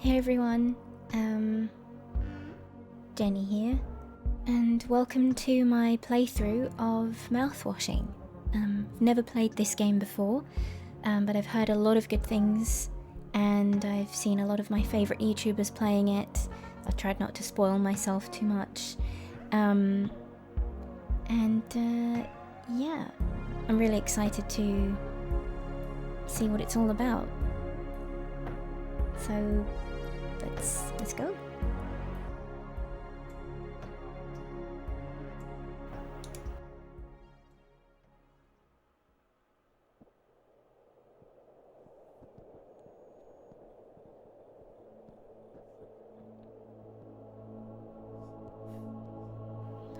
Hey everyone, Jenny here, and welcome to my playthrough of Mouthwashing. I've never played this game before, but I've heard a lot of good things, and I've seen a lot of my favourite YouTubers playing it. I've tried not to spoil myself too much, yeah, I'm really excited to see what it's all about. So let's go.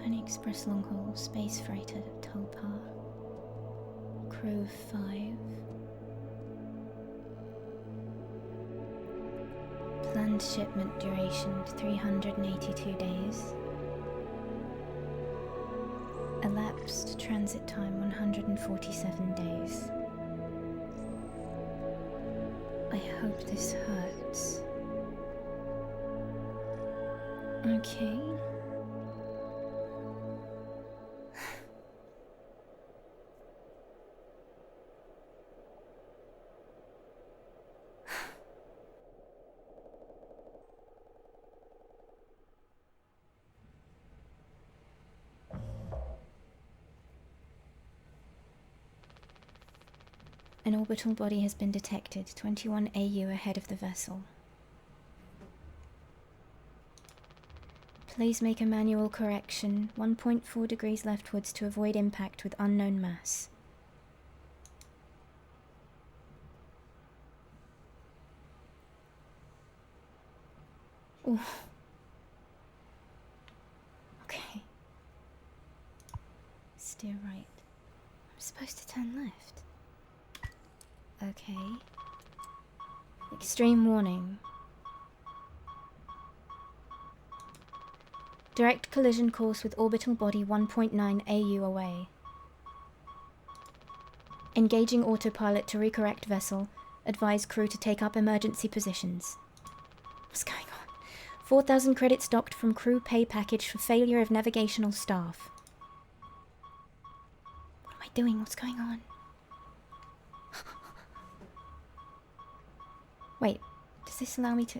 Pony Express long haul space freighter Topar. Crew of 5. Planned shipment duration 382 days. Elapsed transit time 147 days. I hope this hurts. Okay. An orbital body has been detected, 21 AU ahead of the vessel. Please make a manual correction, 1.4 degrees leftwards to avoid impact with unknown mass. Ooh. Okay. Steer right. I'm supposed to turn left. Okay. Extreme warning. Direct collision course with orbital body 1.9 AU away. Engaging autopilot to recorrect vessel. Advise crew to take up emergency positions. What's going on? 4,000 credits docked from crew pay package for failure of navigational staff. What am I doing? What's going on? Wait, does this allow me to...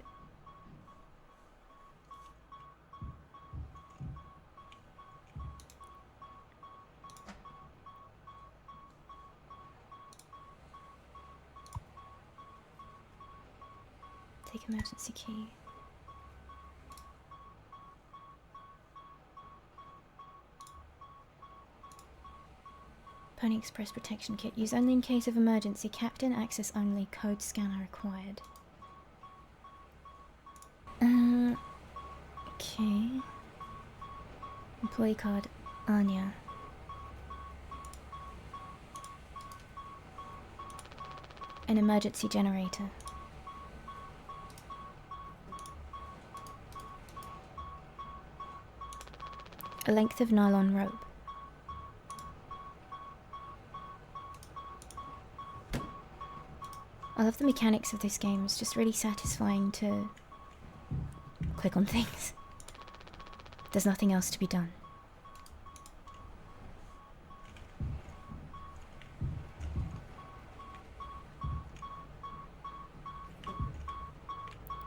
Take emergency key. Pony Express protection kit. Use only in case of emergency. Captain access only. Code scanner required. Okay. Employee card, Anya. An emergency generator. A length of nylon rope. I love the mechanics of this game. It's just really satisfying to click on things. There's nothing else to be done.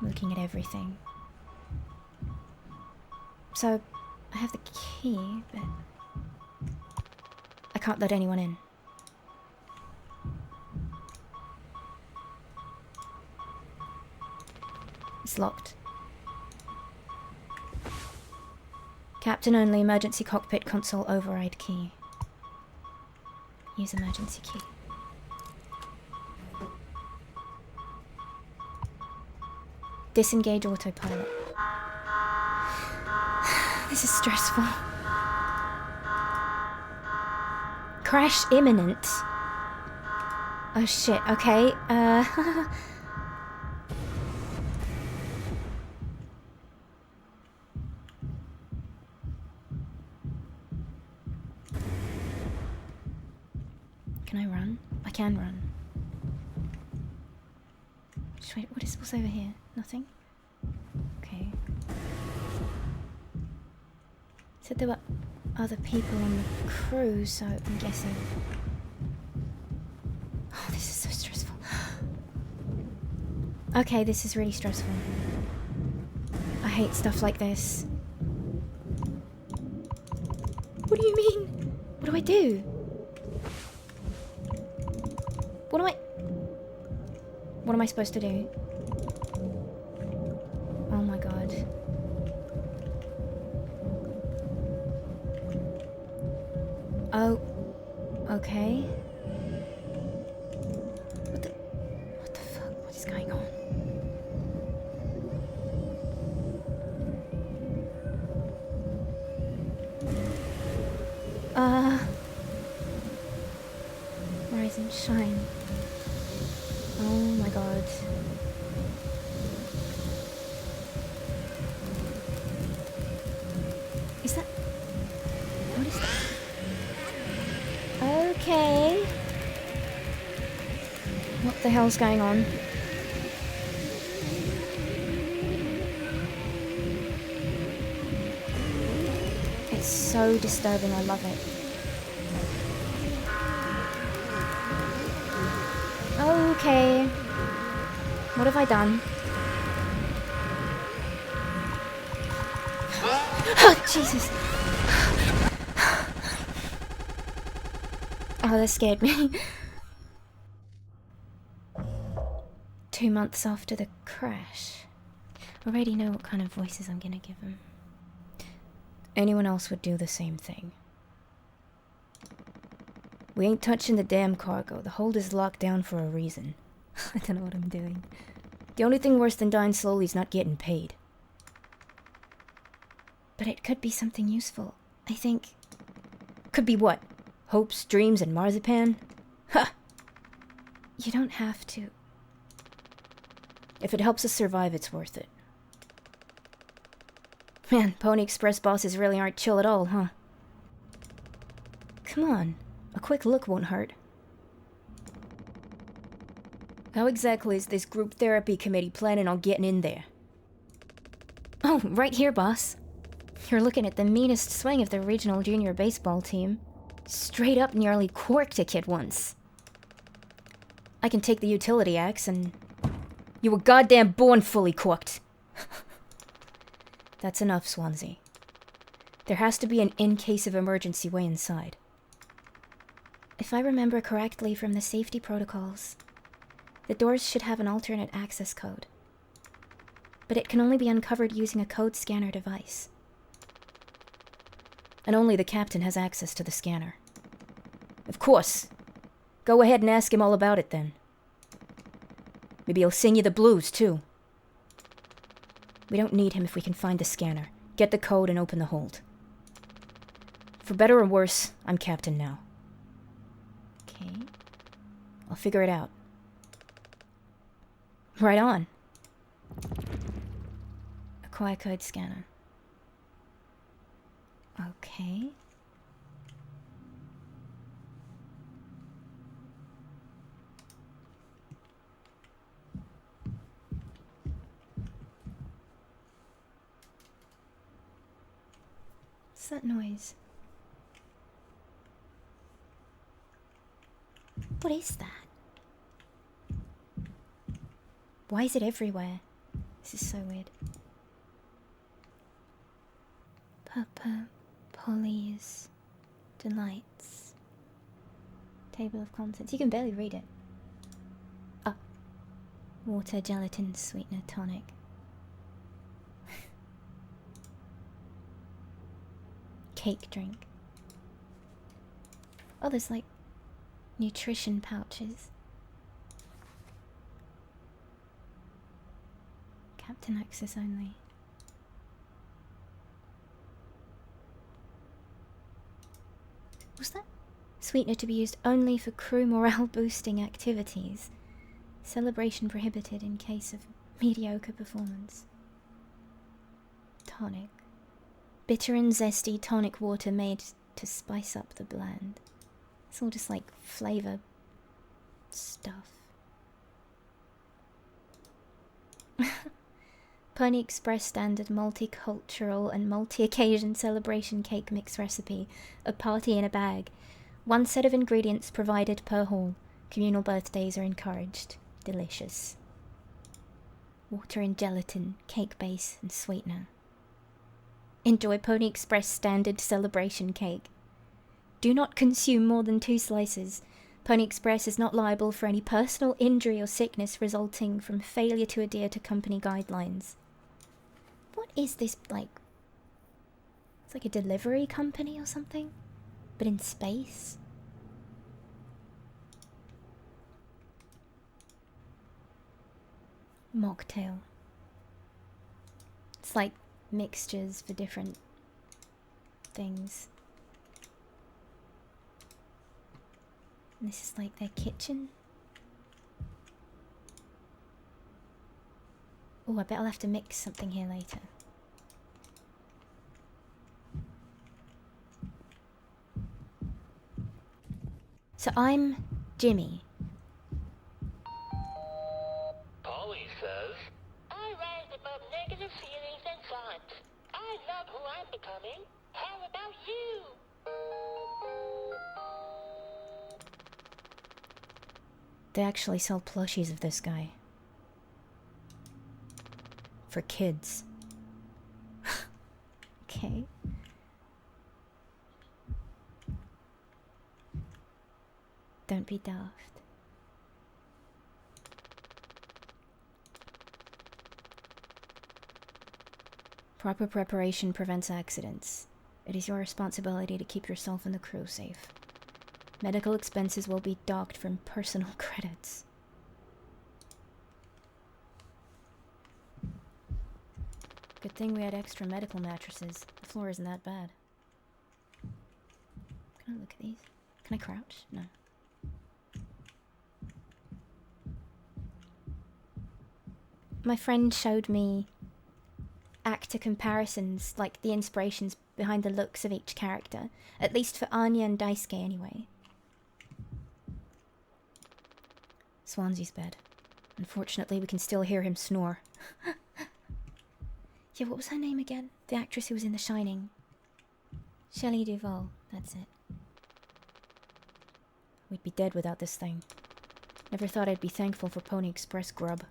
Looking at everything. So, I have the key, but I can't let anyone in. It's locked. Captain only, emergency cockpit console override key. Use emergency key. Disengage autopilot. This is stressful. Crash imminent. Oh shit, okay, Can I run? I can run. Just wait, what's over here? Nothing? Said there were other people on the crew, so I'm guessing... Oh, this is so stressful. Okay, this is really stressful. I hate stuff like this. What do you mean? What do I do? What am I supposed to do? Oh my god. Oh. Okay. What the fuck? What is going on? Rise and shine. Oh my god. Is that... What is that? Okay. What the hell's going on? It's so disturbing, I love it. Okay. What have I done? Oh, Jesus. Oh, that scared me. 2 months after the crash. Already know what kind of voices I'm gonna give him. Anyone else would do the same thing. We ain't touching the damn cargo. The hold is locked down for a reason. I don't know what I'm doing. The only thing worse than dying slowly is not getting paid. But it could be something useful. I think... Could be what? Hopes, dreams, and marzipan? Ha! You don't have to. If it helps us survive, it's worth it. Man, Pony Express bosses really aren't chill at all, huh? Come on. A quick look won't hurt. How exactly is this group therapy committee planning on getting in there? Oh, right here, boss. You're looking at the meanest swing of the regional junior baseball team. Straight up nearly corked a kid once. I can take the utility axe and... You were goddamn born fully corked. That's enough, Swansea. There has to be an in-case of emergency way inside. If I remember correctly from the safety protocols, the doors should have an alternate access code. But it can only be uncovered using a code scanner device. And only the captain has access to the scanner. Of course. Go ahead and ask him all about it then. Maybe he'll sing you the blues, too. We don't need him if we can find the scanner, get the code, and open the hold. For better or worse, I'm captain now. Okay. I'll figure it out. Right on. Acquire code scanner. Okay. What's that noise? What is that? Why is it everywhere? This is so weird. Papa, Polly's Delights. Table of contents. You can barely read it. Oh. Water, gelatin, sweetener, tonic. Cake drink. Oh, there's like nutrition pouches. Captain access only. What's that? Sweetener to be used only for crew morale boosting activities. Celebration prohibited in case of mediocre performance. Tonic. Bitter and zesty tonic water made to spice up the blend. It's all just like flavor stuff. Pony Express standard multicultural and multi-occasion celebration cake mix recipe. A party in a bag. 1 set of ingredients provided per hall. Communal birthdays are encouraged. Delicious. Water and gelatin, cake base and sweetener. Enjoy Pony Express standard celebration cake. Do not consume more than 2 slices. Pony Express is not liable for any personal injury or sickness resulting from failure to adhere to company guidelines. What is this, like? It's like a delivery company or something? But in space? Mocktail. It's like mixtures for different things. And this is like their kitchen. Oh, I bet I'll have to mix something here later. So I'm Jimmy. Polly says, I rise above negative feelings and thoughts. I love who I'm becoming. How about you? They actually sell plushies of this guy. For kids. Okay. Don't be daft. Proper preparation prevents accidents. It is your responsibility to keep yourself and the crew safe. Medical expenses will be docked from personal credits. Good thing we had extra medical mattresses. The floor isn't that bad. Can I look at these? Can I crouch? No. My friend showed me actor comparisons, like the inspirations behind the looks of each character. At least for Anya and Daisuke, anyway. Swansea's bed. Unfortunately, we can still hear him snore. Yeah, what was her name again? The actress who was in The Shining. Shelley Duvall, that's it. We'd be dead without this thing. Never thought I'd be thankful for Pony Express grub.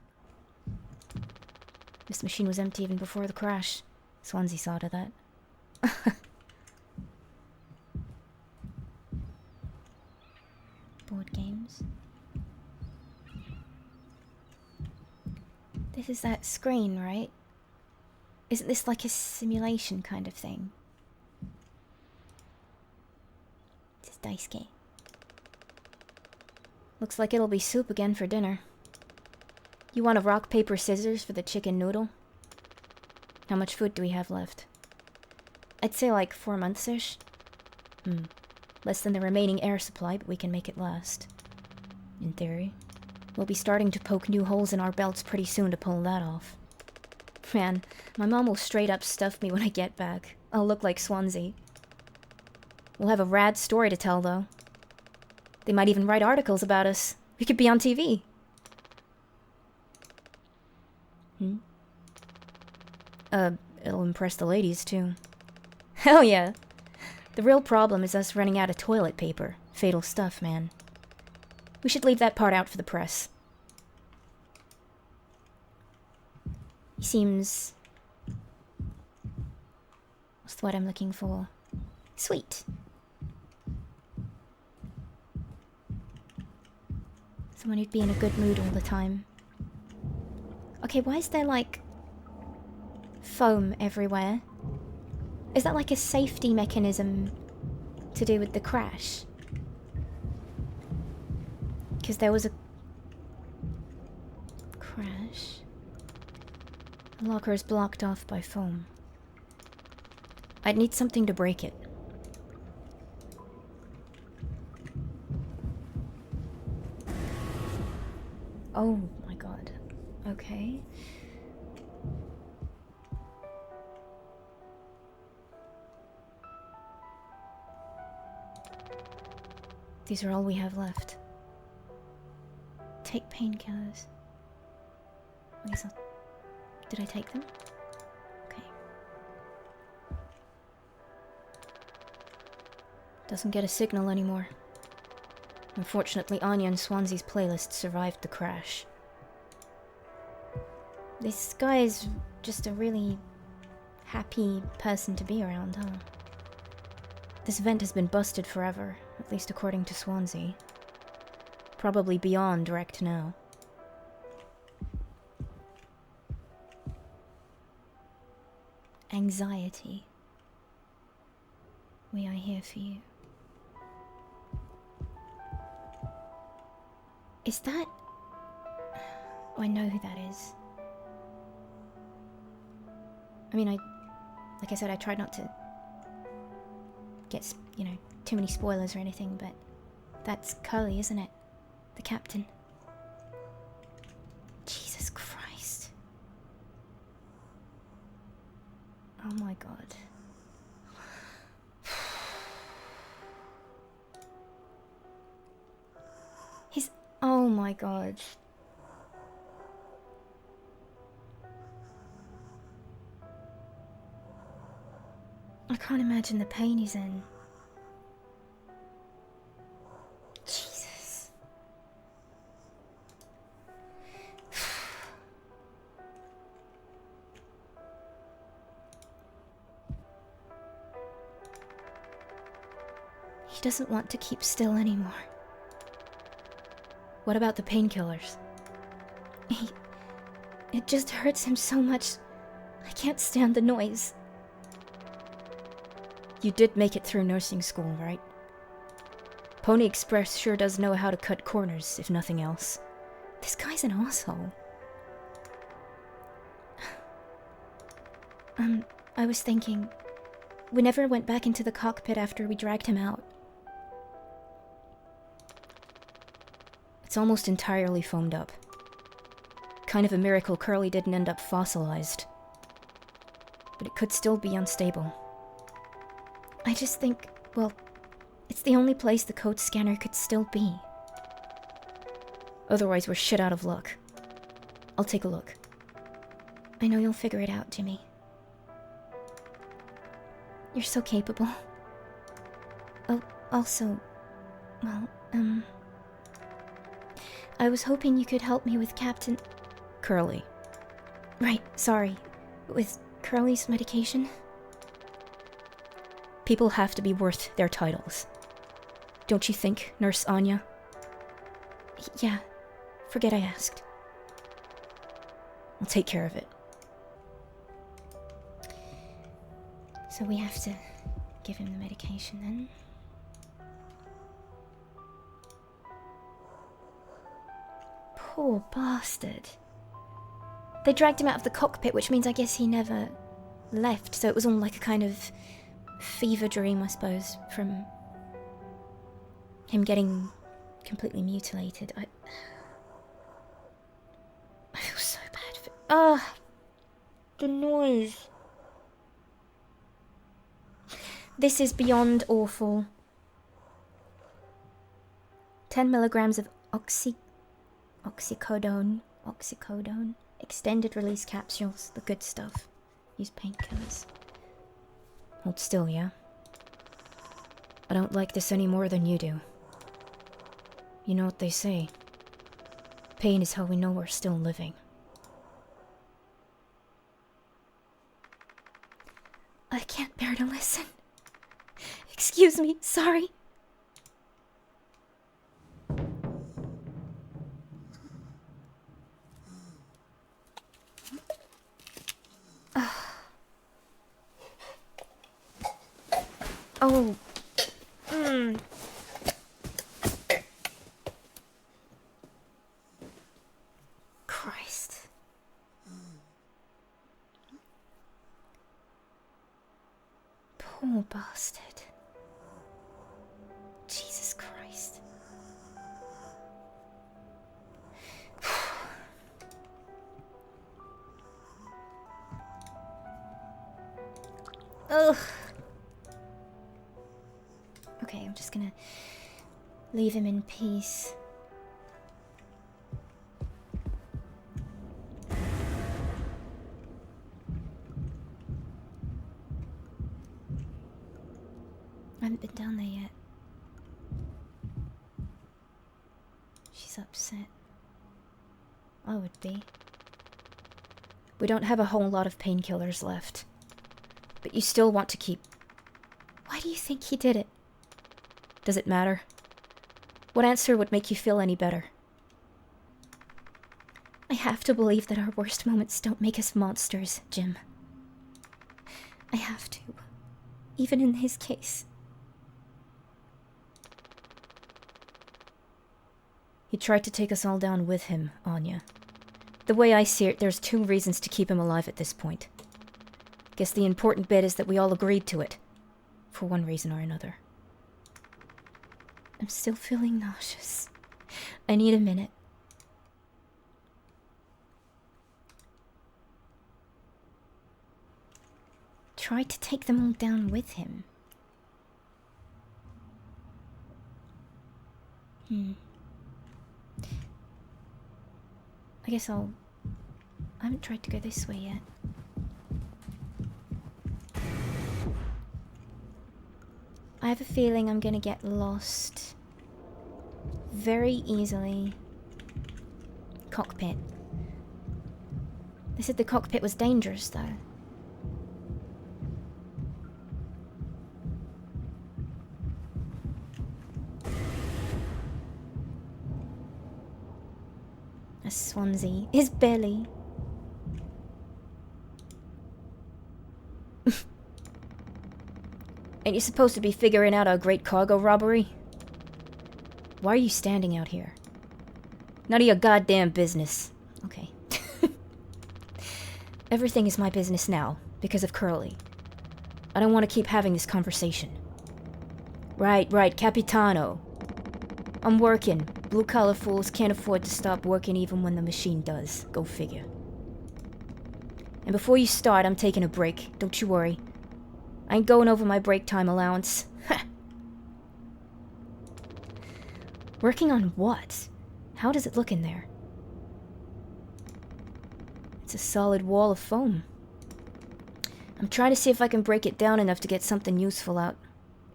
This machine was empty even before the crash. Swansea saw to that. Board games. This is that screen, right? Isn't this like a simulation kind of thing? This is Daisuke. Looks like it'll be soup again for dinner. You want a rock, paper, scissors for the chicken noodle? How much food do we have left? I'd say like 4 months-ish. Less than the remaining air supply, but we can make it last. In theory. We'll be starting to poke new holes in our belts pretty soon to pull that off. Man, my mom will straight up stuff me when I get back. I'll look like Swansea. We'll have a rad story to tell, though. They might even write articles about us. We could be on TV. It'll impress the ladies, too. Hell yeah. The real problem is us running out of toilet paper. Fatal stuff, man. We should leave that part out for the press. He seems... What's the word I'm looking for? Sweet. Someone who'd be in a good mood all the time. Okay, why is there, like, foam everywhere? Is that like a safety mechanism to do with the crash? Because there was a crash. The locker is blocked off by foam. I'd need something to break it. Oh my god. Okay. These are all we have left. Take painkillers. Did I take them? Okay. Doesn't get a signal anymore. Unfortunately, Anya and Swansea's playlist survived the crash. This guy is just a really happy person to be around, huh? This vent has been busted forever, at least according to Swansea. Probably beyond wrecked now. Anxiety. We are here for you. Is that... Oh, I know who that is. I mean, like I said, I tried not to get, you know, too many spoilers or anything, but that's Curly, isn't it? The captain. Jesus Christ. Oh my god. Oh my god. I can't imagine the pain he's in. Jesus. He doesn't want to keep still anymore. What about the painkillers? It just hurts him so much. I can't stand the noise. You did make it through nursing school, right? Pony Express sure does know how to cut corners, if nothing else. This guy's an asshole. I was thinking... We never went back into the cockpit after we dragged him out. It's almost entirely foamed up. Kind of a miracle Curly didn't end up fossilized. But it could still be unstable. I just think, well, it's the only place the code scanner could still be. Otherwise, we're shit out of luck. I'll take a look. I know you'll figure it out, Jimmy. You're so capable. Oh, also, well, I was hoping you could help me with Captain... Curly. Right, sorry. With Curly's medication? People have to be worth their titles. Don't you think, Nurse Anya? Yeah. Forget I asked. I'll take care of it. So we have to give him the medication then? Poor bastard. They dragged him out of the cockpit, which means I guess he never left, so it was all like a kind of fever dream, I suppose, from him getting completely mutilated. I feel so bad for... the noise. This is beyond awful. 10 milligrams of oxycodone. Extended release capsules, the good stuff. Use painkillers. Hold still, yeah? I don't like this any more than you do. You know what they say. Pain is how we know we're still living. I can't bear to listen. Excuse me, sorry. Oh. Christ. Poor bastard. Jesus Christ. Ugh. Okay, I'm just gonna leave him in peace. haven't been down there yet. She's upset. I would be. We don't have a whole lot of painkillers left. But you still want to keep... Why do you think he did it? Does it matter? What answer would make you feel any better? I have to believe that our worst moments don't make us monsters, Jim. I have to. Even in his case. He tried to take us all down with him, Anya. The way I see it, there's 2 reasons to keep him alive at this point. Guess the important bit is that we all agreed to it. For one reason or another. I'm still feeling nauseous. I need a minute. Try to take them all down with him. I guess I haven't tried to go this way yet. I have a feeling I'm gonna get lost very easily. Cockpit. They said the cockpit was dangerous, though. A Swansea. His belly. Ain't you supposed to be figuring out our great cargo robbery? Why are you standing out here? None of your goddamn business. Okay. Everything is my business now, because of Curly. I don't want to keep having this conversation. Right, Capitano. I'm working. Blue-collar fools can't afford to stop working even when the machine does. Go figure. And before you start, I'm taking a break. Don't you worry. I ain't going over my break time allowance. Working on what? How does it look in there? It's a solid wall of foam. I'm trying to see if I can break it down enough to get something useful out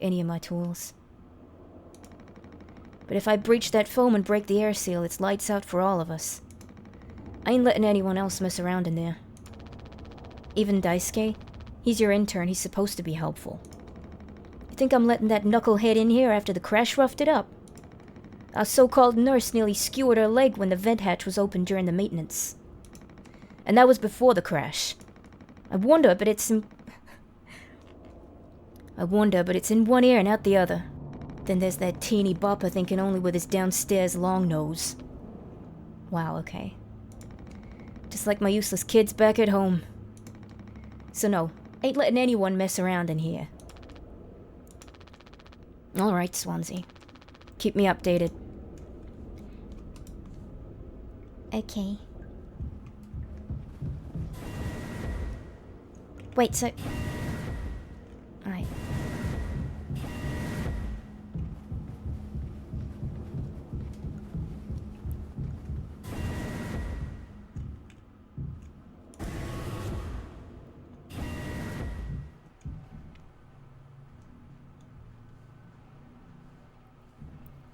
any of my tools. But if I breach that foam and break the air seal, it's lights out for all of us. I ain't letting anyone else mess around in there. Even Daisuke? He's your intern, he's supposed to be helpful. You think I'm letting that knucklehead in here after the crash roughed it up? Our so-called nurse nearly skewered her leg when the vent hatch was opened during the maintenance. And that was before the crash. I wonder, but it's in one ear and out the other. Then there's that teeny bopper thinking only with his downstairs long nose. Wow, okay. Just like my useless kids back at home. So no, ain't letting anyone mess around in here. Alright, Swansea. Keep me updated. Okay. Wait, so... Alright.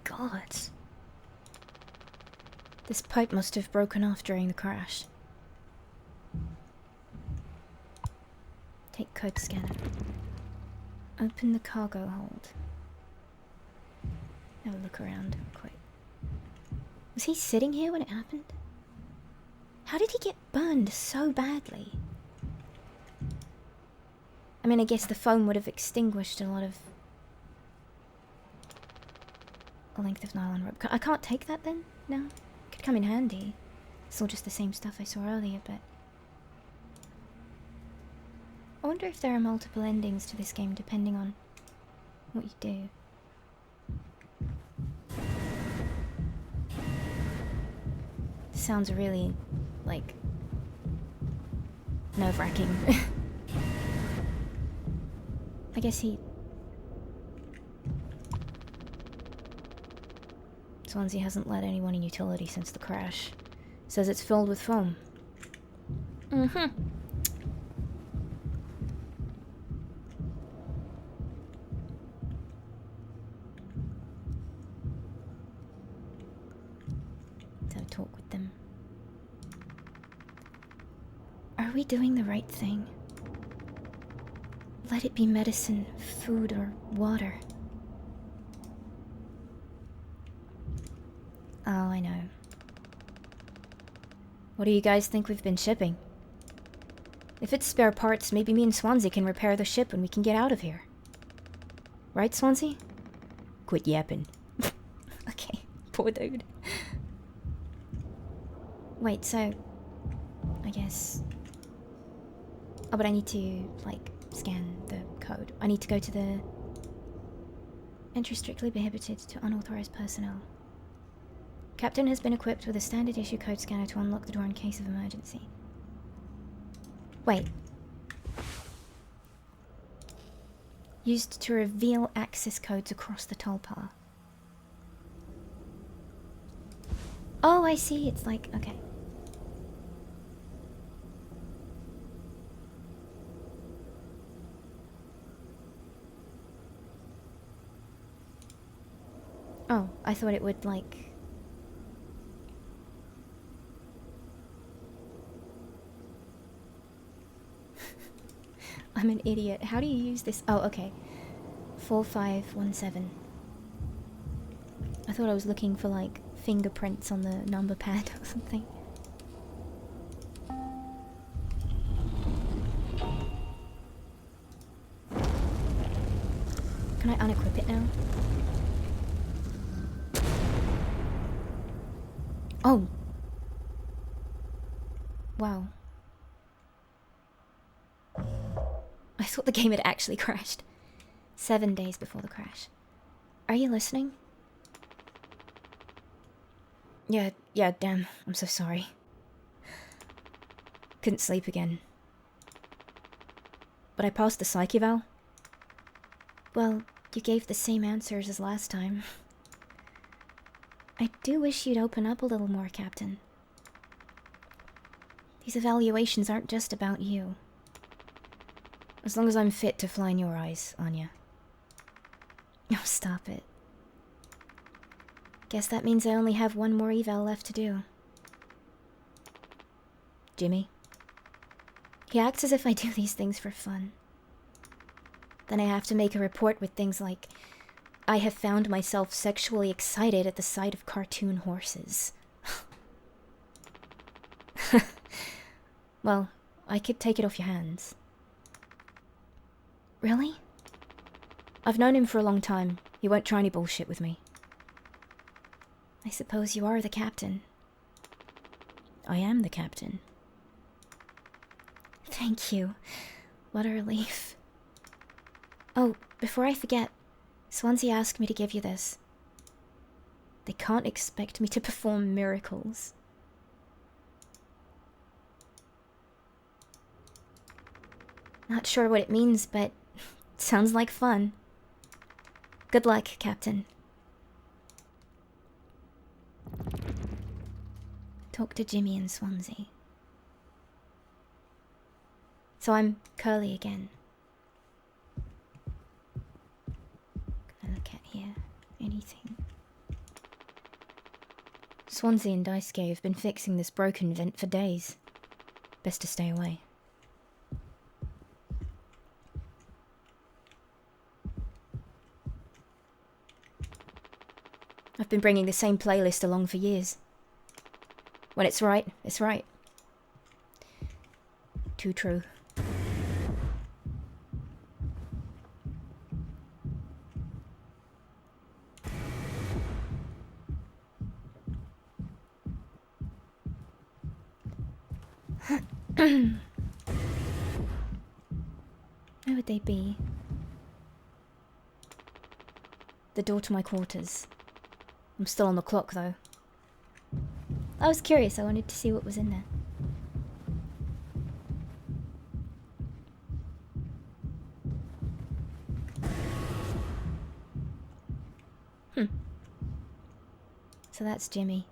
God. This pipe must have broken off during the crash. Take code scanner. Open the cargo hold. Have a look around quick. Was he sitting here when it happened? How did he get burned so badly? I mean, I guess the foam would have extinguished a lot of... a length of nylon rope. I can't take that then? No? Could come in handy. It's all just the same stuff I saw earlier, but... I wonder if there are multiple endings to this game depending on what you do. Sounds really, like, nerve-wracking. I guess Swansea hasn't let anyone in utility since the crash. Says it's filled with foam. Mm-hmm. Are we doing the right thing? Let it be medicine, food, or water. Oh, I know. What do you guys think we've been shipping? If it's spare parts, maybe me and Swansea can repair the ship and we can get out of here. Right, Swansea? Quit yapping. Okay, poor dude. Wait, so... I guess... Oh, but I need to, like, scan the code. I need to go to the... Entry strictly prohibited to unauthorized personnel. Captain has been equipped with a standard issue code scanner to unlock the door in case of emergency. Wait. Used to reveal access codes across the toolbar. Oh, I see. It's like, okay. Oh, I thought it would, like... I'm an idiot. How do you use this? Oh, okay. 4517. I thought I was looking for, like, fingerprints on the number pad or something. Can I unequip it now? Oh! Wow. I thought the game had actually crashed. 7 days before the crash. Are you listening? Yeah, damn. I'm so sorry. Couldn't sleep again. But I passed the psych eval. Well, you gave the same answers as last time. I do wish you'd open up a little more, Captain. These evaluations aren't just about you. As long as I'm fit to fly in your eyes, Anya. Oh, stop it. Guess that means I only have one more eval left to do. Jimmy? He acts as if I do these things for fun. Then I have to make a report with things like, I have found myself sexually excited at the sight of cartoon horses. Well, I could take it off your hands. Really? I've known him for a long time. He won't try any bullshit with me. I suppose you are the captain. I am the captain. Thank you. What a relief. Oh, before I forget, Swansea asked me to give you this. They can't expect me to perform miracles. Not sure what it means, but it sounds like fun. Good luck, Captain. Talk to Jimmy and Swansea. So I'm Curly again. Gonna look at here. Anything? Swansea and Daisuke have been fixing this broken vent for days. Best to stay away. I've been bringing the same playlist along for years. When it's right, it's right. Too true. Where would they be? The door to my quarters. I'm still on the clock, though. I was curious. I wanted to see what was in there. So that's Jimmy.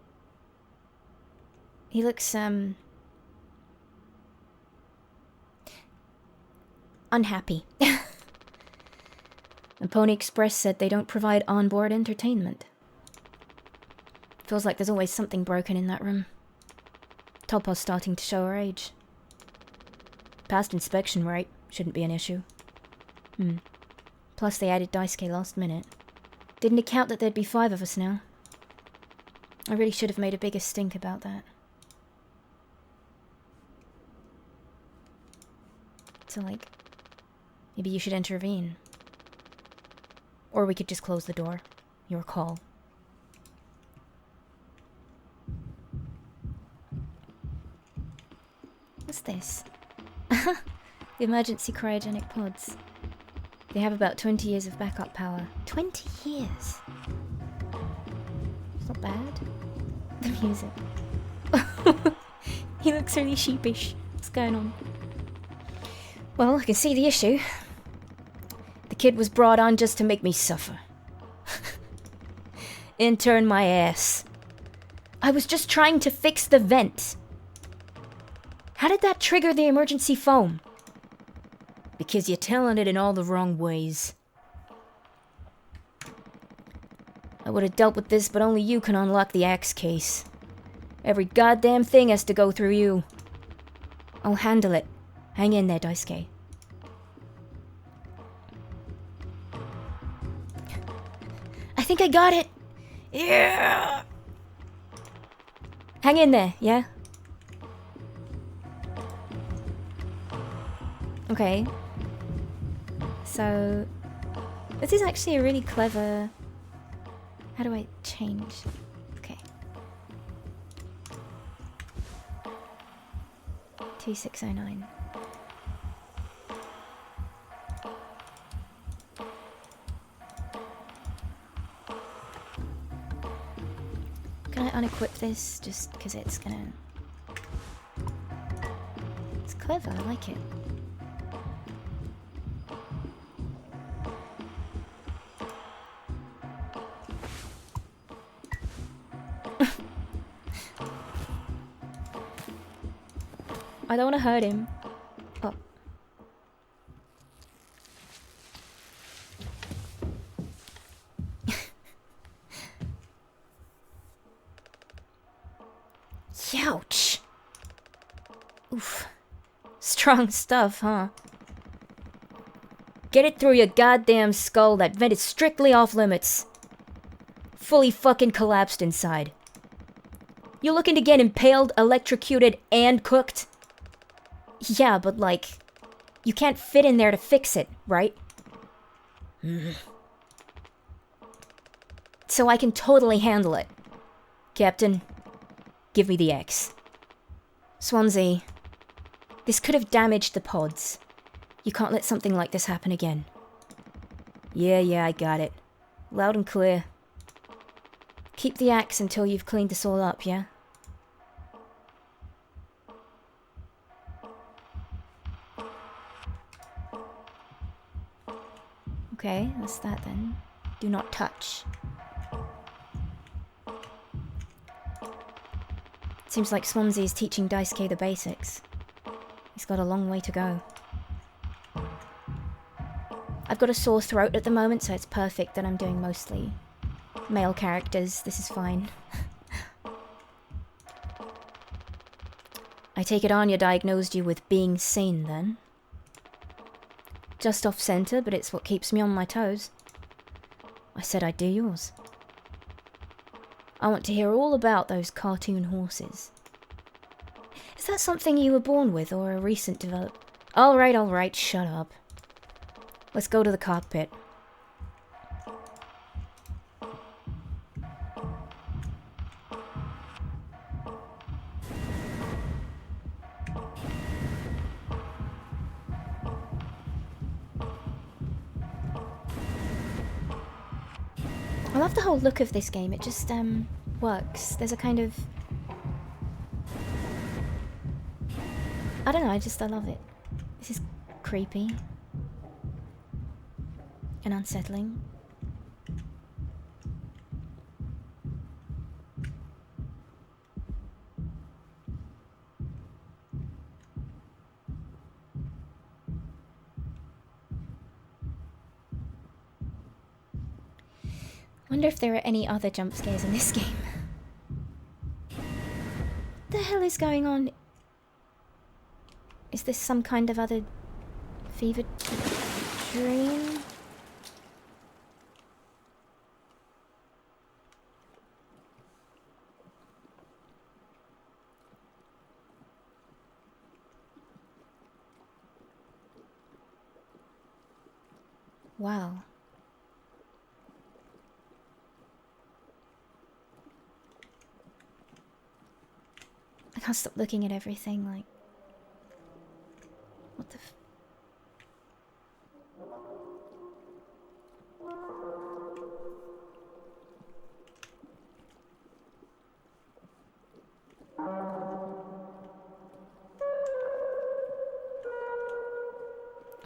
He looks, unhappy. And Pony Express said they don't provide onboard entertainment. Feels like there's always something broken in that room. Topa's starting to show her age. Passed inspection right. Shouldn't be an issue. Plus they added Daisuke last minute. Didn't account that there'd be 5 of us now. I really should have made a bigger stink about that. So, like, maybe you should intervene. Or we could just close the door. Your call. What's this? The emergency cryogenic pods. They have about 20 years of backup power. 20 years? It's not bad. The music. He looks really sheepish. What's going on? Well, I can see the issue. The kid was brought on just to make me suffer. Intern my ass. I was just trying to fix the vent. How did that trigger the emergency foam? Because you're telling it in all the wrong ways. I would have dealt with this, but only you can unlock the axe case. Every goddamn thing has to go through you. I'll handle it. Hang in there, Daisuke. I think I got it! Yeah! Hang in there, yeah? Okay. So, this is actually a really clever... How do I change? Okay. 2609. Can I unequip this just because it's gonna... It's clever, I like it. I don't want to hurt him. Oh. Youch. Oof. Strong stuff, huh? Get it through your goddamn skull. That vent is strictly off limits. Fully fucking collapsed inside. You looking to get impaled, electrocuted, and cooked? Yeah, but like, you can't fit in there to fix it, right? So I can totally handle it. Captain, give me the X. Swansea, this could have damaged the pods. You can't let something like this happen again. Yeah, I got it. Loud and clear. Keep the axe until you've cleaned this all up, yeah? Okay, that's that then. Do not touch. Seems like Swansea is teaching Daisuke the basics. He's got a long way to go. I've got a sore throat at the moment, so it's perfect that I'm doing mostly male characters. This is fine. I take it Anya diagnosed you with being sane then? Just off center, but it's what keeps me on my toes. I said I'd do yours. I want to hear all about those cartoon horses. Is that something you were born with, or a recent develop? Alright, shut up. Let's go to the cockpit. I love the whole look of this game. It just works. There's a kind of... I don't know, I love it. This is creepy. And unsettling. Wonder if there are any other jump scares in this game. What the hell is going on Is this some kind of other fever dream? Wow. I can't stop looking at everything like... What the f...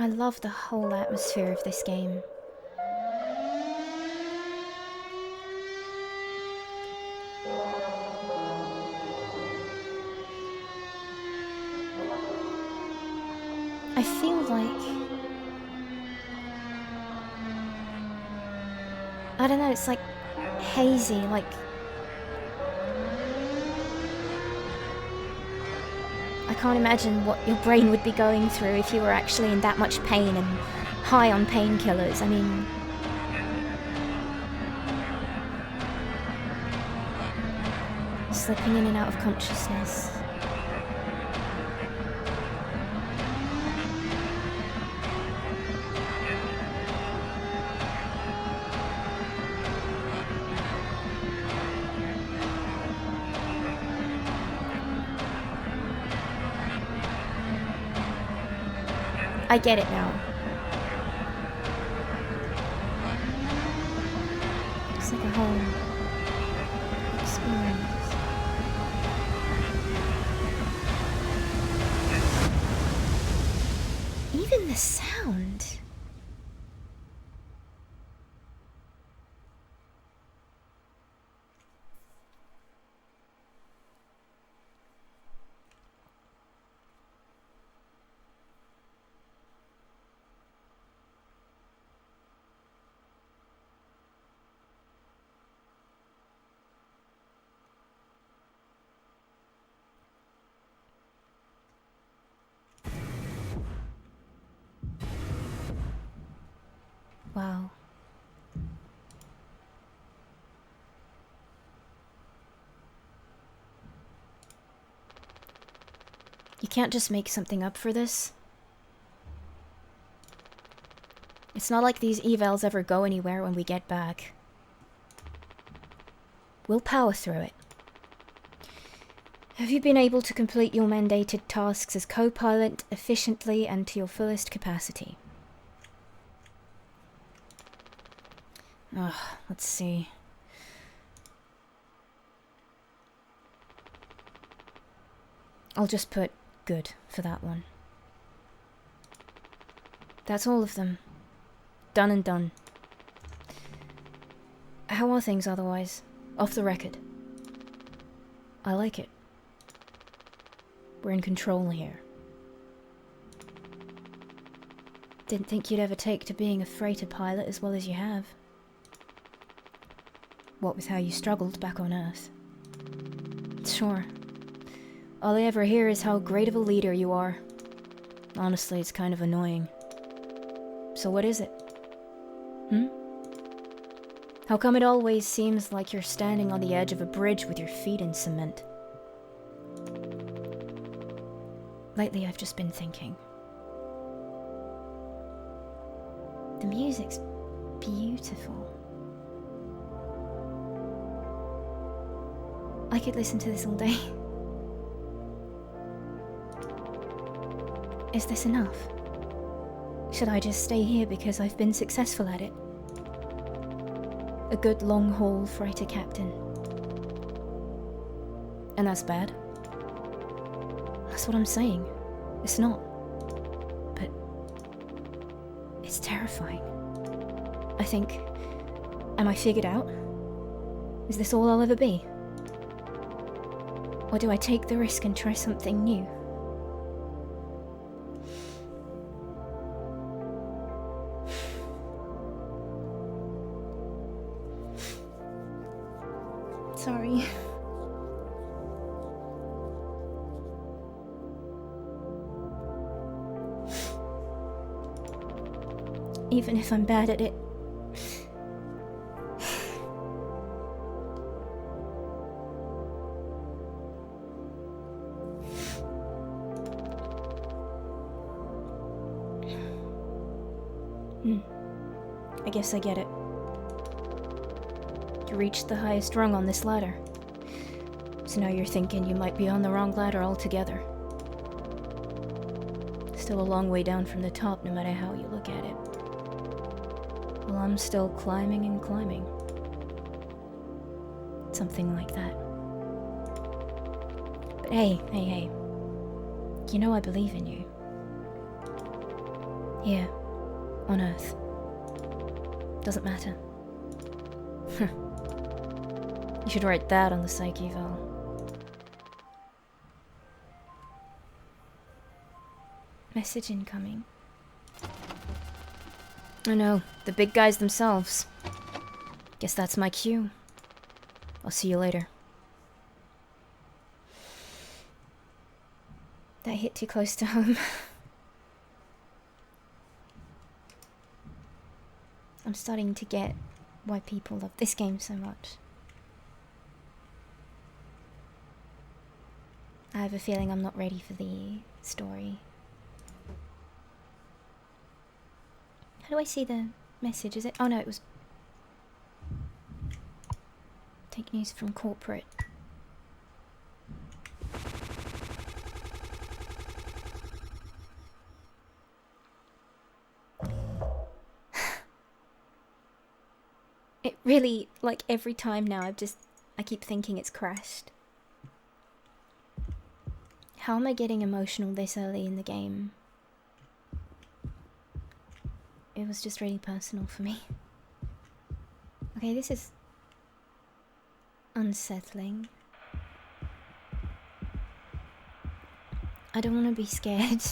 I love the whole atmosphere of this game. I feel like... I don't know, it's like hazy, like... I can't imagine what your brain would be going through if you were actually in that much pain and high on painkillers. I mean... Slipping in and out of consciousness. I get it now. It's like a whole experience. Even the sound. Wow. You can't just make something up for this. It's not like these evals ever go anywhere when we get back. We'll power through it. Have you been able to complete your mandated tasks as co-pilot efficiently and to your fullest capacity? Ugh, let's see. I'll just put good for that one. That's all of them. Done and done. How are things otherwise? Off the record. I like it. We're in control here. Didn't think you'd ever take to being a freighter pilot as well as you have. What with how you struggled back on Earth. Sure. All I ever hear is how great of a leader you are. Honestly, it's kind of annoying. So what is it? How come it always seems like you're standing on the edge of a bridge with your feet in cement? Lately, I've just been thinking. The music's beautiful. I could listen to this all day. Is this enough? Should I just stay here because I've been successful at it? A good long-haul freighter captain. And that's bad? That's what I'm saying. It's not. But it's terrifying. I think, am I figured out? Is this all I'll ever be? Or do I take the risk and try something new? Sorry. even if I'm bad at it. I guess I get it. You reached the highest rung on this ladder. So now you're thinking you might be on the wrong ladder altogether. Still a long way down from the top, no matter how you look at it. Well, I'm still climbing and climbing. Something like that. But hey. You know I believe in you. Here, on Earth. Doesn't matter. You should write that on the psych eval. Message incoming. Oh no, the big guys themselves. Guess that's my cue. I'll see you later. That hit too close to home. I'm starting to get why people love this game so much. I have a feeling I'm not ready for the story. How do I see the message? Is it? Oh no, it was... Take news from corporate. It really, like every time now, I keep thinking it's crashed. How am I getting emotional this early in the game? It was just really personal for me. Okay, this is unsettling. I don't want to be scared.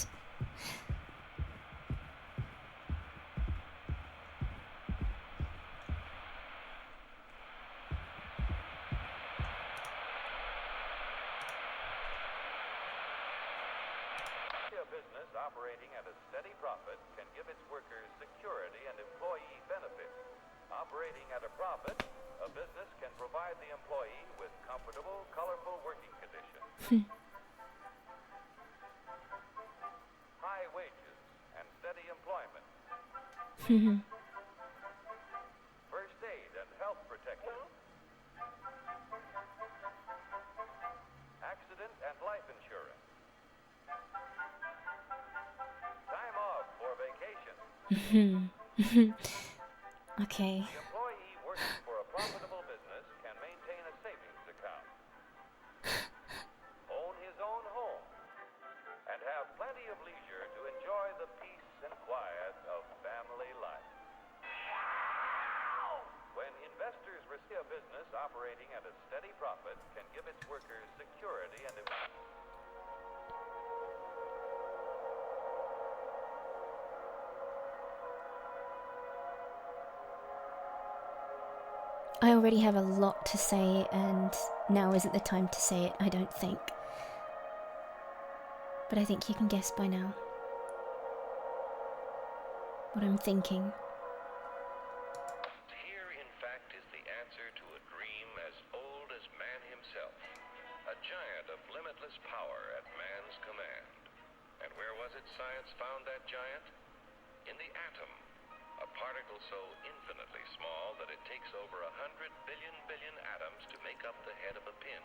Business operating at a steady profit can give its workers security and employee benefits. Operating at a profit, a business can provide the employee with comfortable, colorful working conditions. High wages and steady employment. First aid and health protection. Accident and life insurance. Time off for vacation. Okay. The employee working for a profitable business can maintain a savings account, own his own home, and have plenty of leisure to enjoy the peace and quiet of family life. When investors receive a business operating at a steady profit can give its workers security and I already have a lot to say, and now isn't the time to say it, I don't think. But I think you can guess by now what I'm thinking. Here, in fact, is the answer to a dream as old as man himself. A giant of limitless power at man's command. And where was it science found that giant? In the atom. A particle so infinitely small that it takes over 100 billion atoms to make up the head of a pin.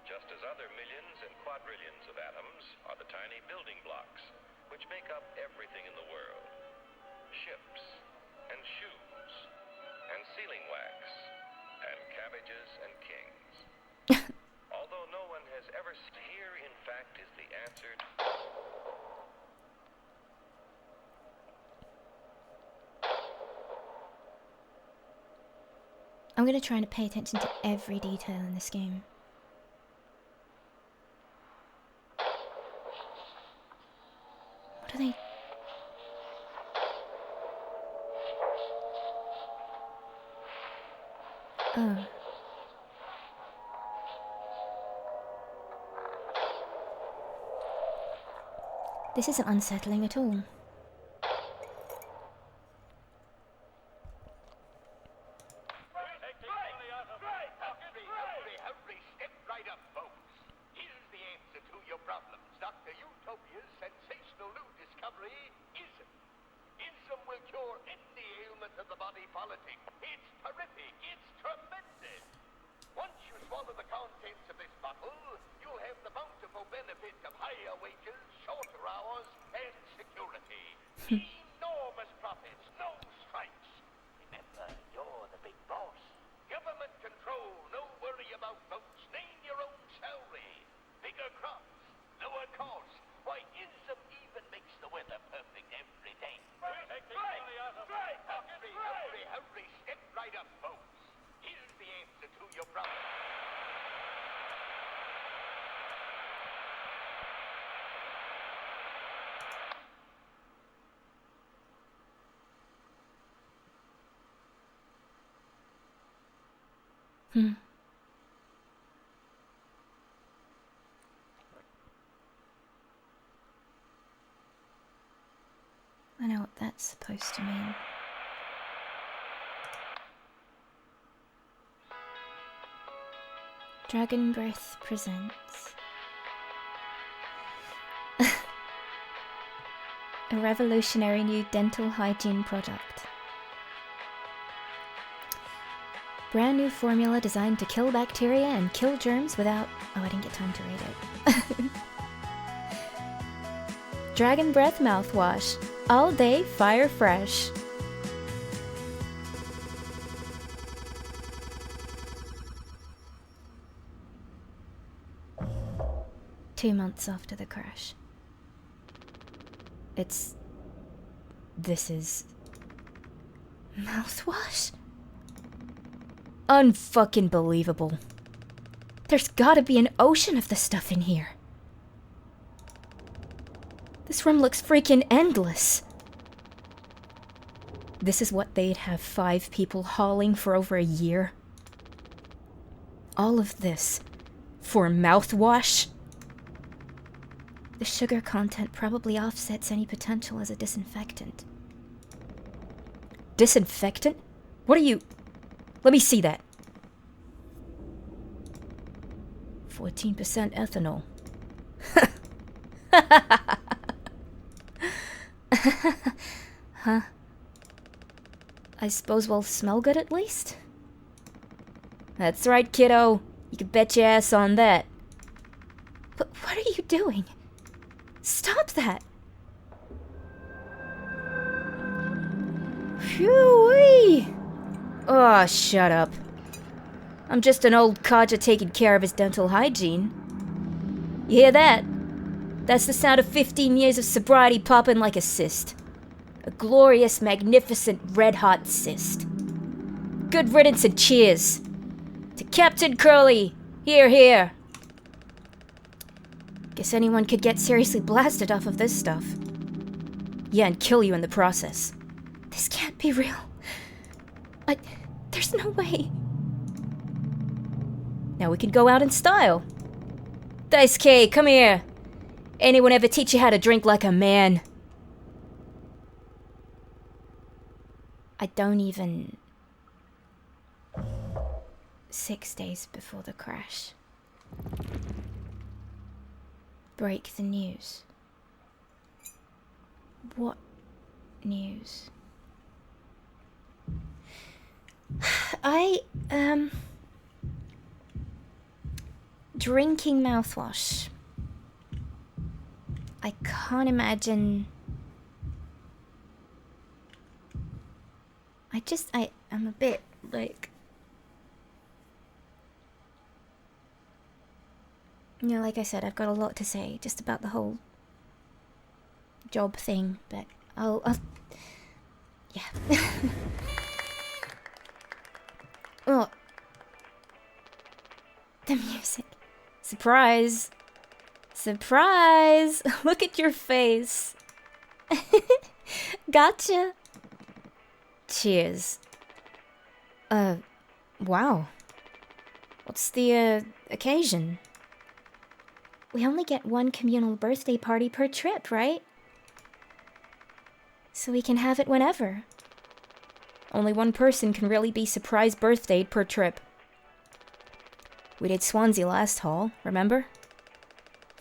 Just as other millions and quadrillions of atoms are the tiny building blocks, which make up everything in the world. Ships, and shoes, and sealing wax, and cabbages and kings. Although no one has ever... Here, in fact, is the answer to... I'm going to try and pay attention to every detail in this game. What are they... Oh. This isn't unsettling at all. bloody politics. It's terrific. It's tremendous. Once you swallow the contents of this bottle, you'll have the bountiful benefit of higher wages, shorter hours, and security. Enormous profits, no strikes. Remember, you're the big boss. Government control, no worry about votes. Name your own salary. Bigger crops, lower costs. Why, ism even makes the weather perfect every day. Hurry, step right up, folks. Here's the answer to your problem. I know what that's supposed to mean. Dragon Breath presents a revolutionary new dental hygiene product. Brand new formula designed to kill bacteria and kill germs without... Oh, I didn't get time to read it. Dragon Breath Mouthwash. All day fire fresh. Two months after the crash. This is... mouthwash? Unfucking believable. There's gotta be an ocean of the stuff in here. This room looks freaking endless. This is what they'd have 5 people hauling for over a year. All of this for mouthwash? The sugar content probably offsets any potential as a disinfectant. Disinfectant? What are you... Let me see that. 14% ethanol. Huh? I suppose we'll smell good at least? That's right, kiddo. You can bet your ass on that. But what are you doing? Stop that! Phew-wee! Oh, shut up. I'm just an old codger taking care of his dental hygiene. You hear that? That's the sound of 15 years of sobriety popping like a cyst. A glorious, magnificent, red-hot cyst. Good riddance and cheers. To Captain Curly! Here, here! Guess anyone could get seriously blasted off of this stuff. Yeah, and kill you in the process. This can't be real. There's no way. Now we can go out in style. Daisuke, come here. Anyone ever teach you how to drink like a man? I don't even... 6 days before the crash. Break the news. What news? Drinking mouthwash. I can't imagine... I'm a bit, like... You know, like I said, I've got a lot to say just about the whole job thing, but I'll yeah. Oh. The music. Surprise! Surprise! Look at your face. Gotcha. Cheers. Wow. What's the, occasion? We only get one communal birthday party per trip, right? So we can have it whenever. Only one person can really be surprise birthdayed per trip. We did Swansea last haul, remember?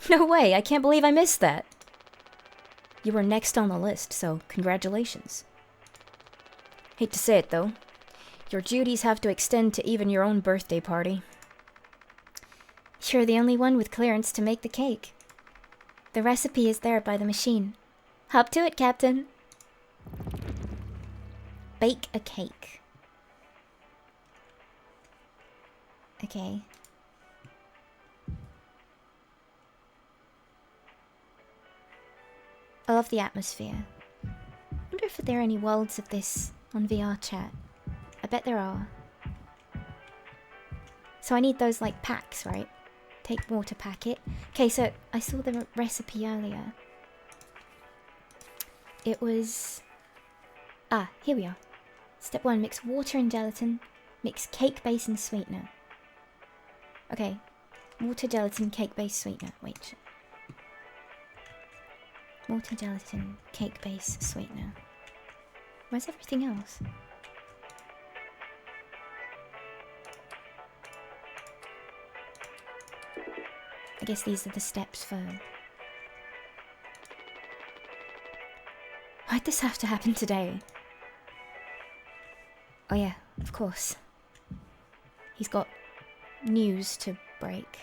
No way, I can't believe I missed that. You were next on the list, so congratulations. Hate to say it, though. Your duties have to extend to even your own birthday party. You're the only one with clearance to make the cake. The recipe is there by the machine. Hop to it, Captain. Bake a cake. Okay. I love the atmosphere. Wonder if there are any worlds of this on VR chat. I bet there are. So I need those like packs, right? Take water packet. Okay, so I saw the recipe earlier. It was... Ah, here we are. Step 1, mix water and gelatin. Mix cake base and sweetener. Okay. Water, gelatin, cake base, sweetener. Wait. Water, gelatin, cake base, sweetener. Where's everything else? I guess these are the steps for... Why'd this have to happen today? Oh yeah, of course. He's got news to break.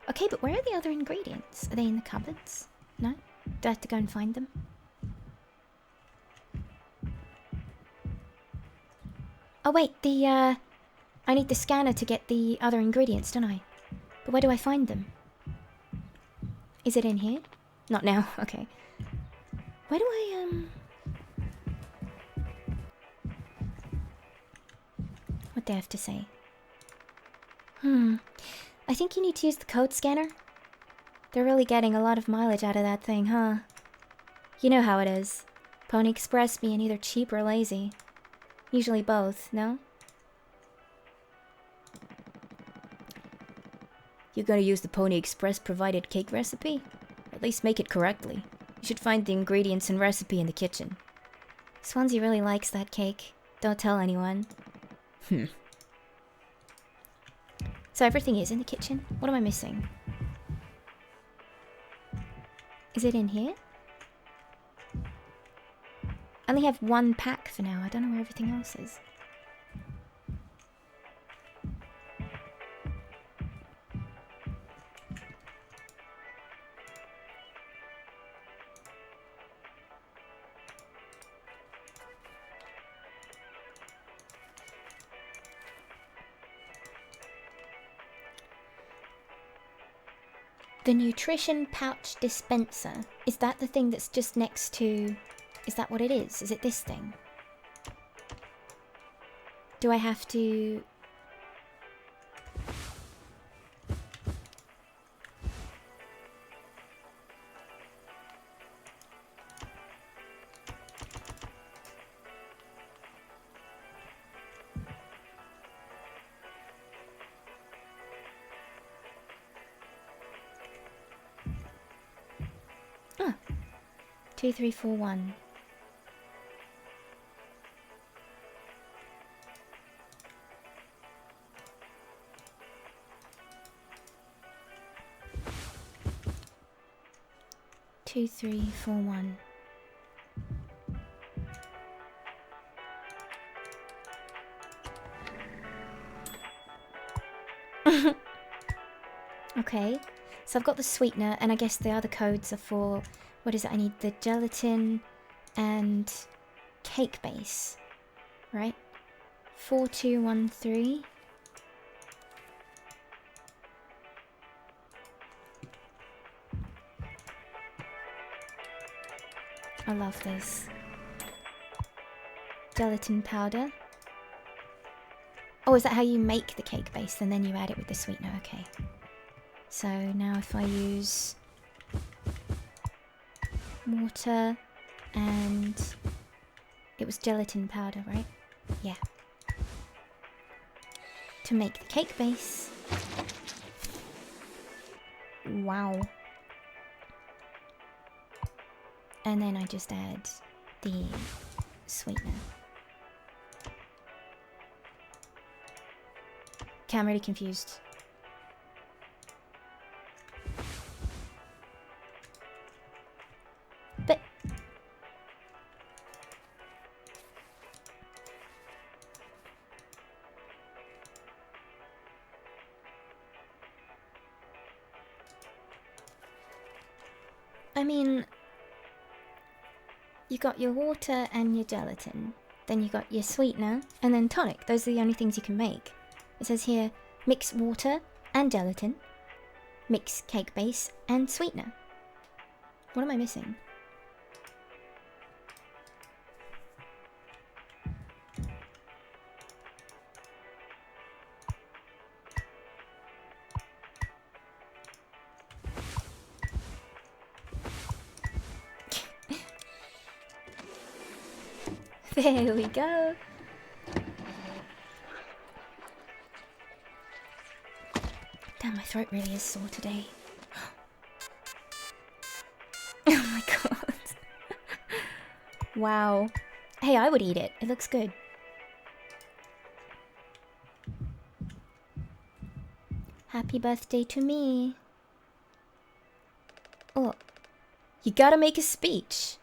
Okay, but where are the other ingredients? Are they in the cupboards? No? Do I have to go and find them? Oh wait, I need the scanner to get the other ingredients, don't I? But where do I find them? Is it in here? Not now, okay. Where do I, What do I have to say? I think you need to use the code scanner. They're really getting a lot of mileage out of that thing, huh? You know how it is. Pony Express being either cheap or lazy. Usually both, no? You gotta use the Pony Express provided cake recipe? At least make it correctly. You should find the ingredients and recipe in the kitchen. Swansea really likes that cake. Don't tell anyone. So everything is in the kitchen? What am I missing? Is it in here? I only have one pack for now. I don't know where everything else is. The nutrition pouch dispenser. Is that the thing that's just next to... Is that what it is? Is it this thing? Do I have to... Ah. 2341. Two, 3, 4, 1. Okay, so I've got the sweetener, and I guess the other codes are for, what is it? I need the gelatin and cake base, right? 4213. I love this. Gelatin powder. Oh, is that how you make the cake base and then you add it with the sweetener? Okay. So now if I use water and it was gelatin powder, right? Yeah. To make the cake base. Wow. And then I just add the sweetener. Okay, I'm really confused. But... I mean, you got your water and your gelatin. Then you got your sweetener and then tonic. Those are the only things you can make. It says here, mix water and gelatin, mix cake base and sweetener. What am I missing? There we go. Damn, my throat really is sore today. Oh my god. Wow. Hey, I would eat it. It looks good. Happy birthday to me. Oh, you gotta make a speech.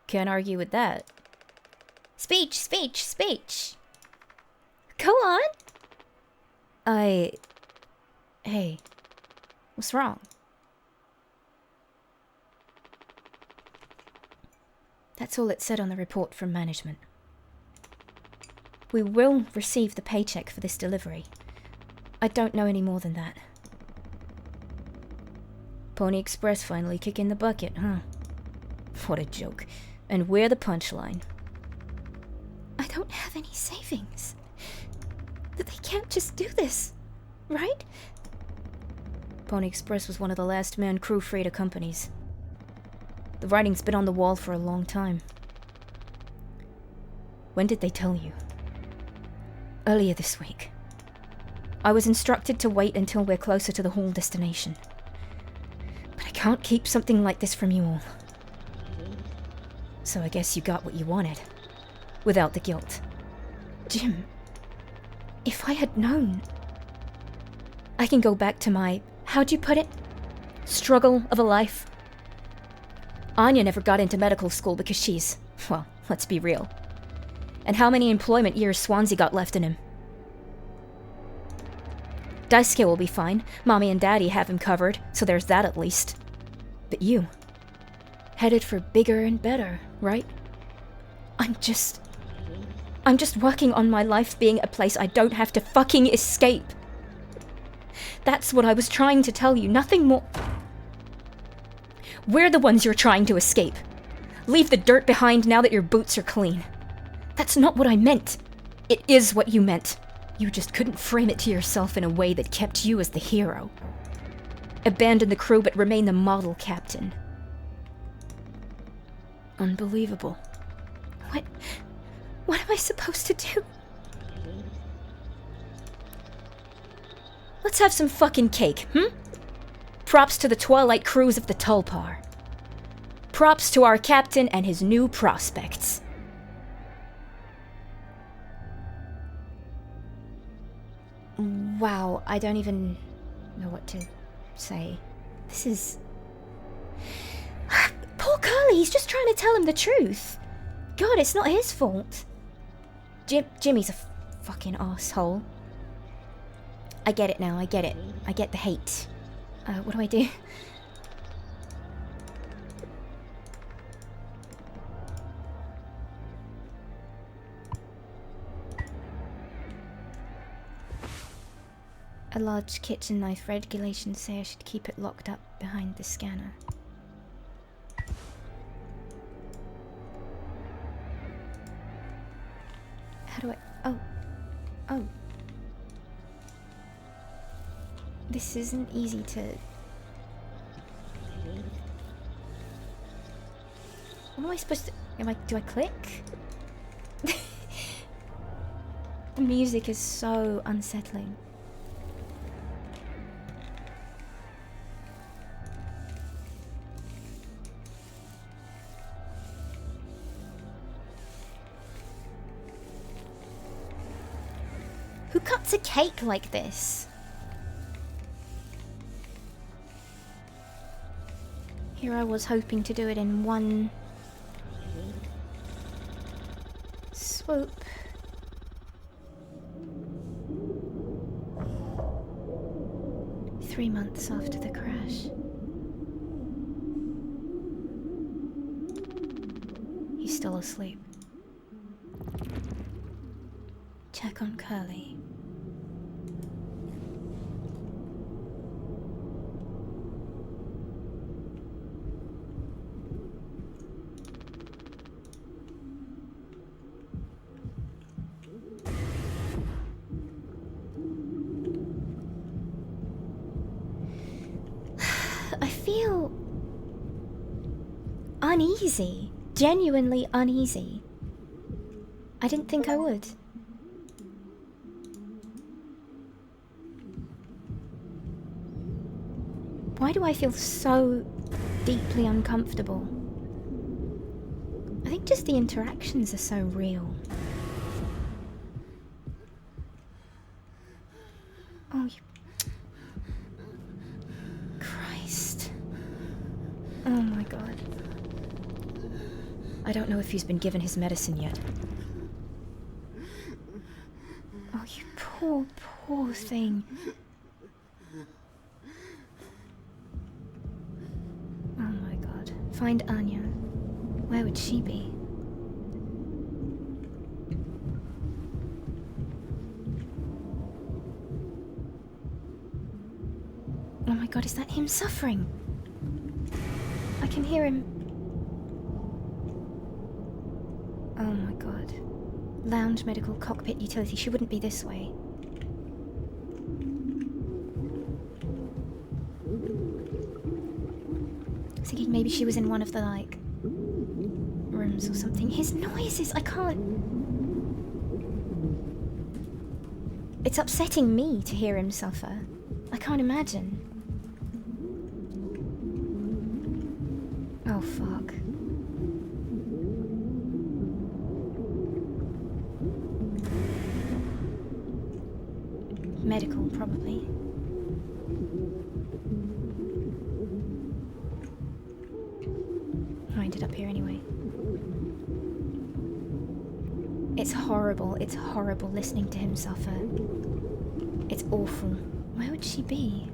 Can't argue with that. Speech, speech, speech. Go on. Hey, what's wrong? That's all it said on the report from management. We will receive the paycheck for this delivery. I don't know any more than that. Pony Express finally kicking the bucket, huh? What a joke. And we're the punchline. I don't have any savings. That they can't just do this, right? Pony Express was one of the last man crew freighter companies. The writing's been on the wall for a long time. When did they tell you? Earlier this week. I was instructed to wait until we're closer to the home destination. But I can't keep something like this from you all. So I guess you got what you wanted. Without the guilt. Jim, if I had known... I can go back to my... how'd you put it? Struggle of a life. Anya never got into medical school because she's... well, let's be real. And how many employment years Swansea got left in him? Daisuke will be fine. Mommy and Daddy have him covered, so there's that at least. But you... headed for bigger and better, right? I'm just working on my life being a place I don't have to fucking escape. That's what I was trying to tell you, nothing more. We're the ones you're trying to escape. Leave the dirt behind now that your boots are clean. That's not what I meant. It is what you meant. You just couldn't frame it to yourself in a way that kept you as the hero. Abandon the crew but remain the model captain. Unbelievable. What am I supposed to do? Let's have some fucking cake, Props to the Twilight crews of the Tulpar. Props to our captain and his new prospects. Wow, I don't even know what to say. This is... Poor Curly, he's just trying to tell him the truth. God, it's not his fault. Jimmy's a fucking asshole. I get it now, I get it. I get the hate. What do I do? A large kitchen knife. Regulations say I should keep it locked up behind the scanner. How do I... Oh. This isn't easy to... What am I supposed to... Do I click? The music is so unsettling. Who cuts a cake like this? Here I was hoping to do it in one swoop. "3 months after the crash. still asleep. Check on Curly. I feel uneasy. Genuinely uneasy. I didn't think I would. Why do I feel so deeply uncomfortable? I think just the interactions are so real. Oh, you... Christ. Oh my god. I don't know if he's been given his medicine yet. Oh, you poor, poor thing. Oh my god. Find Anya. Where would she be? Oh my god, is that him suffering? I can hear him. Oh my god. Lounge, medical, cockpit, utility. She wouldn't be this way. Thinking maybe she was in one of the, like, rooms or something. His noises, I can't... It's upsetting me to hear him suffer. I can't imagine. Oh, fuck. Medical, probably. I ended up here anyway. It's horrible listening to him suffer. It's awful. Where would she be?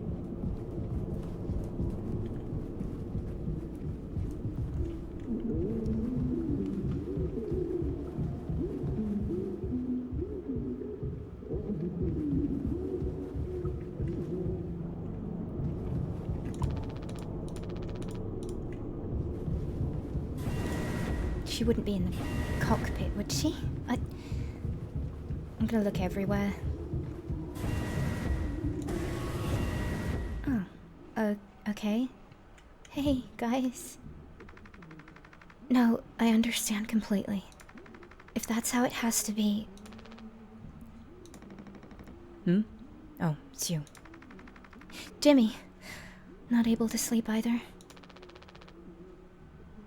She wouldn't be in the cockpit, would she? I'm gonna look everywhere. Oh, okay. Hey, guys. No, I understand completely. If that's how it has to be... Oh, it's you. Jimmy. Not able to sleep either.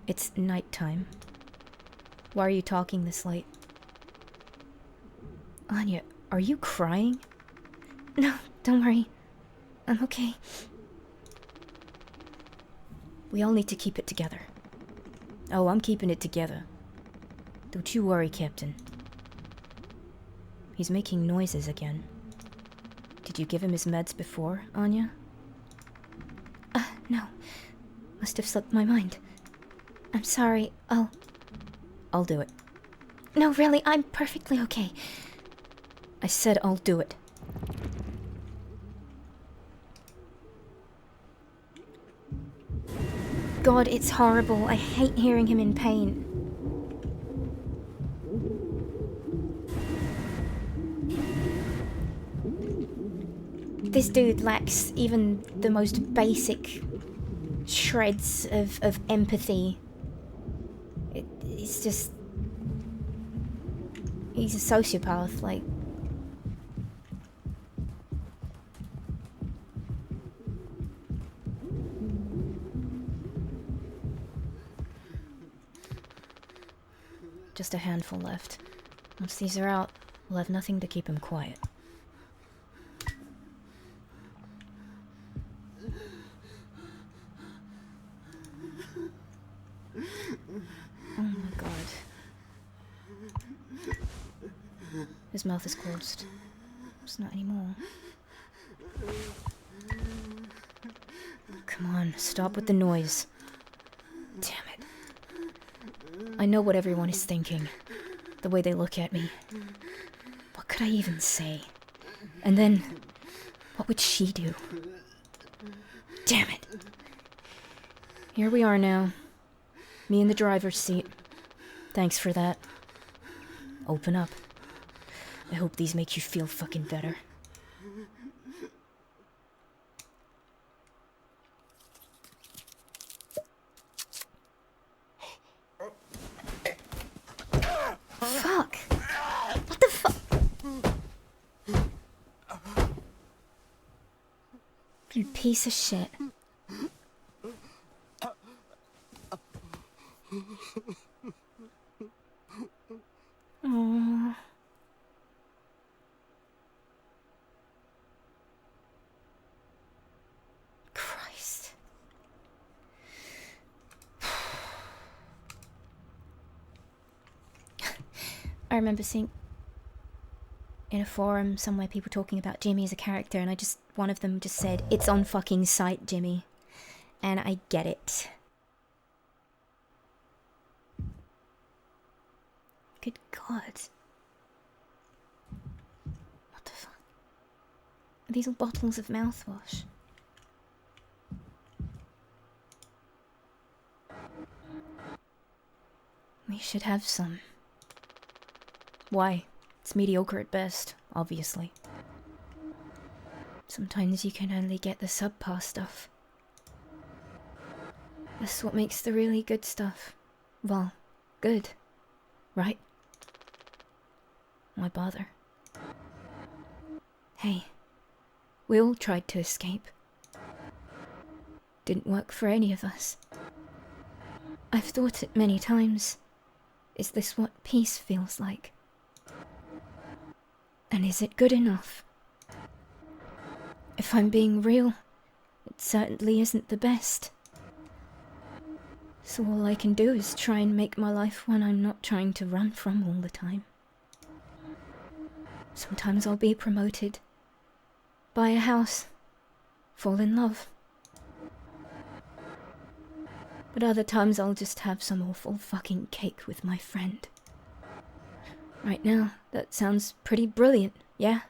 It's nighttime. Why are you talking this late? Anya, are you crying? No, don't worry. I'm okay. We all need to keep it together. Oh, I'm keeping it together. Don't you worry, Captain. He's making noises again. Did you give him his meds before, Anya? No. Must have slipped my mind. I'm sorry, I'll do it. No, really, I'm perfectly okay. I said I'll do it. God, it's horrible. I hate hearing him in pain. This dude lacks even the most basic shreds of empathy. It's just... He's a sociopath, like... Just a handful left. Once these are out, we'll have nothing to keep him quiet. Oh my god. His mouth is closed. It's not anymore. Come on, stop with the noise. Damn it. I know what everyone is thinking. The way they look at me. What could I even say? And then, what would she do? Damn it. Here we are now. Me in the driver's seat. Thanks for that. Open up. I hope these make you feel fucking better. Fuck! What the fuck? You piece of shit. Aww. Christ. I remember seeing in a forum somewhere people talking about Jimmy as a character, and one of them just said, "It's on fucking sight, Jimmy." And I get it. Good God. What the fuck? Are these all bottles of mouthwash? We should have some. Why? It's mediocre at best, obviously. Sometimes you can only get the subpar stuff. That's what makes the really good stuff, well, good, right? Why bother? Hey, we all tried to escape. Didn't work for any of us. I've thought it many times. Is this what peace feels like? And is it good enough? If I'm being real, it certainly isn't the best. So all I can do is try and make my life one I'm not trying to run from all the time. Sometimes I'll be promoted, buy a house, fall in love. But other times I'll just have some awful fucking cake with my friend. Right now, that sounds pretty brilliant, yeah?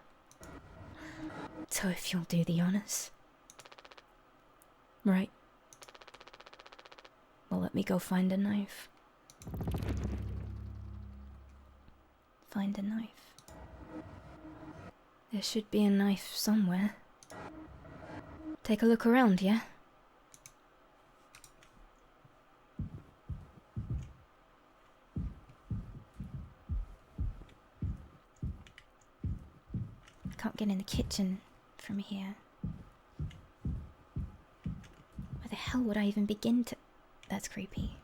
So if you'll do the honors. Right. Well, let me go find a knife. Find a knife. There should be a knife somewhere. Take a look around, yeah? Can't get in the kitchen from here. Where the hell would I even begin to... That's creepy.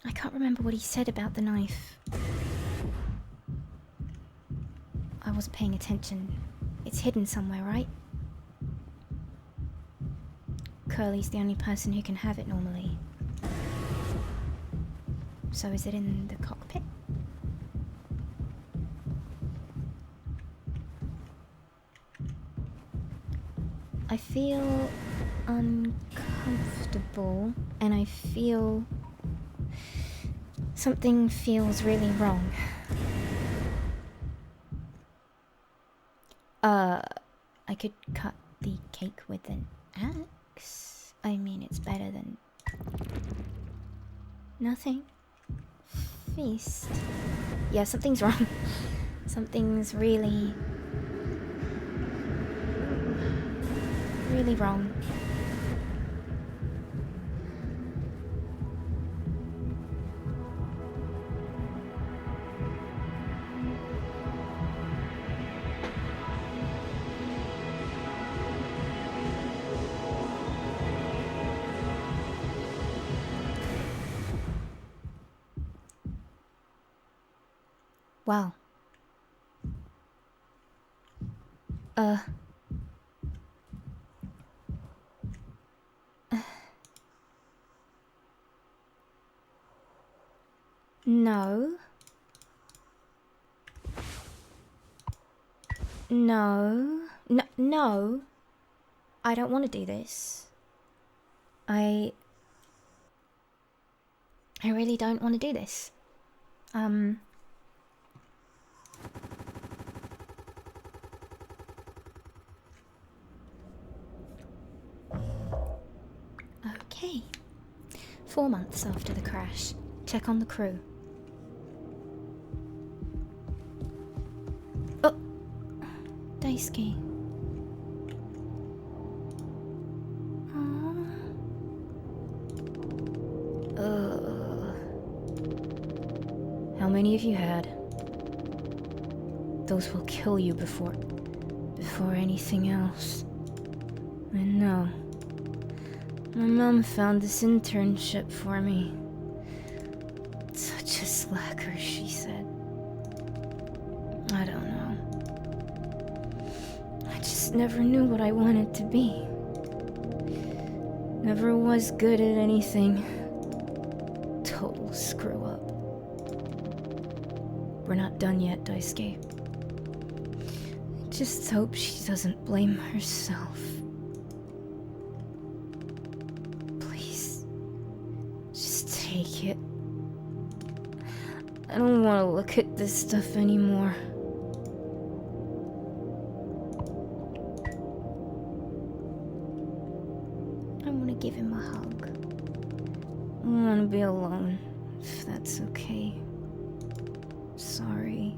I can't remember what he said about the knife. I wasn't paying attention. It's hidden somewhere, right? Curly's the only person who can have it normally. So is it in the cockpit? I feel uncomfortable, and I feel... something feels really wrong. I could cut the cake with an axe. I mean, it's better than... nothing. Feast. Yeah, something's wrong. Something's really... really wrong. Wow. No. No. No. I don't want to do this. I really don't want to do this. Okay. 4 months after the crash. Check on the crew. Oh! Daisuke. How many have you had? Those will kill you before anything else. I know. My mom found this internship for me. Such a slacker, she said. I don't know. I just never knew what I wanted to be. Never was good at anything. Total screw up. We're not done yet, Daisuke. Just hope she doesn't blame herself. Please. Just take it. I don't want to look at this stuff anymore. I want to give him a hug. I want to be alone, if that's okay. Sorry.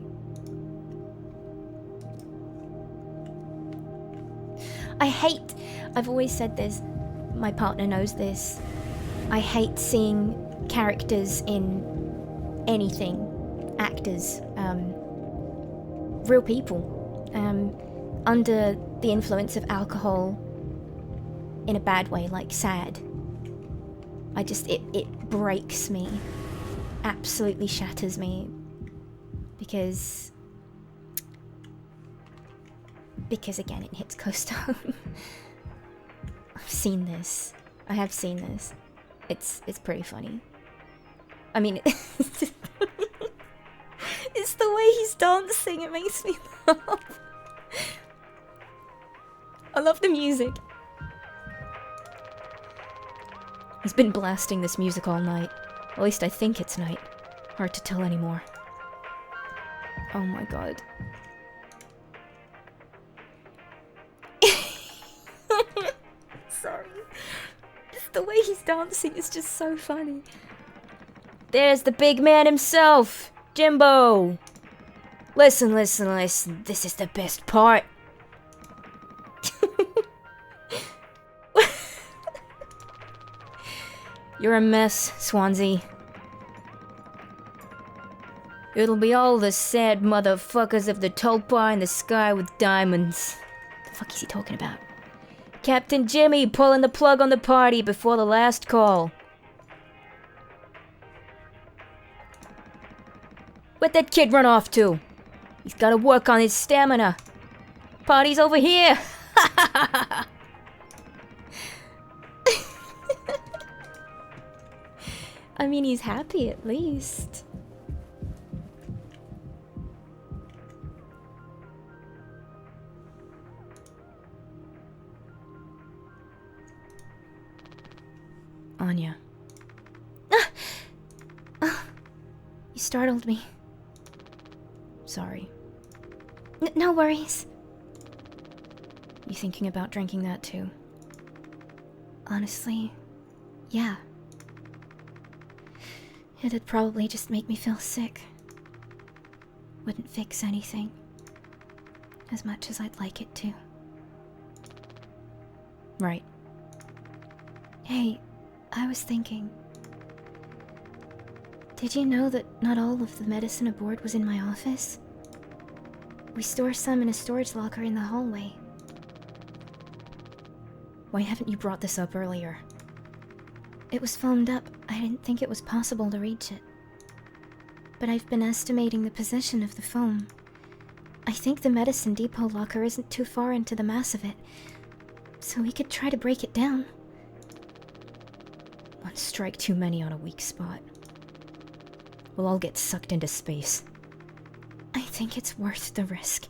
I've always said this, my partner knows this, I hate seeing characters in anything, actors, real people, under the influence of alcohol in a bad way, like sad. It breaks me, absolutely shatters me, because again, it hits close to home. I have seen this. It's pretty funny. I mean, it's the way he's dancing, it makes me laugh. I love the music. He's been blasting this music all night. At least I think it's night. Hard to tell anymore. Oh my god. Sorry. Just the way he's dancing is just so funny. There's the big man himself, Jimbo. Listen. This is the best part. You're a mess, Swansea. It'll be all the sad motherfuckers of the tulpa in the sky with diamonds. The fuck is he talking about? Captain Jimmy pulling the plug on the party before the last call. Where'd that kid run off to? He's gotta work on his stamina. Party's over here! I mean, he's happy at least. Anya. You startled me. Sorry. No worries. You thinking about drinking that too? Honestly, yeah. It'd probably just make me feel sick. Wouldn't fix anything. As much as I'd like it to. Right. Hey, I was thinking. Did you know that not all of the medicine aboard was in my office? We store some in a storage locker in the hallway. Why haven't you brought this up earlier? It was foamed up. I didn't think it was possible to reach it. But I've been estimating the position of the foam. I think the medicine depot locker isn't too far into the mass of it, so we could try to break it down. One strike too many on a weak spot. We'll all get sucked into space. I think it's worth the risk.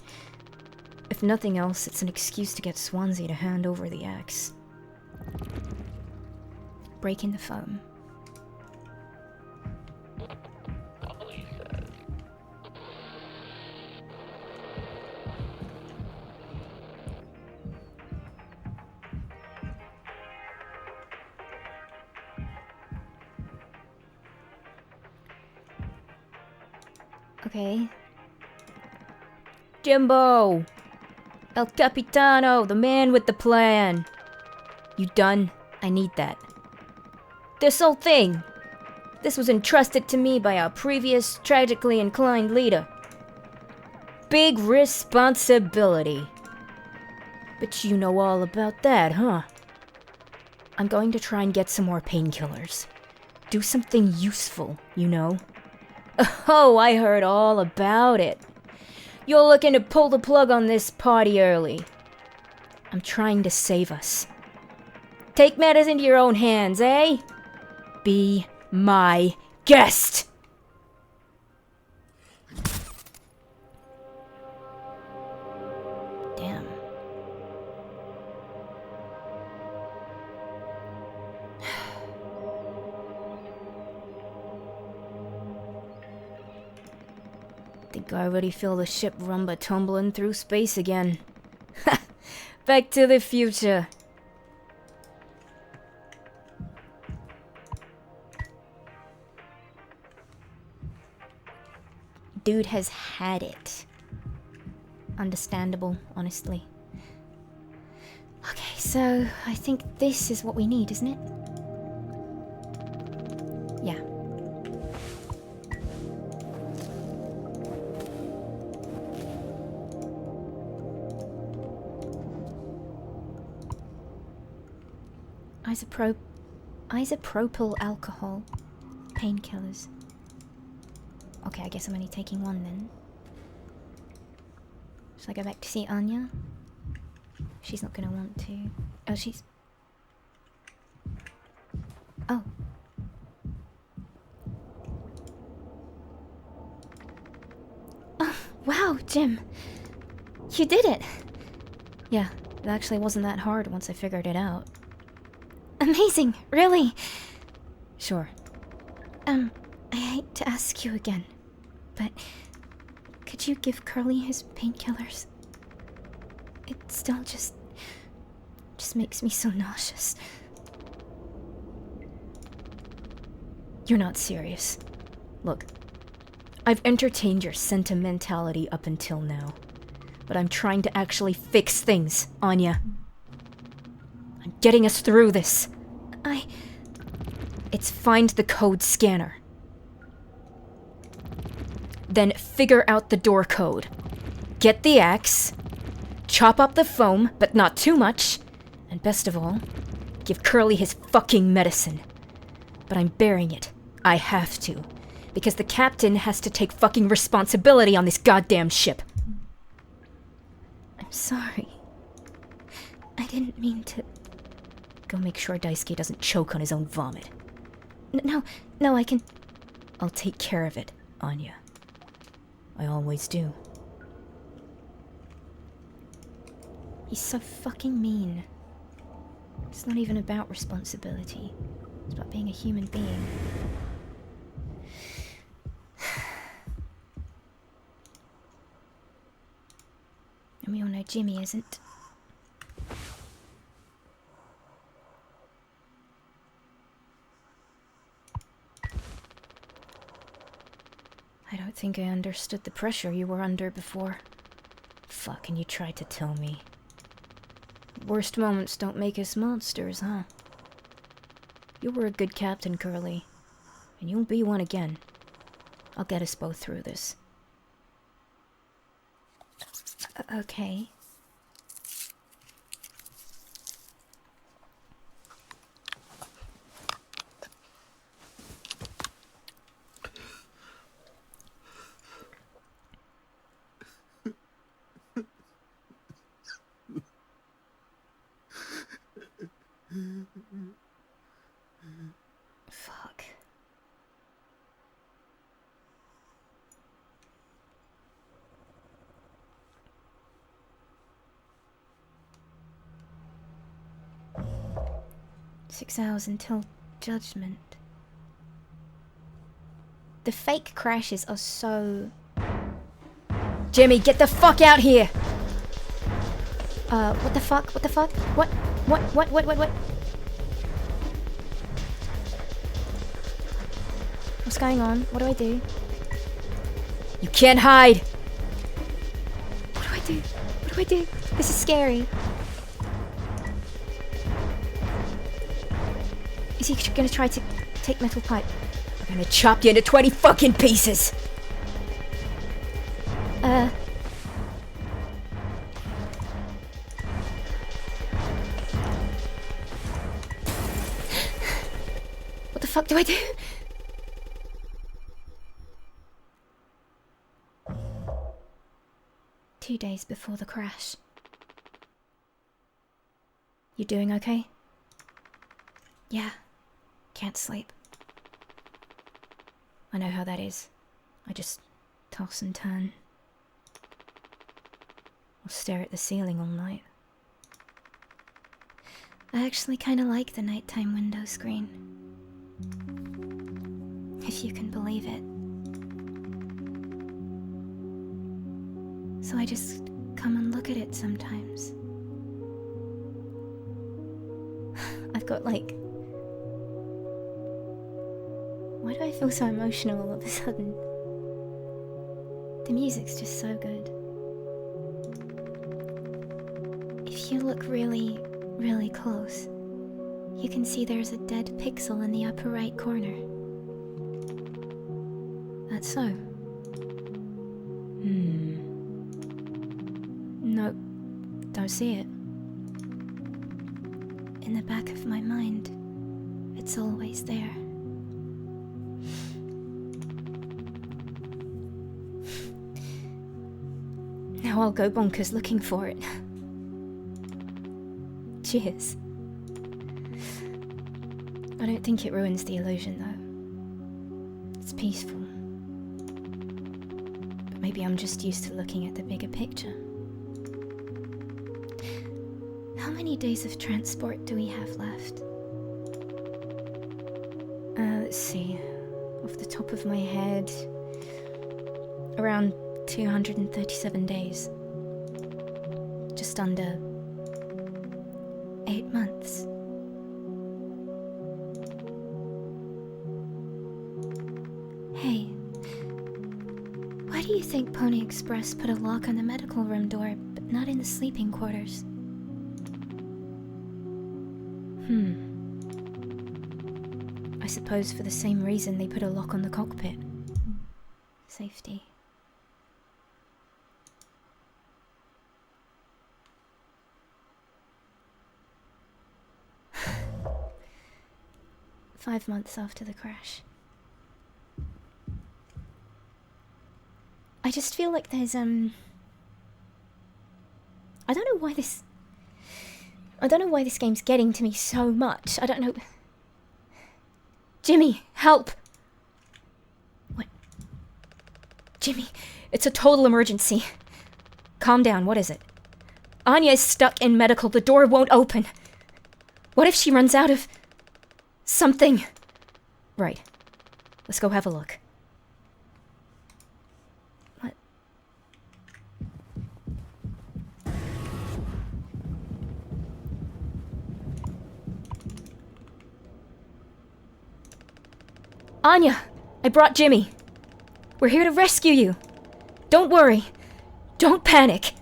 If nothing else, it's an excuse to get Swansea to hand over the axe. Breaking the foam. Polly says. Okay. Jimbo! El Capitano, the man with the plan! You done? I need that. This whole thing! This was entrusted to me by our previous tragically inclined leader. Big responsibility. But you know all about that, huh? I'm going to try and get some more painkillers. Do something useful, you know? Oh, I heard all about it. You're looking to pull the plug on this party early. I'm trying to save us. Take matters into your own hands, eh? Be my guest! Damn. Think I already feel the ship rumba tumbling through space again. Back to the future. Dude has had it. Understandable, honestly. Okay, so I think this is what we need, isn't it? Yeah. Isopropyl alcohol. Painkillers. Okay, I guess I'm only taking one then. Should I go back to see Anya? She's not gonna want to. Oh, she's... Oh. Oh, wow, Jim. You did it! Yeah, it actually wasn't that hard once I figured it out. Amazing, really. Sure. I hate to ask you again, but could you give Curly his painkillers? It still just makes me so nauseous. You're not serious. Look, I've entertained your sentimentality up until now, but I'm trying to actually fix things, Anya. I'm getting us through this. It's find the code scanner. Then figure out the door code. Get the axe. Chop up the foam, but not too much. And best of all, give Curly his fucking medicine. But I'm bearing it. I have to. Because the captain has to take fucking responsibility on this goddamn ship. I'm sorry. I didn't mean to... Go make sure Daisuke doesn't choke on his own vomit. No, I can... I'll take care of it, Anya. I always do. He's so fucking mean. It's not even about responsibility. It's about being a human being. And we all know Jimmy isn't. I don't think I understood the pressure you were under before. Fuck, and you tried to tell me. Worst moments don't make us monsters, huh? You were a good captain, Curly. And you'll be one again. I'll get us both through this. Okay. Fuck. 6 hours until judgment. The fake crashes are so... Jimmy, get the fuck out here! What the fuck? What the fuck? What? What's going on? What do I do? You can't hide! What do I do? What do I do? This is scary. Is he gonna try to take metal pipe? I'm gonna chop you into 20 fucking pieces! What the fuck do I do? Two days before the crash. You doing okay? Yeah. Can't sleep. I know how that is. I just toss and turn. I'll stare at the ceiling all night. I actually kinda like the nighttime window screen. If you can believe it. So I just come and look at it sometimes. I've got like... Why do I feel so emotional all of a sudden? The music's just so good. If you look really, really close, you can see there's a dead pixel in the upper right corner. That's so. Nope, don't see it. In the back of my mind, it's always there. Now I'll go bonkers looking for it. Cheers. I don't think it ruins the illusion, though. It's peaceful. But maybe I'm just used to looking at the bigger picture. How many days of transport do we have left? Let's see. Off the top of my head, around 237 days. Just under 8 months. Hey, why do you think Pony Express put a lock on the medical room door, but not in the sleeping quarters? I suppose for the same reason they put a lock on the cockpit. Safety. Five months after the crash. I just feel like there's, I don't know why this game's getting to me so much. I don't know. Jimmy, help! What? Jimmy, It's a total emergency. Calm down, what is it? Anya is stuck in medical, the door won't open. What if she runs out of... something? Right. Let's go have a look. what? Anya! I brought Jimmy. We're here to rescue you. Don't worry. Don't panic.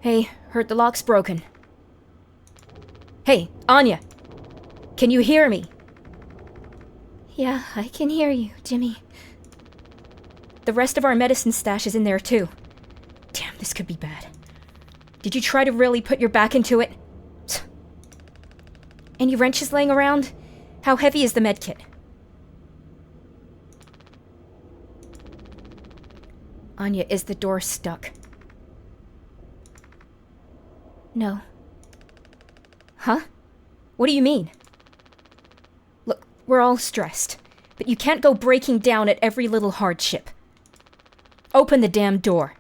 Hey, heard the lock's broken. Hey, Anya! Can you hear me? Yeah, I can hear you, Jimmy. The rest of our medicine stash is in there too. Damn, this could be bad. Did you try to really put your back into it? Any wrenches laying around? How heavy is the medkit? Anya, is the door stuck? No. Huh? What do you mean? Look, we're all stressed, but you can't go breaking down at every little hardship. Open the damn door.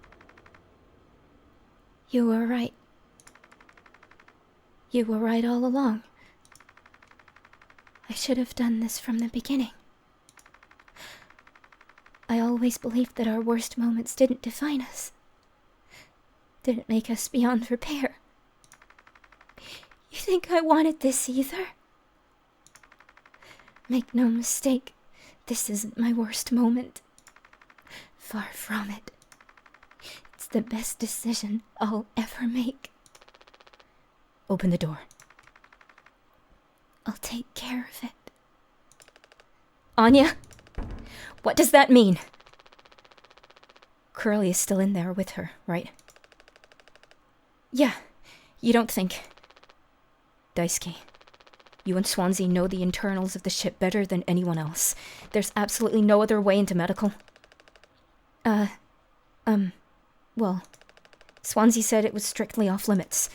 You were right. You were right all along. I should have done this from the beginning. I always believed that our worst moments didn't define us. Didn't make us beyond repair. You think I wanted this either? Make no mistake, this isn't my worst moment. Far from it. It's the best decision I'll ever make. Open the door. I'll take care of it. Anya? What does that mean? Curly is still in there with her, right? Yeah, you don't think... Daisuke, you and Swansea know the internals of the ship better than anyone else. There's absolutely no other way into medical. Well, Swansea said it was strictly off limits.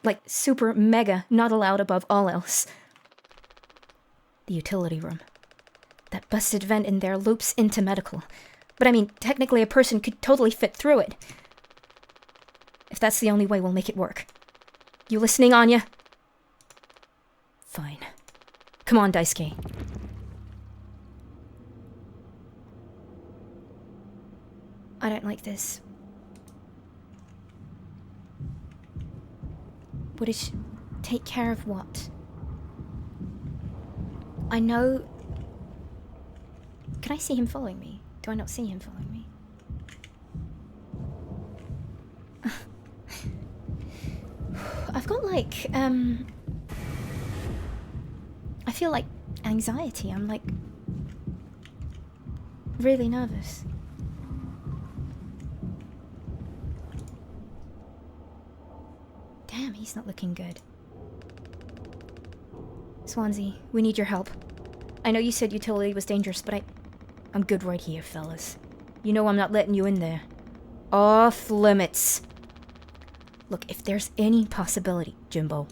Like, super mega not allowed above all else. The utility room. That busted vent in there loops into medical. But I mean, technically a person could totally fit through it. If that's the only way, we'll make it work. You listening, Anya? Fine. Come on, Daisuke. I don't like this. What is... Take care of what? I know... Can I see him following me? Do I not see him following me? I've got like, I feel like anxiety. I'm like really nervous. Damn, he's not looking good. Swansea, we need your help. I know you said utility was dangerous, but I'm good right here, fellas. You know I'm not letting you in there. Off limits. Look, if there's any possibility, Jimbo,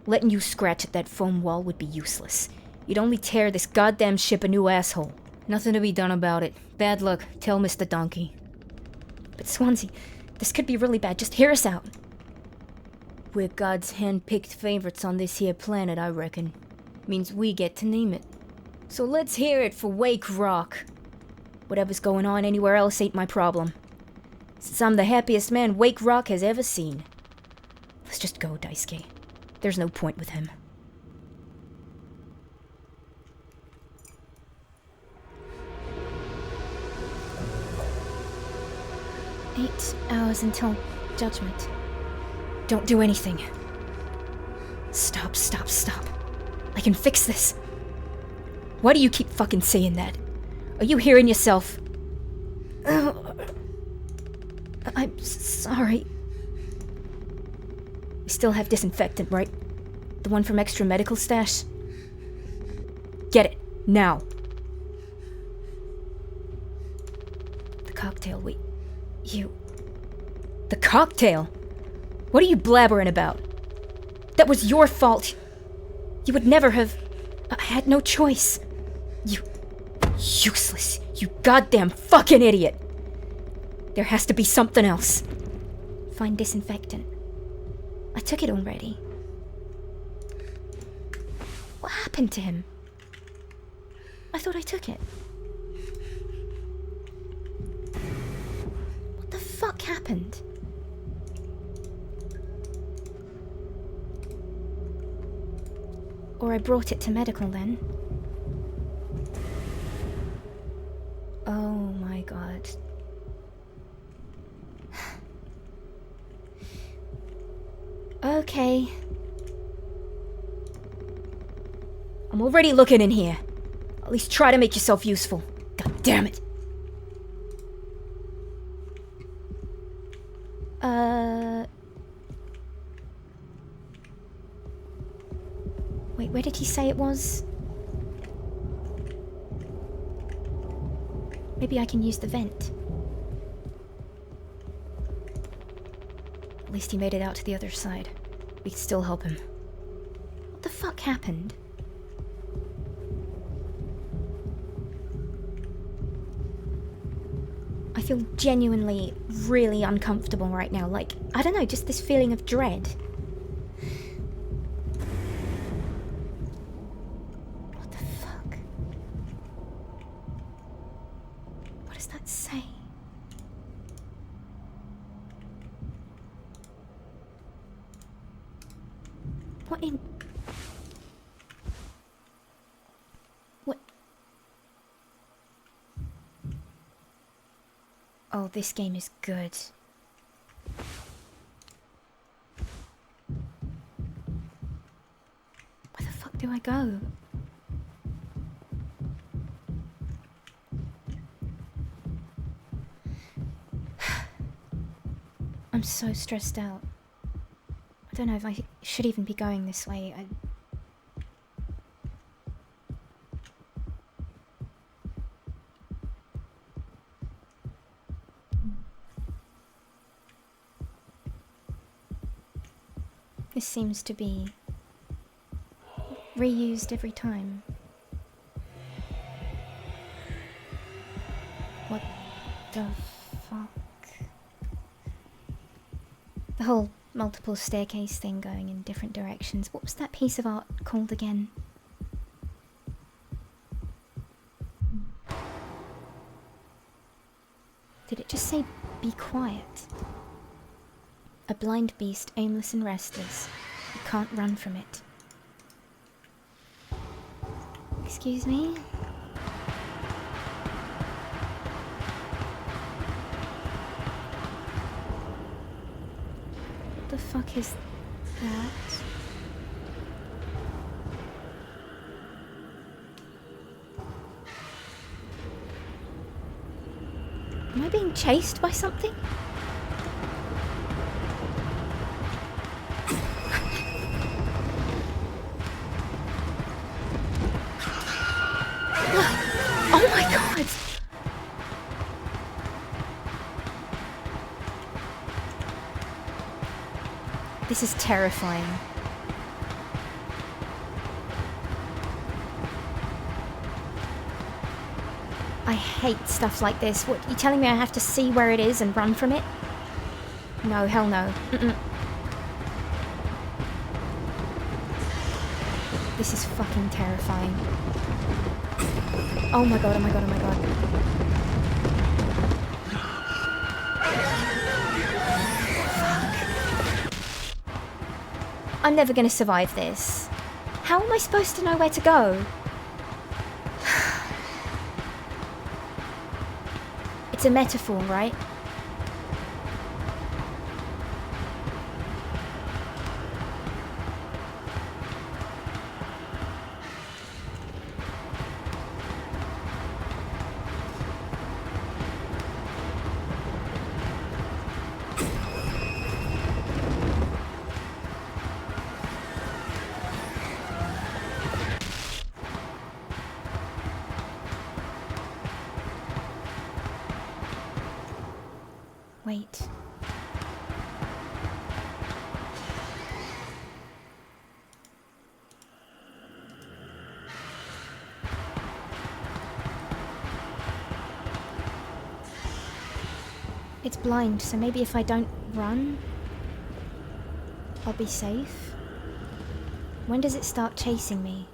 letting you scratch at that foam wall would be useless. You'd only tear this goddamn ship a new asshole. Nothing to be done about it. Bad luck. Tell Mr. Donkey. But Swansea, this could be really bad. Just hear us out. We're God's hand-picked favorites on this here planet, I reckon. Means we get to name it. So let's hear it for Wake Rock. Whatever's going on anywhere else ain't my problem. Since I'm the happiest man Wake Rock has ever seen. Let's just go, Daisuke. There's no point with him. Eight hours until judgment. Don't do anything. Stop. I can fix this. Why do you keep fucking saying that? Are you hearing yourself? I'm sorry. We still have Disinfectant, right? The one from extra medical stash? Get it, now. The cocktail, The cocktail? What are you blabbering about? That was your fault. You would never have... I had no choice. You... useless. You goddamn fucking idiot. There has to be something else. Find Disinfectant. I took it already. What happened to him? I thought I took it. What the fuck happened? Or I brought it to medical then. Oh my god. Okay. I'm already looking in here. At least try to make yourself useful. God damn it. Wait, where did he say it was? Maybe I can use the vent. At least he made it out to the other side. We can still help him. What the fuck happened? I feel genuinely really uncomfortable right now. Like, I don't know, just this feeling of dread. does that say? What in... What... Oh, this game is good. Where the fuck do I go? I'm so stressed out. I don't know if I should even be going this way. This seems to be reused every time. What the fuck? The whole multiple staircase thing going in different directions. What was that piece of art called again? Did it just say, be quiet? A blind beast, aimless and restless. You can't run from it. Excuse me? What the fuck is that? Am I being chased by something? Oh my god! This is terrifying. I hate stuff like this. What, you telling me I have to see where it is and run from it? No, hell no. This is fucking terrifying. Oh my god, oh my god, oh my god. Fuck. I'm never gonna survive this. How am I supposed to know where to go? It's a metaphor, right? Wait. It's blind, so maybe if I don't run, I'll be safe. When does it start chasing me?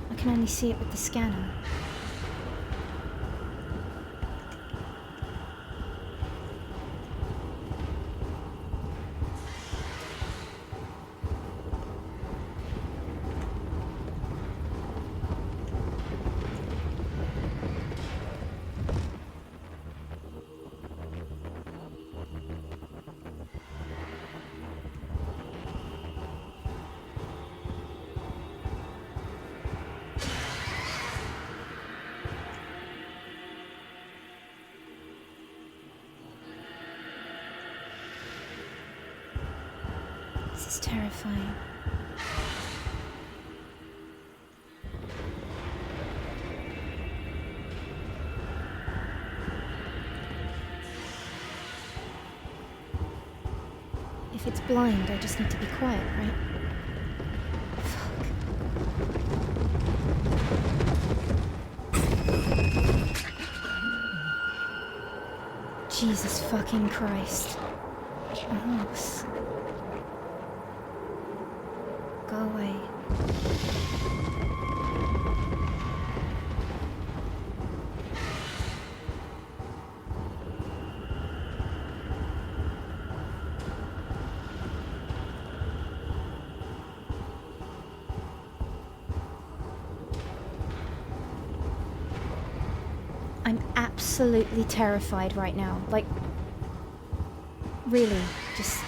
I can only see it with the scanner. This is terrifying. If it's blind, I just need to be quiet, right? Fuck. Jesus fucking Christ. Horse. Go away. I'm absolutely terrified right now. Like, really, just...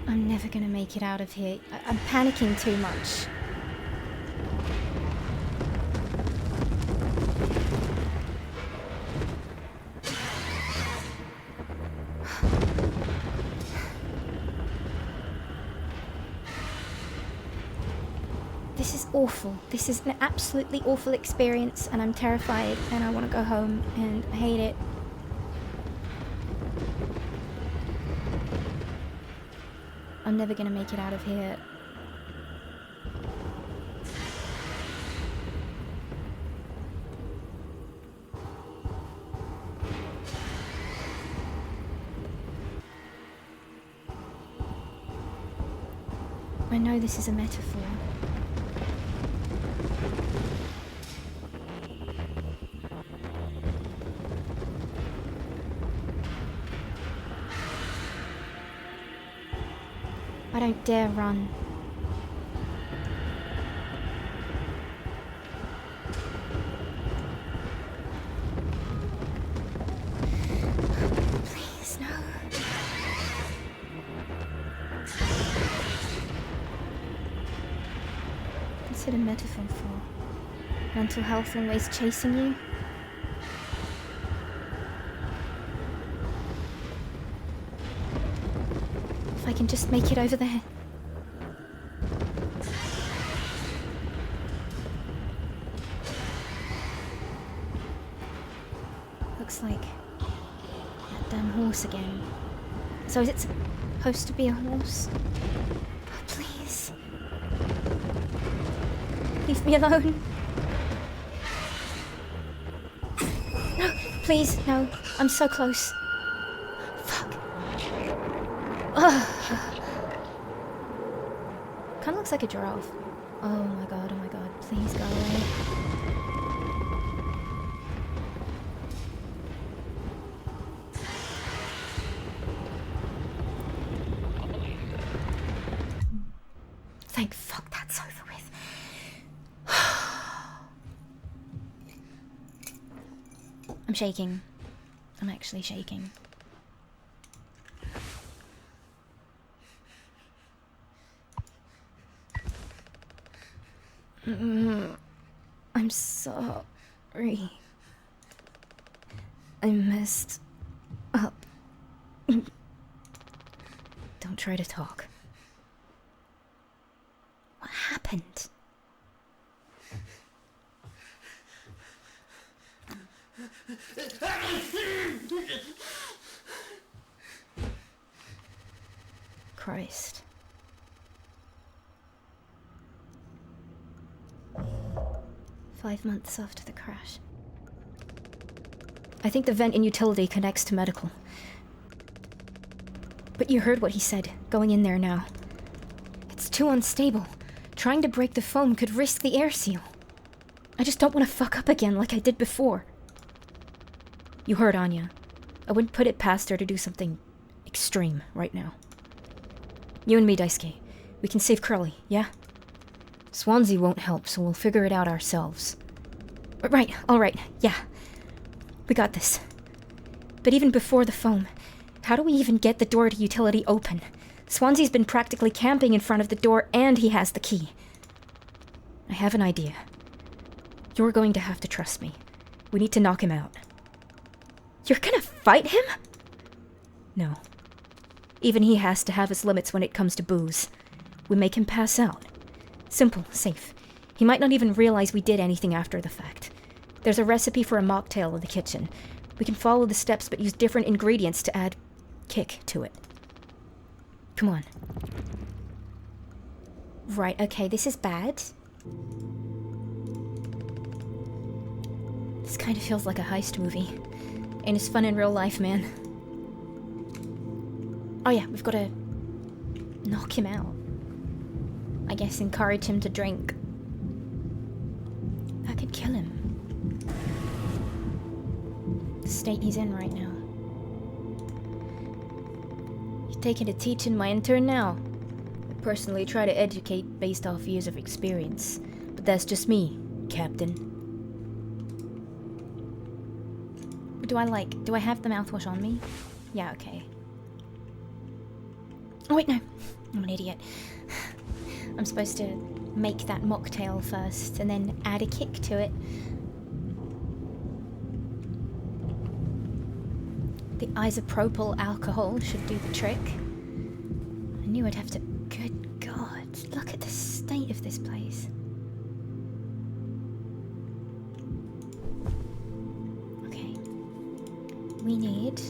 I'm never gonna make it out of here. I'm panicking too much. This is awful. This is an absolutely awful experience, and I'm terrified, and I want to go home, and I hate it. I'm never gonna make it out of here. I know this is a metaphor. I don't dare run. Please, no. What's it a metaphor for? Mental health always chasing you? If I can just make it over there. Looks like that damn horse again. So is it supposed to be a horse? Oh, please. Leave me alone. No, please, no. I'm so close. Fuck. Ugh. Kinda looks like a giraffe. Oh my god, please go away. Thank fuck that's over with. I'm shaking. I'm actually shaking. I'm sorry. I messed up. Don't try to talk. What happened? Christ. "5 months after the crash. I think the vent in utility connects to medical. But you heard what he said, going in there now. It's too unstable. Trying to break the foam could risk the air seal. I just don't want to fuck up again like I did before." You heard Anya. I wouldn't put it past her to do something extreme right now. You and me, Daisuke. We can save Curly, yeah? Swansea won't help, so we'll figure it out ourselves. Right, alright, yeah. We got this. But even before the foam, how do we even get the door to utility open? Swansea's been practically camping in front of the door, and he has the key. I have an idea. You're going to have to trust me. We need to knock him out. You're gonna fight him? No. Even he has to have his limits when it comes to booze. We make him pass out. Simple, safe. He might not even realize we did anything after the fact. There's a recipe for a mocktail in the kitchen. We can follow the steps but use different ingredients to add kick to it. Come on. Right, okay, this is bad. This kind of feels like a heist movie. Ain't as fun in real life, man. Oh yeah, we've got to knock him out. I guess encourage him to drink. I could kill him. The state he's in right now. You're taking a teaching my intern now. I personally try to educate based off years of experience. But that's just me, Captain. Do I have the mouthwash on me? Yeah, okay. Oh wait, no. I'm an idiot. I'm supposed to make that mocktail first and then add a kick to it. The isopropyl alcohol should do the trick. I knew I'd have to... Good God, look at the state of this place. Okay. We need...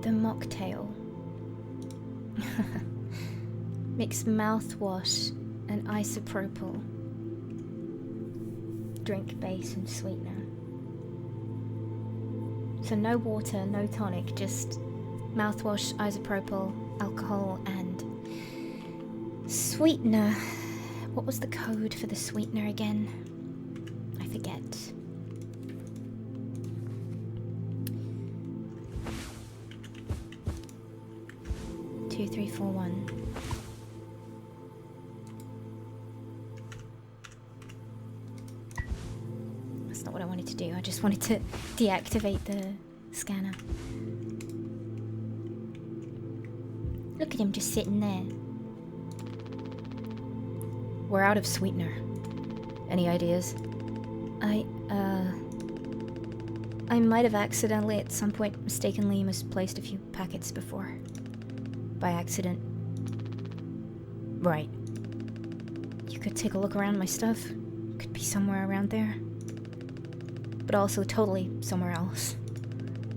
the mocktail. Mix mouthwash and isopropyl. Drink base and sweetener. So no water, no tonic, just mouthwash, isopropyl, alcohol, and sweetener. What was the code for the sweetener again? I forget. 2341. That's not what I wanted to do. I just wanted to deactivate the scanner. Look at him just sitting there. We're out of sweetener. Any ideas? I might have accidentally at some point mistakenly misplaced a few packets before. By accident. Right. You could take a look around my stuff. Could be somewhere around there. But also totally somewhere else.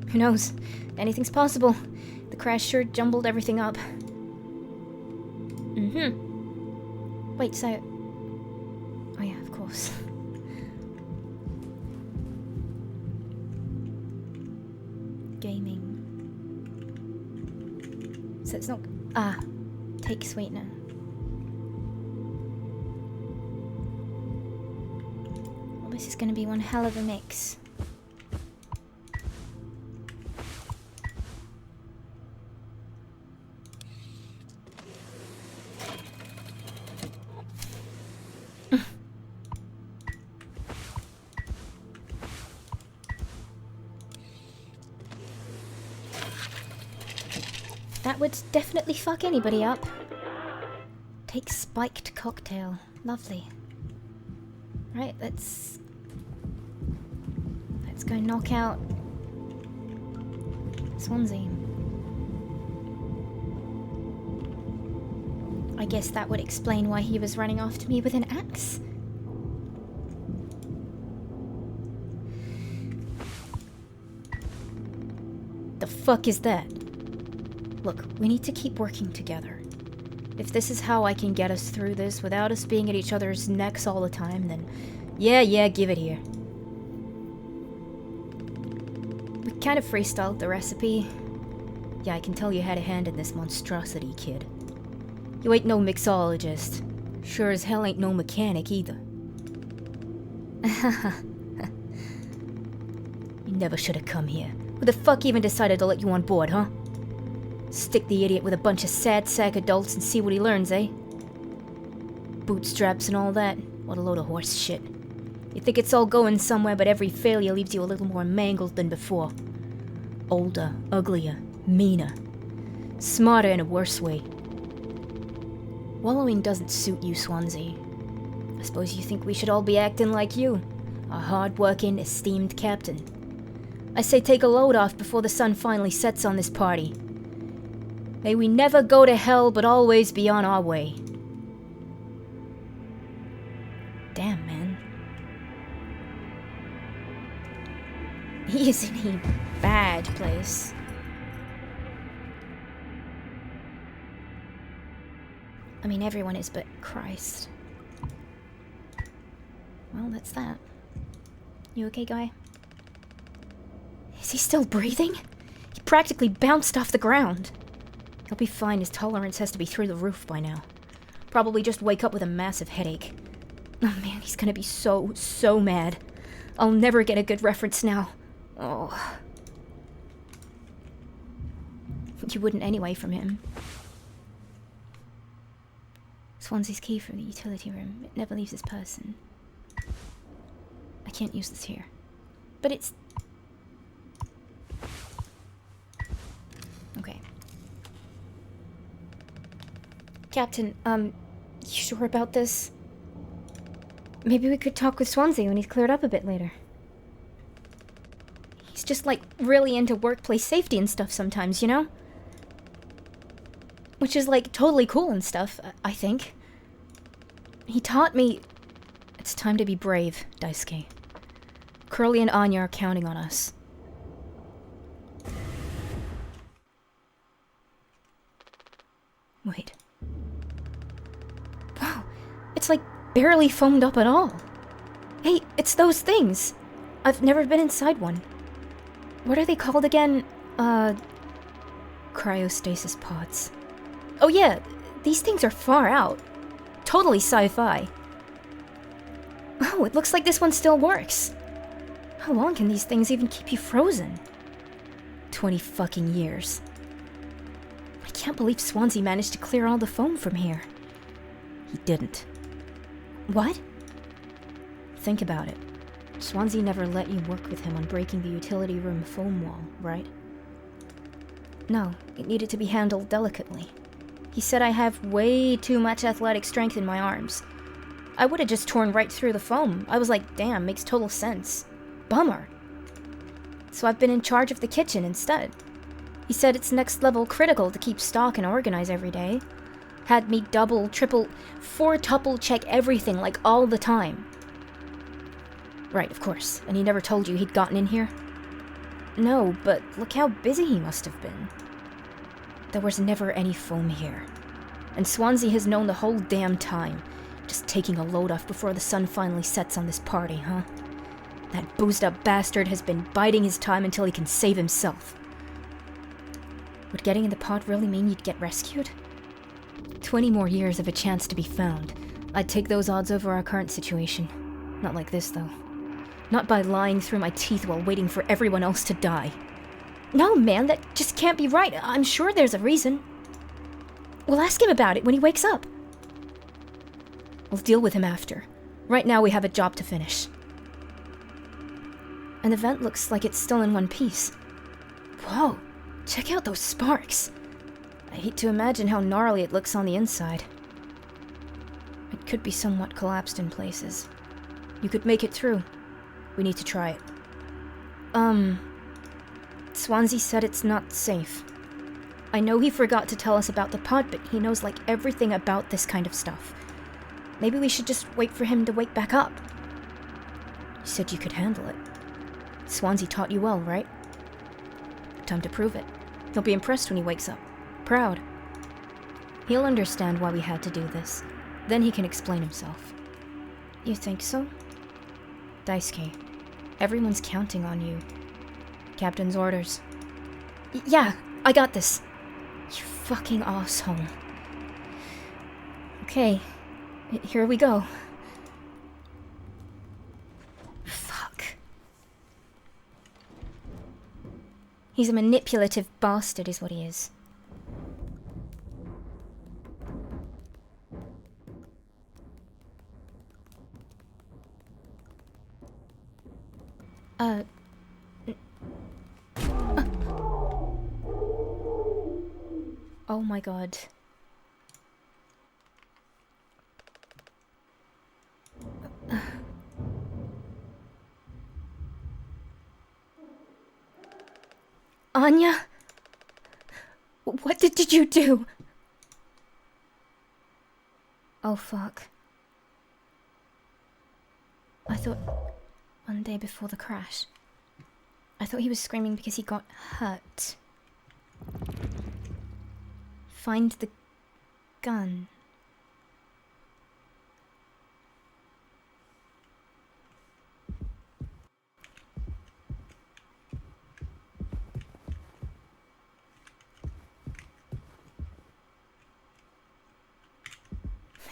Who knows? Anything's possible. The crash sure jumbled everything up. Wait, so... Oh yeah, of course. Gaming. So it's not... Ah. Take sweetener. Well, this is going to be one hell of a mix. That would definitely fuck anybody up. Take spiked cocktail. Lovely. Right, let's go knock out Swansea. I guess that would explain why he was running after me with an axe. The fuck is that? Look, we need to keep working together. If this is how I can get us through this without us being at each other's necks all the time, then yeah, give it here. We kind of freestyled the recipe. Yeah, I can tell you had a hand in this monstrosity, kid. You ain't no mixologist. Sure as hell ain't no mechanic either. You never should have come here. Who the fuck even decided to let you on board, huh? Stick the idiot with a bunch of sad sack adults and see what he learns, eh? Bootstraps and all that. What a load of horse shit. You think it's all going somewhere, but every failure leaves you a little more mangled than before. Older, uglier, meaner. Smarter in a worse way. Wallowing doesn't suit you, Swansea. I suppose you think we should all be acting like you, a hard-working, esteemed captain. I say take a load off before the sun finally sets on this party. May we never go to hell, but always be on our way. Damn, man. He is in a bad place. I mean, everyone is, but Christ. Well, that's that. You okay, guy? Is he still breathing? He practically bounced off the ground. He'll be fine. His tolerance has to be through the roof by now. Probably just wake up with a massive headache. Oh man, he's gonna be so mad. I'll never get a good reference now. Oh. You wouldn't anyway from him. Swansea's key from the utility room. It never leaves this person. I can't use this here. But it's... Okay. Captain, you sure about this? Maybe we could talk with Swansea when he's cleared up a bit later. He's just, like, really into workplace safety and stuff sometimes, you know? Which is, like, totally cool and stuff, I think. He taught me... It's time to be brave, Daisuke. Curly and Anya are counting on us. Wait. Wow, it's like barely foamed up at all. Hey, it's those things. I've never been inside one. What are they called again? Cryostasis pods. Oh yeah, these things are far out. Totally sci-fi. Oh, it looks like this one still works. How long can these things even keep you frozen? 20 fucking years. I can't believe Swansea managed to clear all the foam from here. He didn't. What? Think about it. Swansea never let you work with him on breaking the utility room foam wall, right? No, it needed to be handled delicately. He said I have way too much athletic strength in my arms. I would have just torn right through the foam. I was like, damn, makes total sense. Bummer. So I've been in charge of the kitchen instead. He said it's next level critical to keep stock and organize every day. Had me double, triple, four-tuple check everything like all the time. Right, of course. And he never told you he'd gotten in here? No, but look how busy he must have been. There was never any foam here. And Swansea has known the whole damn time. Just taking a load off before the sun finally sets on this party, huh? That boozed-up bastard has been biding his time until he can save himself. Would getting in the pod really mean you'd get rescued? 20 more years of a chance to be found. I'd take those odds over our current situation. Not like this, though. Not by lying through my teeth while waiting for everyone else to die. No, man, that just can't be right. I'm sure there's a reason. We'll ask him about it when he wakes up. We'll deal with him after. Right now we have a job to finish. And the vent looks like it's still in one piece. Whoa, check out those sparks. I hate to imagine how gnarly it looks on the inside. It could be somewhat collapsed in places. You could make it through. We need to try it. Swansea said it's not safe. I know he forgot to tell us about the pod, but he knows like everything about this kind of stuff. Maybe we should just wait for him to wake back up. You said you could handle it. Swansea taught you well, right? Time to prove it. He'll be impressed when he wakes up. Proud. He'll understand why we had to do this. Then he can explain himself. You think so? Daisuke, everyone's counting on you. Captain's orders. Yeah, I got this. You fucking asshole. Okay, here we go. Fuck. He's a manipulative bastard is what he is. Oh my god. Anya? What did you do? Oh fuck. I thought one day before the crash. I thought he was screaming because he got hurt. Find the gun.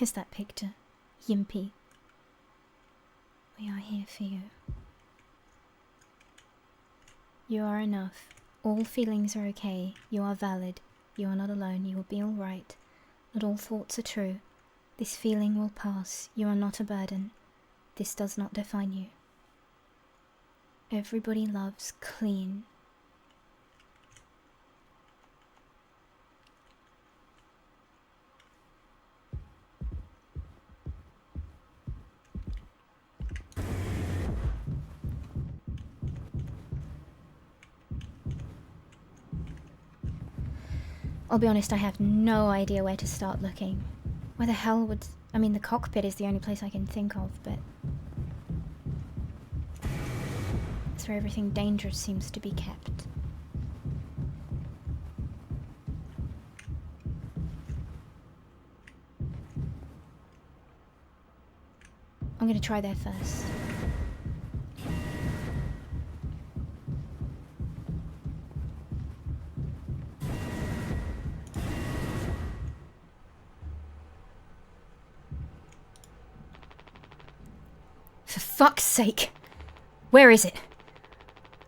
Is that picture? Yimpy. We are here for you. You are enough. All feelings are okay. You are valid. You are not alone. You will be alright. Not all thoughts are true. This feeling will pass. You are not a burden. This does not define you. Everybody loves clean. I'll be honest, I have no idea where to start looking. Where the hell would... I mean, the cockpit is the only place I can think of, but... It's where everything dangerous seems to be kept. I'm gonna try there first. For fuck's sake! Where is it?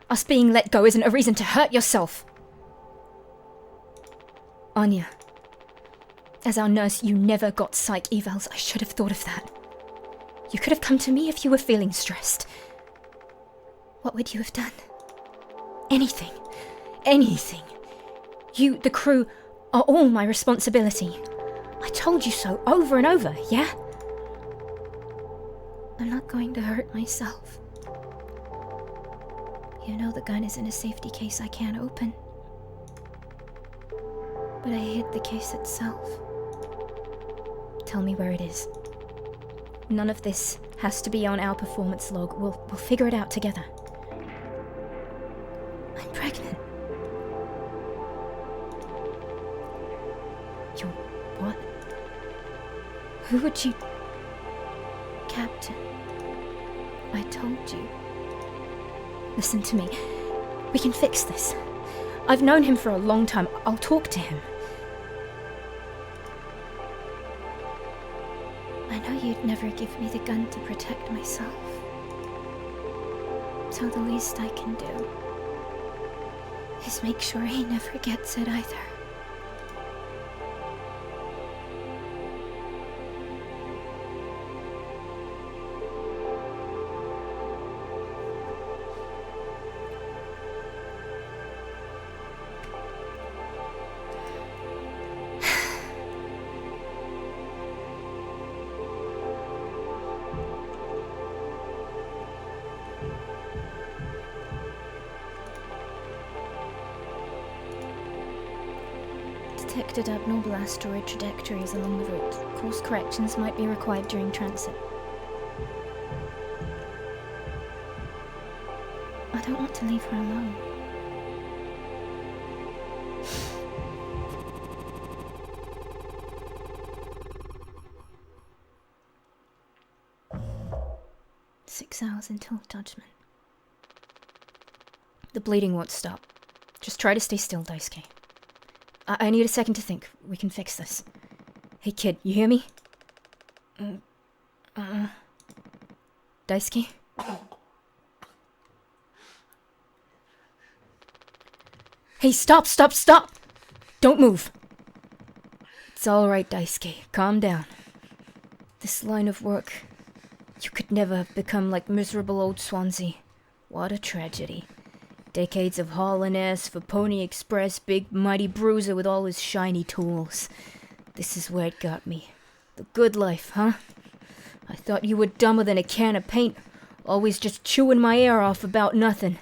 Us being let go isn't a reason to hurt yourself. Anya. As our nurse, you never got psych evals. I should have thought of that. You could have come to me if you were feeling stressed. What would you have done? Anything. Anything. You, the crew, are all my responsibility. I told you so over and over, yeah? I'm not going to hurt myself. You know the gun is in a safety case I can't open. But I hid the case itself. Tell me where it is. None of this has to be on our performance log. We'll figure it out together. I'm pregnant. You're what? Who would you... Captain, I told you. Listen to me. We can fix this. I've known him for a long time. I'll talk to him. I know you'd never give me the gun to protect myself. So the least I can do is make sure he never gets it either. Detected abnormal asteroid trajectories along the route. Course corrections might be required during transit. I don't want to leave her alone. Six hours until judgment. The bleeding won't stop. Just try to stay still, Daisuke. I need a second to think. We can fix this. Hey kid, you hear me? Daisuke? Hey, stop! Don't move! It's alright, Daisuke. Calm down. This line of work... You could never have become like miserable old Swansea. What a tragedy. Decades of hauling ass for Pony Express, big mighty bruiser with all his shiny tools. This is where it got me. The good life, huh? I thought you were dumber than a can of paint, always just chewing my ear off about nothing.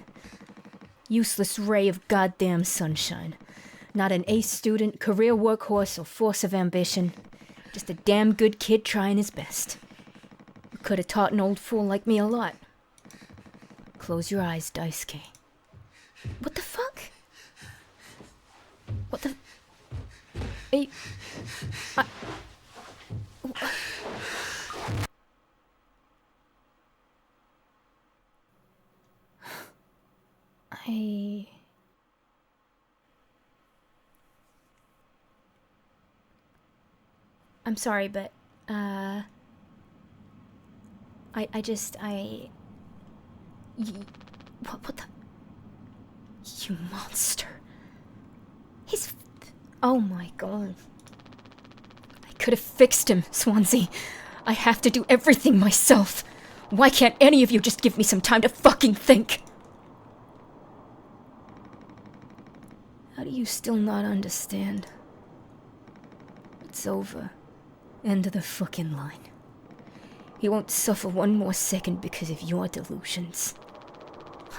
Useless ray of goddamn sunshine. Not an ace student, career workhorse, or force of ambition. Just a damn good kid trying his best. You could have taught an old fool like me a lot. Close your eyes, Daisuke. What the fuck? What the... I... I'm sorry, but What the? You monster. Oh my god. I could have fixed him, Swansea. I have to do everything myself. Why can't any of you just give me some time to fucking think? How do you still not understand? It's over. End of the fucking line. He won't suffer one more second because of your delusions.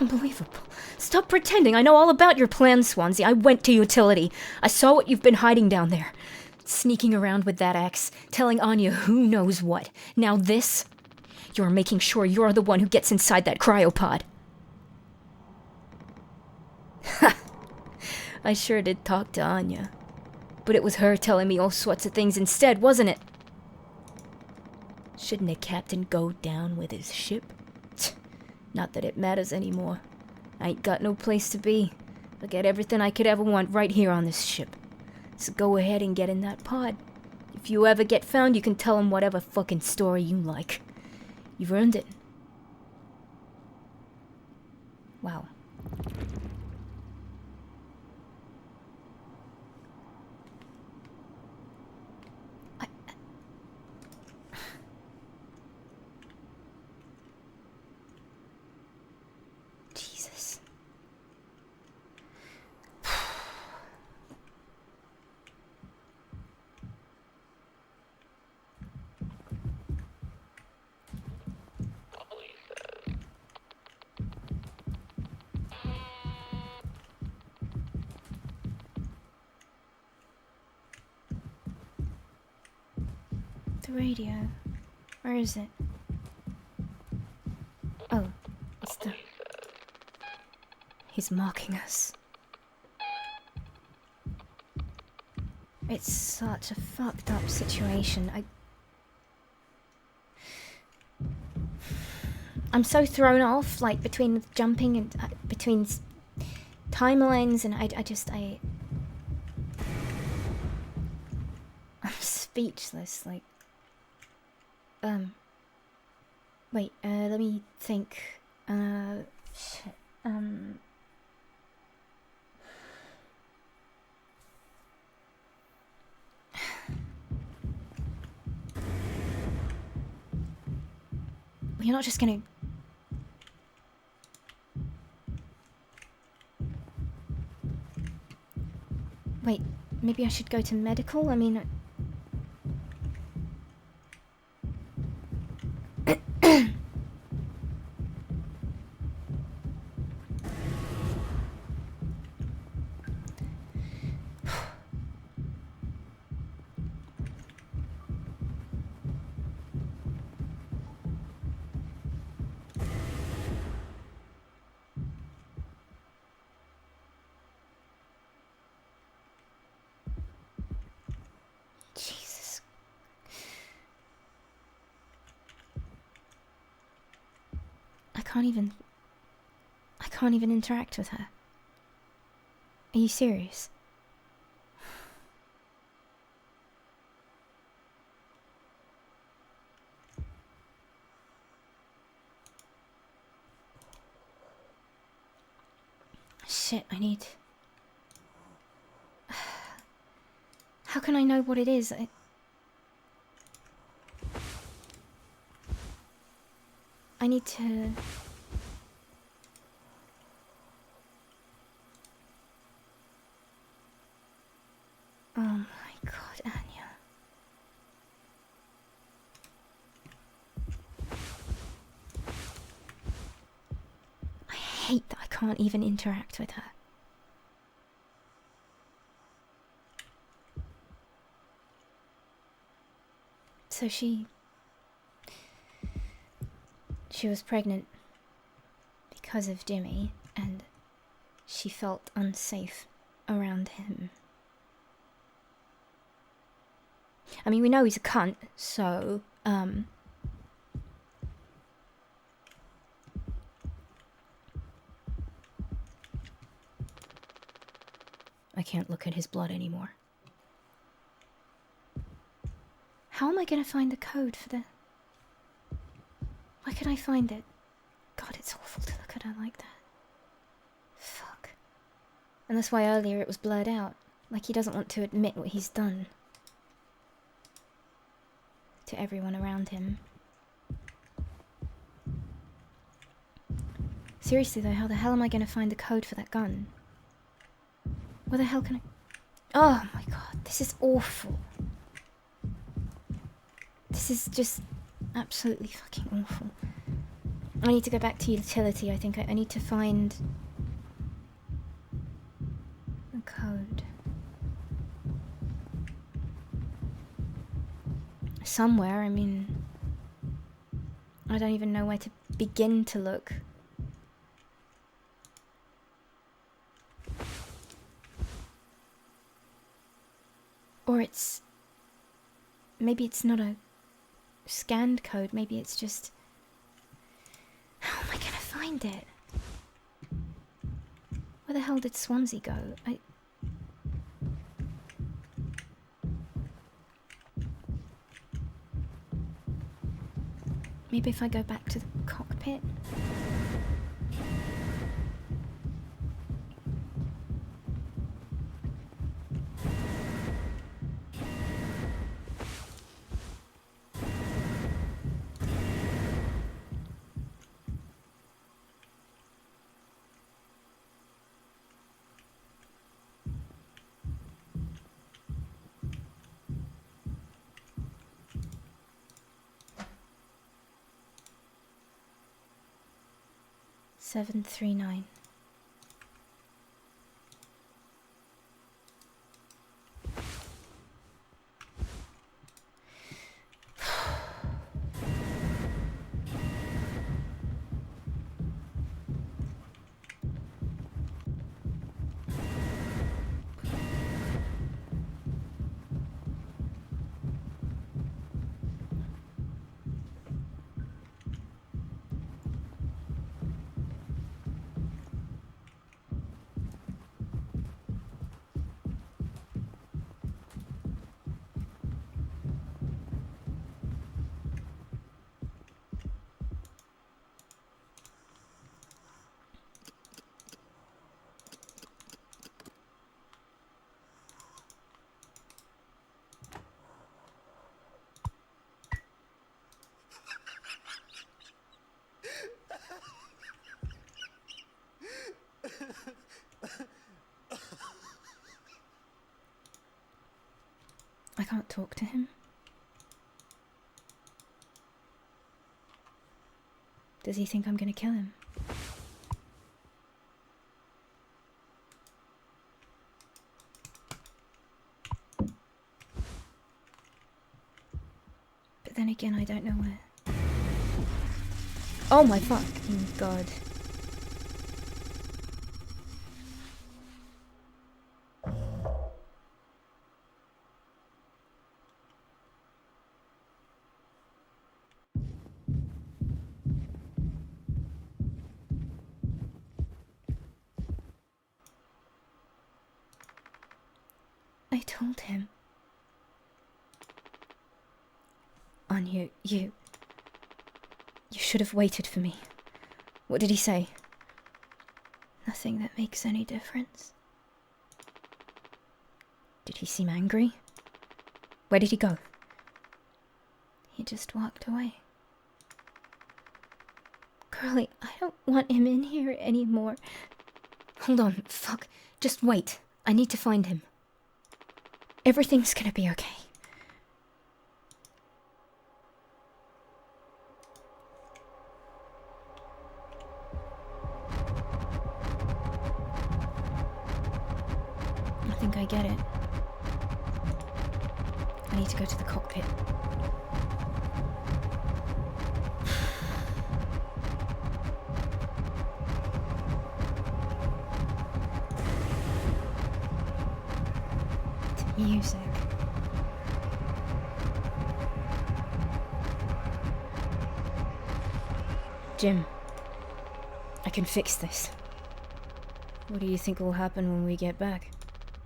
Unbelievable. Stop pretending. I know all about your plans, Swansea. I went to utility. I saw what you've been hiding down there. Sneaking around with that axe, telling Anya who knows what. Now this? You're making sure you're the one who gets inside that cryopod. Ha! I sure did talk to Anya. But it was her telling me all sorts of things instead, wasn't it? Shouldn't a captain go down with his ship? Not that it matters anymore. I ain't got no place to be. I got everything I could ever want right here on this ship. So go ahead and get in that pod. If you ever get found, you can tell them whatever fucking story you like. You've earned it. Wow. Jesus. Polly says, The radio. Where is it? Oh, it's the... He's mocking us. It's such a fucked up situation. I'm so thrown off, like, between jumping and between timelines, and I'm speechless, like. Wait, let me think. Shit. You're not just gonna... Wait, maybe I should go to medical? I mean... Jesus. I can't even interact with her. Are you serious? Shit, I need... How can I know what it is? I need to... Oh my god, Anya. I hate that I can't even interact with her. So she was pregnant because of Jimmy, and she felt unsafe around him. I mean, we know he's a cunt, so, I can't look at his blood anymore. How am I gonna find the code for the... Why can I find it? God, it's awful to look at her like that. Fuck. And that's why earlier it was blurred out. Like he doesn't want to admit what he's done. To everyone around him. Seriously though, how the hell am I gonna find the code for that gun? Where the hell can I... Oh my god, this is awful. This is just absolutely fucking awful. I need to go back to utility, I think. I need to find the code. Somewhere, I mean... I don't even know where to begin to look. Or it's... Maybe it's not a scanned code, maybe it's just... How am I gonna find it? Where the hell did Swansea go? Maybe if I go back to the cockpit? Seven, 3, 9. I can't talk to him. Does he think I'm gonna kill him? But then again, I don't know where. Oh my fucking god. I told him. Anya, you should have waited for me. What did he say? Nothing that makes any difference. Did he seem angry? Where did he go? He just walked away. Girlie, I don't want him in here anymore. Hold on, fuck. Just wait. I need to find him. Everything's gonna be okay. I think I get it. I need to go to the cockpit. Music. Jim, I can fix this. What do you think will happen when we get back?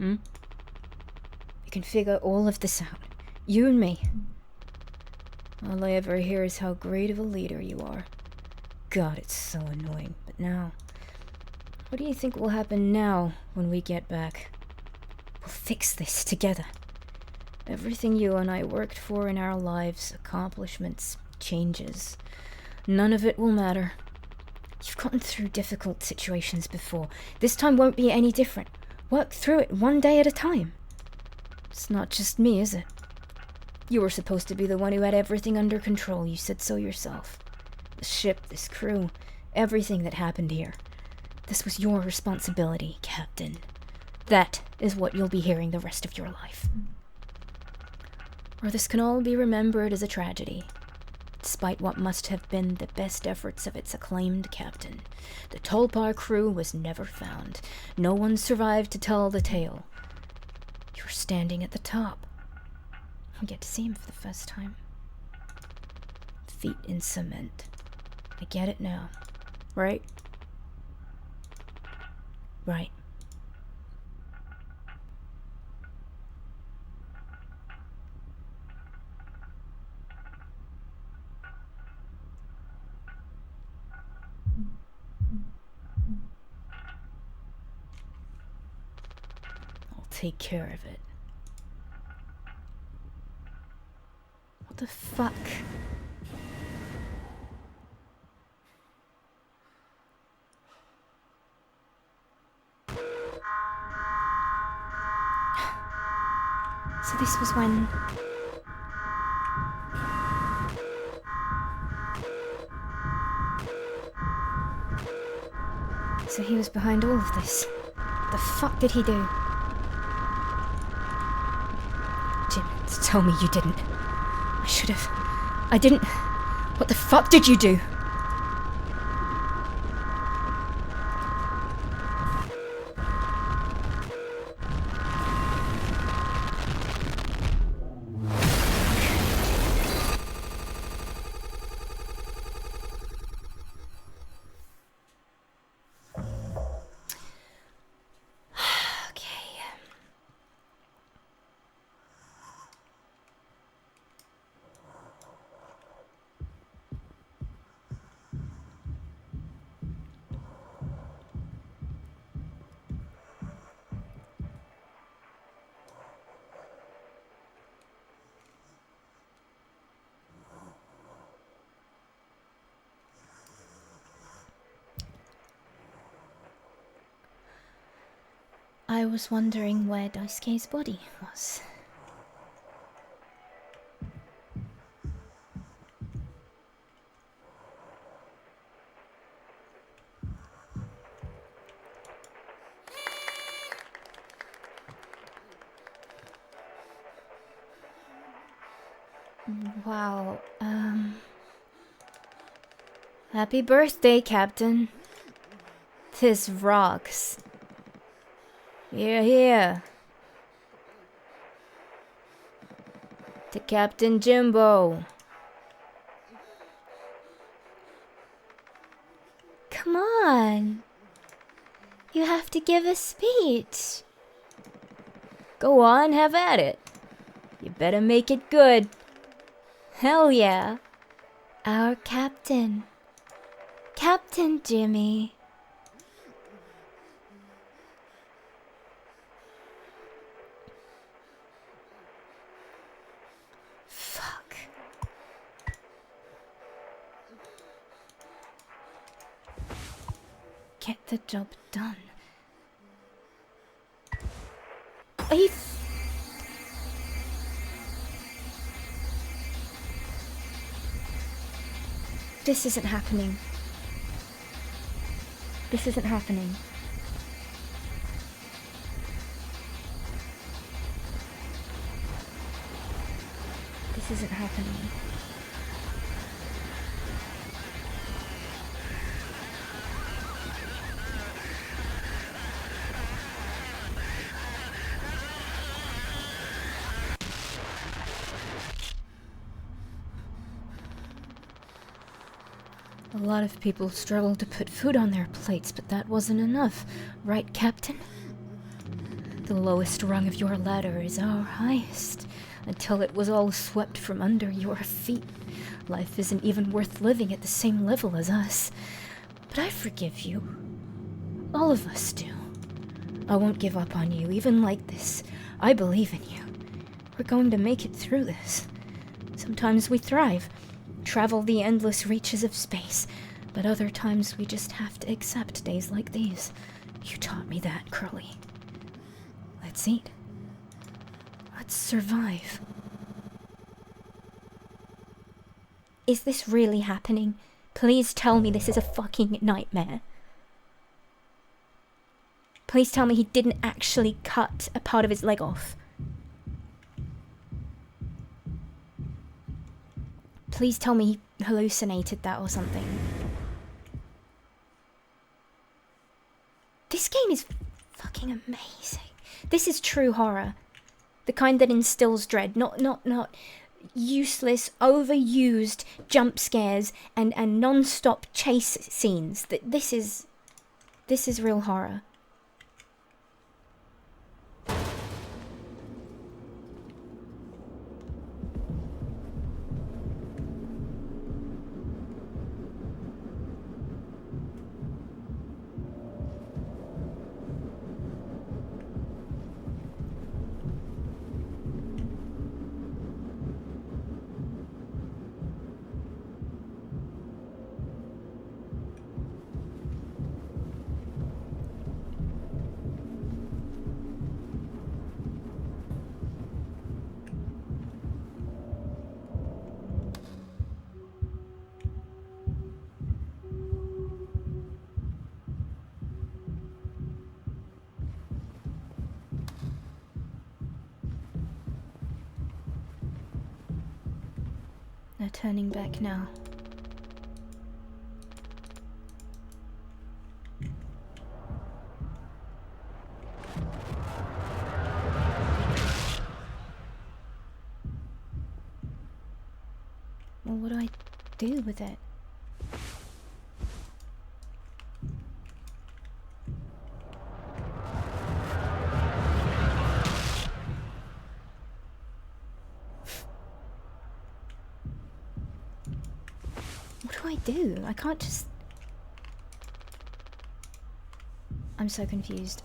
We can figure all of this out. You and me. All I ever hear is how great of a leader you are. God, it's so annoying. But now, what do you think will happen now when we get back? We'll fix this together. Everything you and I worked for in our lives, accomplishments, changes, none of it will matter. You've gotten through difficult situations before. This time won't be any different. Work through it one day at a time. It's not just me, is it? You were supposed to be the one who had everything under control. You said so yourself. The ship, this crew, everything that happened here. This was your responsibility, Captain. That is what you'll be hearing the rest of your life. Or this can all be remembered as a tragedy. Despite what must have been the best efforts of its acclaimed captain, the Tulpar crew was never found. No one survived to tell the tale. You were standing at the top. I get to see him for the first time. Feet in cement. I get it now. Right? Right. I'll take care of it. What the fuck? So this was when... So he was behind all of this. What the fuck did he do? Jim, tell me you didn't. I should have. I didn't. What the fuck did you do? I was wondering where Daisuke's body was. Wow, Happy birthday, Captain. This rocks. Here, here. To Captain Jimbo. Come on. You have to give a speech. Go on, have at it. You better make it good. Hell yeah. Our captain. Captain Jimmy. Fuck. Get the job done. Are you... This isn't happening. This isn't happening. This isn't happening. A lot of people struggle to put food on their plates, but that wasn't enough, right, Captain? The lowest rung of your ladder is our highest. until it was all swept from under your feet. Life isn't even worth living at the same level as us. But I forgive you. All of us do. I won't give up on you, even like this. I believe in you. We're going to make it through this. Sometimes we thrive, travel the endless reaches of space, but other times we just have to accept days like these. You taught me that, Curly. Let's eat. Let's survive. Is this really happening? Please tell me this is a fucking nightmare. Please tell me he didn't actually cut a part of his leg off. Please tell me he hallucinated that or something. This game is fucking amazing. This is true horror. The kind that instills dread, not useless, overused jump scares and non-stop chase scenes. This is real horror. No turning back now. Well, what do I do with it? What do? I can't just... I'm so confused.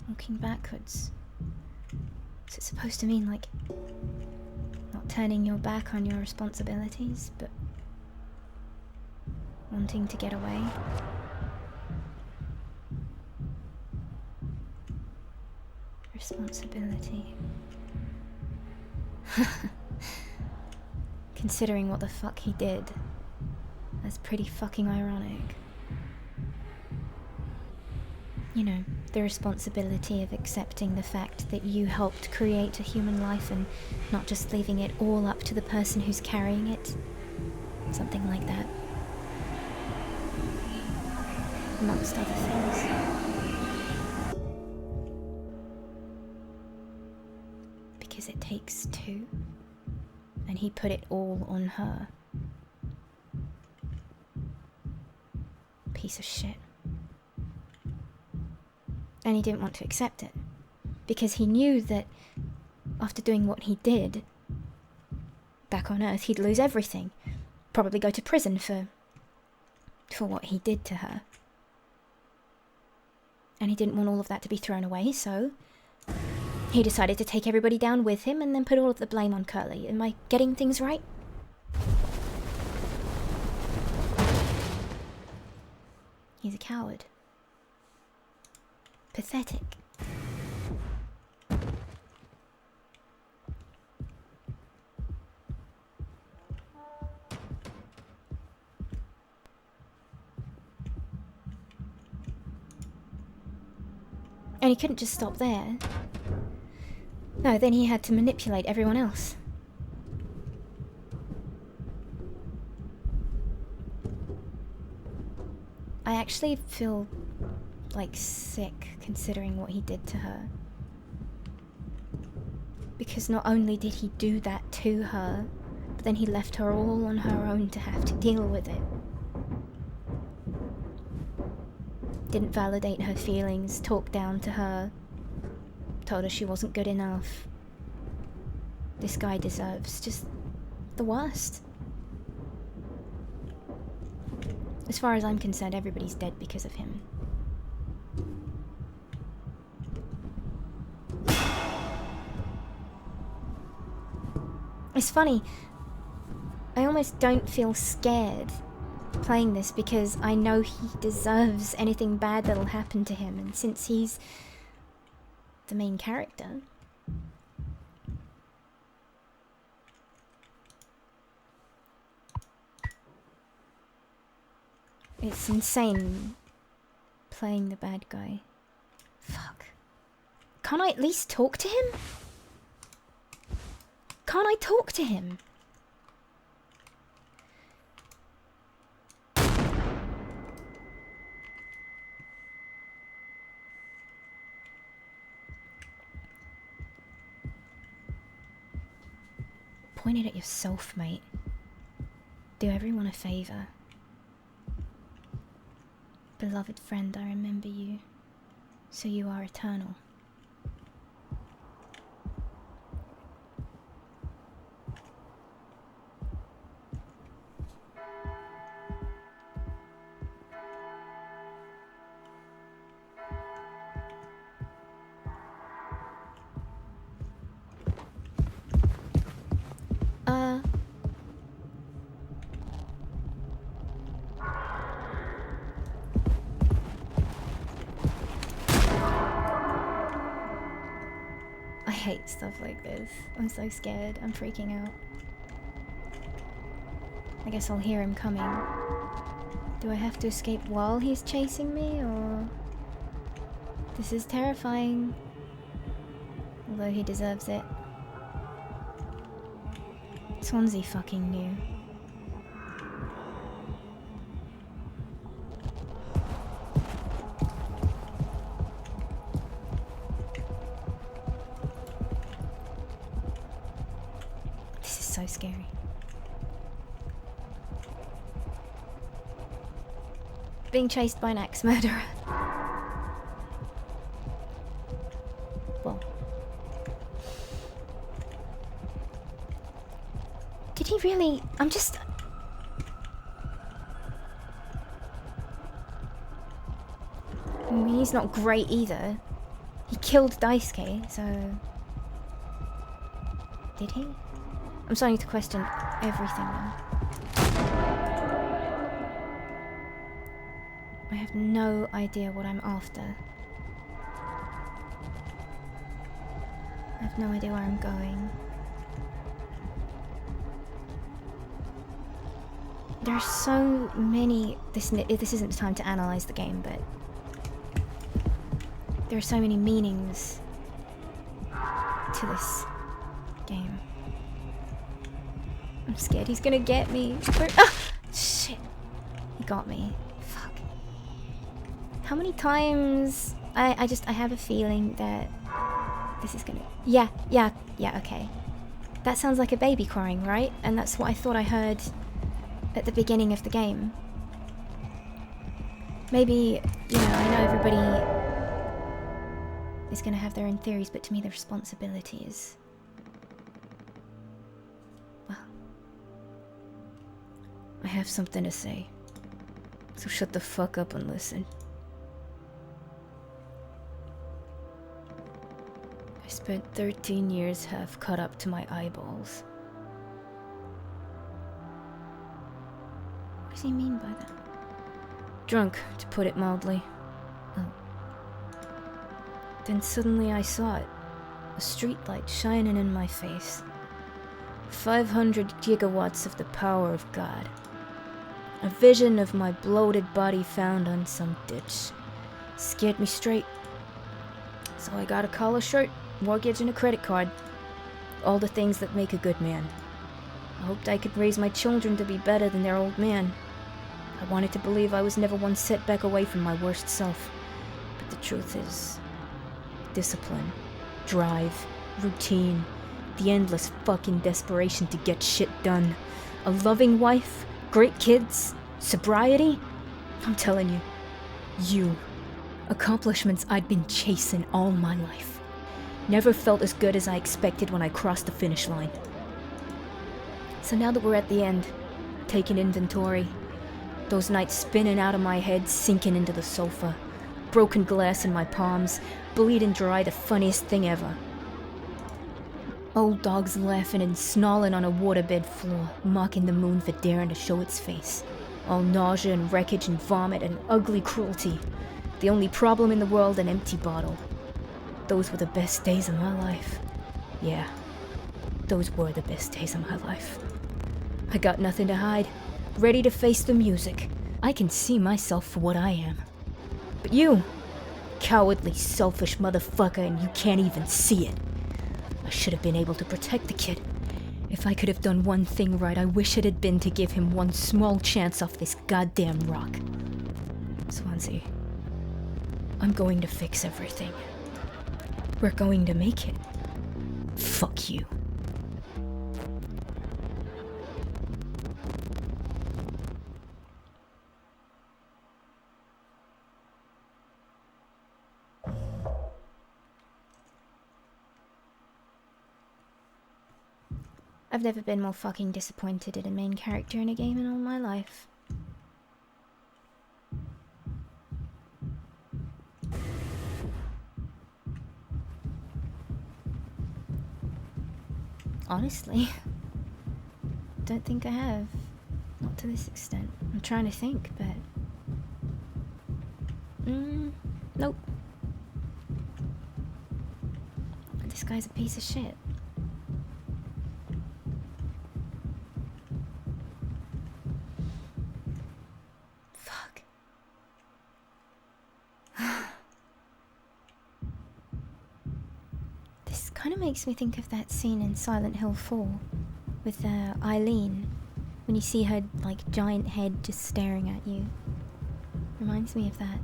Walking backwards. Is it supposed to mean, like, not turning your back on your responsibilities, but wanting to get away? Responsibility. Considering what the fuck he did, that's pretty fucking ironic. You know, the responsibility of accepting the fact that you helped create a human life and not just leaving it all up to the person who's carrying it. Something like that. Amongst other things. Because it takes two. And he put it all on her. Piece of shit. And he didn't want to accept it. Because he knew that after doing what he did, back on Earth, he'd lose everything. Probably go to prison for what he did to her. And he didn't want all of that to be thrown away, so he decided to take everybody down with him and then put all of the blame on Curly. Am I getting things right? He's a coward. Pathetic. And he couldn't just stop there. No, then he had to manipulate everyone else. I actually feel like sick considering what he did to her. Because not only did he do that to her, but then he left her all on her own to have to deal with it. Didn't validate her feelings, talked down to her, told her she wasn't good enough. This guy deserves just the worst. As far as I'm concerned, everybody's dead because of him. It's funny, I almost don't feel scared playing this because I know he deserves anything bad that'll happen to him, and since he's the main character, it's insane playing the bad guy. Fuck. Can't I at least talk to him? Can't I talk to him? Point it at yourself, mate. Do everyone a favor. Beloved friend, I remember you, so you are eternal. I hate stuff like this. I'm so scared. I'm freaking out. I guess I'll hear him coming. Do I have to escape while he's chasing me, or... This is terrifying. Although he deserves it. Swansea fucking knew. So scary. Being chased by an axe murderer. Well. Did he really? I'm just... I mean, he's not great either. He killed Daisuke, so... Did he? I'm starting to question everything now. I have no idea what I'm after. I have no idea where I'm going. There are so many... This isn't the time to analyze the game, but... There are so many meanings to this game. I'm scared he's gonna get me. Ah! Shit. He got me. Fuck. How many times... I have a feeling that this is gonna... Yeah, okay. That sounds like a baby crying, right? And that's what I thought I heard at the beginning of the game. Maybe, you know, I know everybody is gonna have their own theories, but to me the responsibility is... I have something to say, so shut the fuck up and listen. I spent 13 years half cut up to my eyeballs. What does he mean by that? Drunk, to put it mildly. Oh. Then suddenly I saw it. A streetlight shining in my face. 500 gigawatts of the power of God. A vision of my bloated body found on some ditch. Scared me straight. So I got a collar shirt, mortgage, and a credit card. All the things that make a good man. I hoped I could raise my children to be better than their old man. I wanted to believe I was never one setback away from my worst self. But the truth is, discipline, drive, routine, the endless fucking desperation to get shit done, a loving wife, great kids, sobriety. I'm telling you, accomplishments I'd been chasing all my life. Never felt as good as I expected when I crossed the finish line. So now that we're at the end, taking inventory, those nights spinning out of my head, sinking into the sofa, broken glass in my palms, bleeding dry, the funniest thing ever. Old dogs laughing and snarling on a waterbed floor, mocking the moon for daring to show its face. All nausea and wreckage and vomit and ugly cruelty. The only problem in the world, an empty bottle. Those were the best days of my life. Yeah, those were the best days of my life. I got nothing to hide, ready to face the music. I can see myself for what I am. But you, cowardly, selfish motherfucker, and you can't even see it. I should have been able to protect the kid. If I could have done one thing right, I wish it had been to give him one small chance off this goddamn rock. Swansea, I'm going to fix everything. We're going to make it. Fuck you. I've never been more fucking disappointed in a main character in a game in all my life. Honestly, don't think I have. Not to this extent. I'm trying to think, but... nope. This guy's a piece of shit. Fuck. This kind of makes me think of that scene in Silent Hill 4 with Eileen, when you see her like giant head just staring at you. Reminds me of that.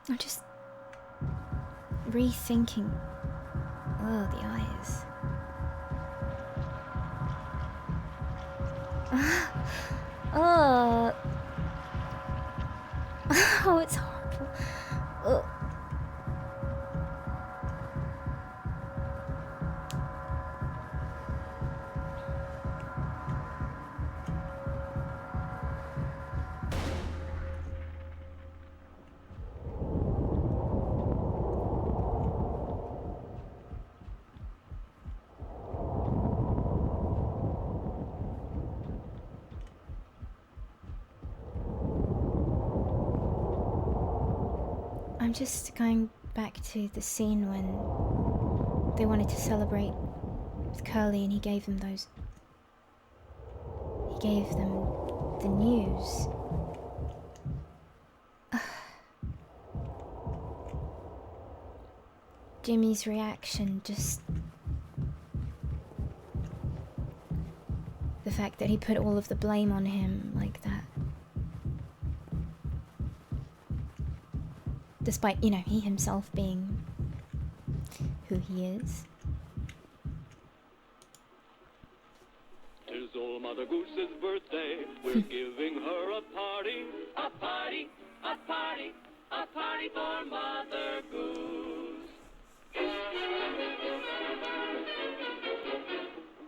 I'm just rethinking. Oh, the eyes. Oh. Oh, it's horrible. Oh. I'm just going back to the scene when they wanted to celebrate with Curly and he gave them those... He gave them the news. Jimmy's reaction, just... the fact that he put all of the blame on him like that. Despite, you know, he himself being who he is. Tis old Mother Goose's birthday. We're giving her a party. A party, a party, a party for Mother Goose.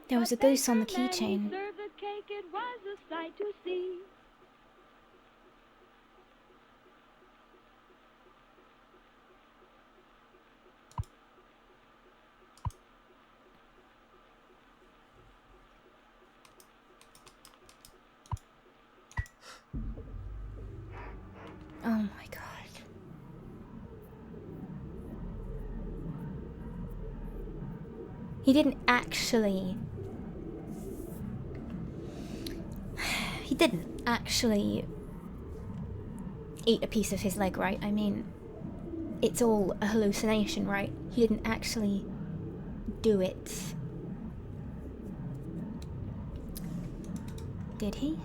There was a goose on the keychain. Served the cake, it was a sight to see. Oh my god. He didn't actually... He didn't actually eat a piece of his leg, right? I mean, it's all a hallucination, right? He didn't actually do it. Did he?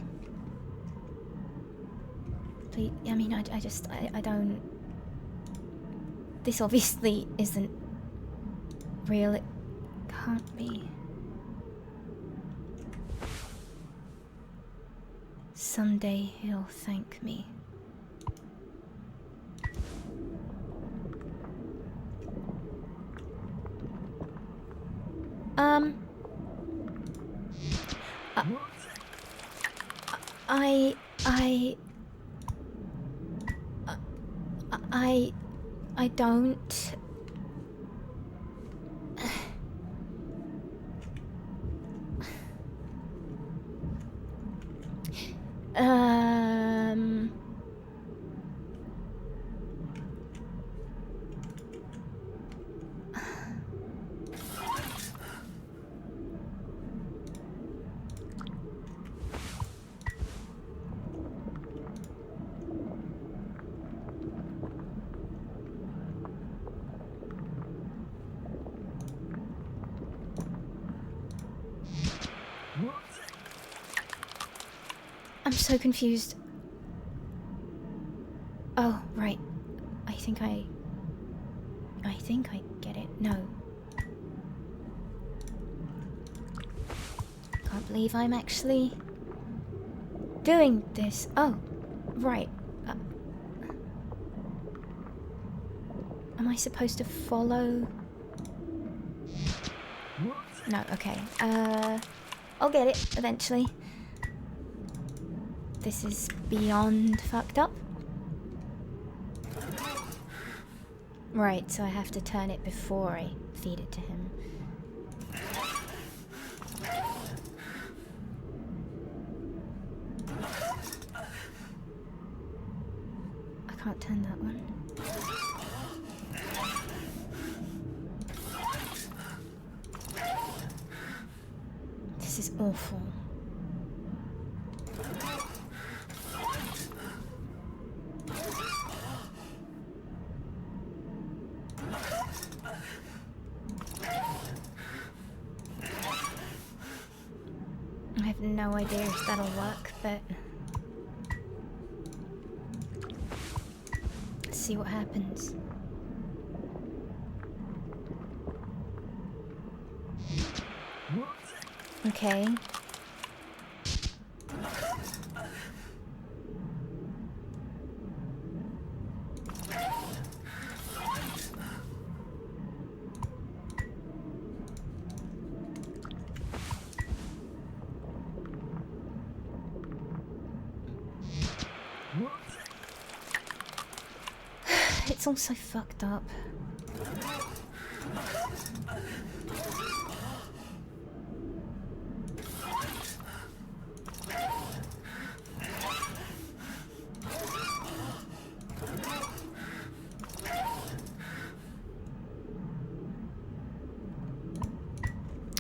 Please, I mean, I don't... This obviously isn't real. It can't be. Someday he'll thank me. I don't... I'm so confused. Oh, right. I think I get it. No. Can't believe I'm actually doing this. Oh, right. Am I supposed to follow? No, okay. I'll get it eventually. This is beyond fucked up. Right, so I have to turn it before I feed it to him. I can't turn that one. This is awful. I have no idea if that'll work, but let's see what happens. Okay. It's all so fucked up.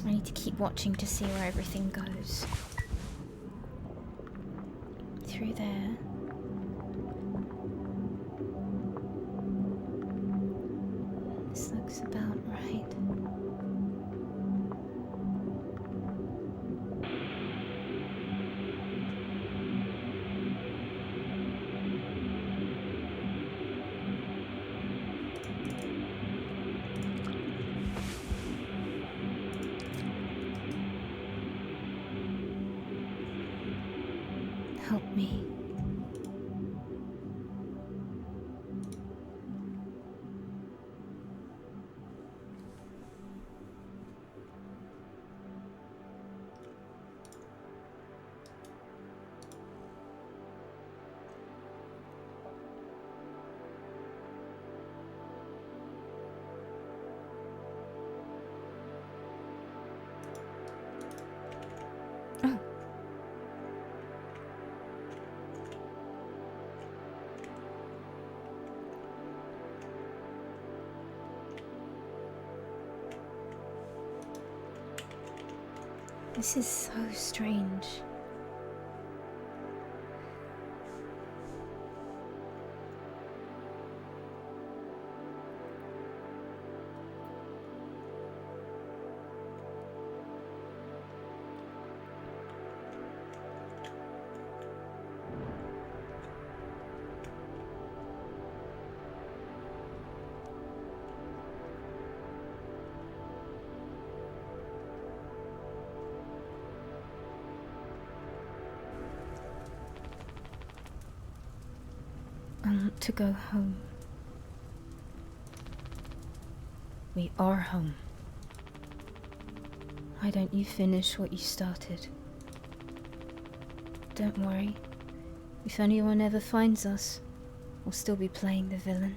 I need to keep watching to see where everything goes. Through there. This looks about right. Help me. Oh. This is so strange. want to go home. We are home. Why don't you finish what you started? Don't worry. If anyone ever finds us, we'll still be playing the villain.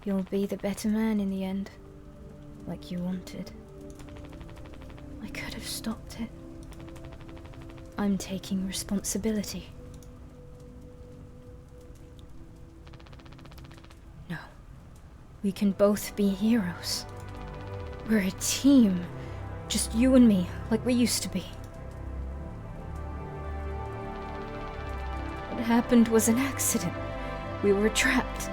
You'll be the better man in the end, like you wanted. I could have stopped it. I'm taking responsibility. No. We can both be heroes. We're a team. Just you and me, like we used to be. What happened was an accident. We were trapped.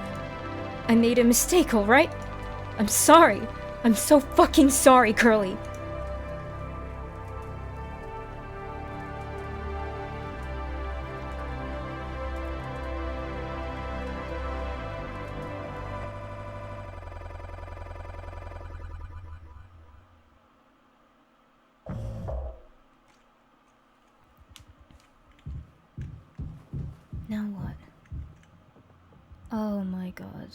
I made a mistake, alright? I'm sorry. I'm so fucking sorry, Curly. Now what? Oh my god.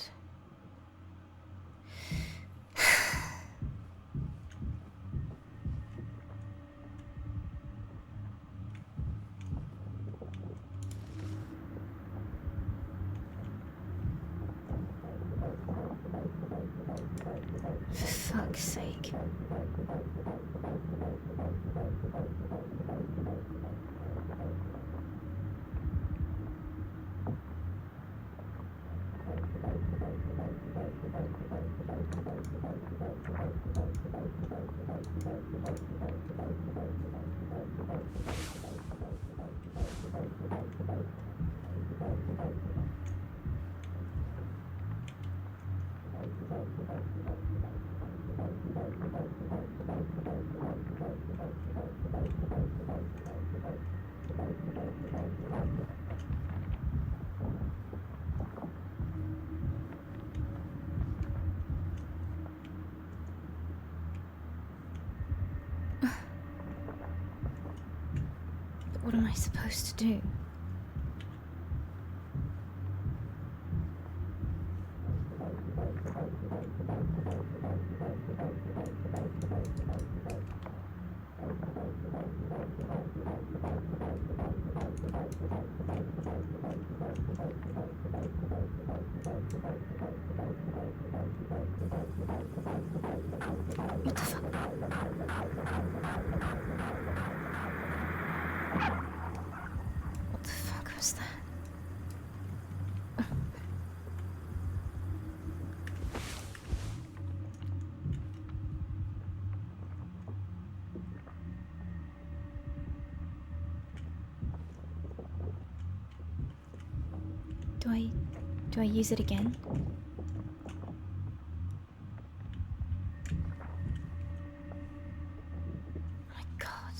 For fuck's sake. What am I supposed to do? What the fuck? What the fuck was that? Do I use it again? My god.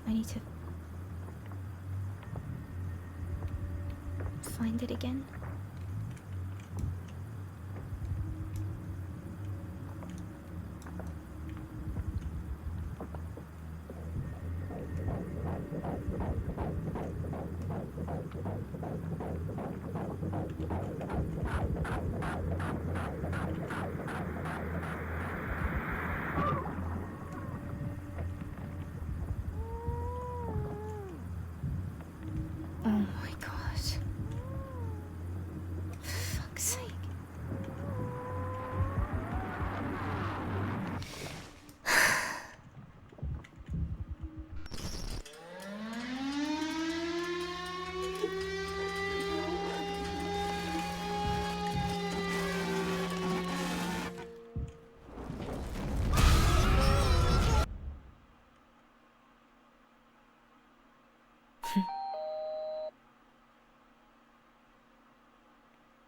I need to find it again. Oh my god. For fuck's sake.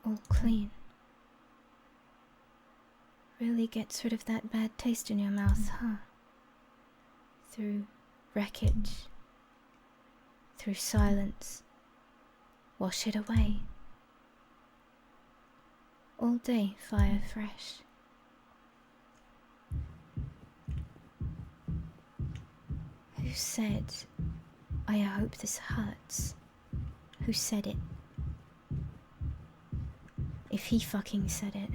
All clean. Really gets rid of that bad taste in your mouth, huh? Through wreckage. Through silence. Wash it away. All day fire fresh. Who said, I hope this hurts? Who said it? If he fucking said it.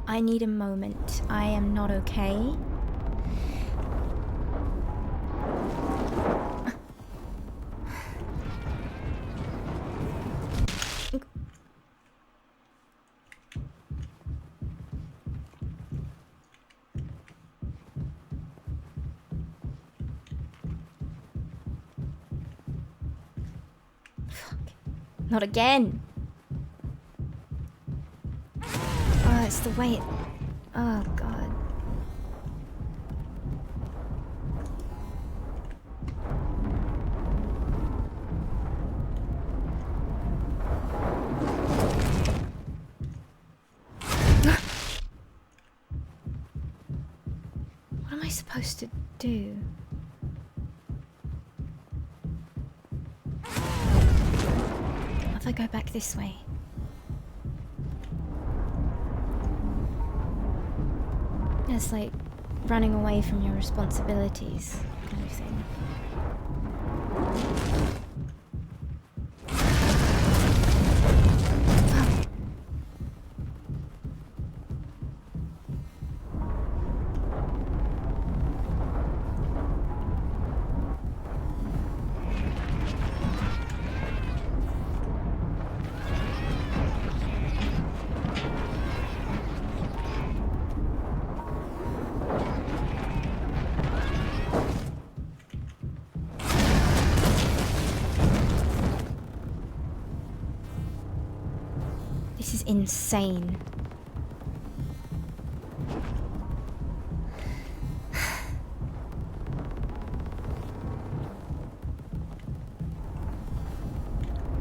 I need a moment. I am not okay. Fuck. Not again. Oh, it's the way it... Oh, God. What am I supposed to do? If I go back this way? It's like running away from your responsibilities, kind of thing. This is insane.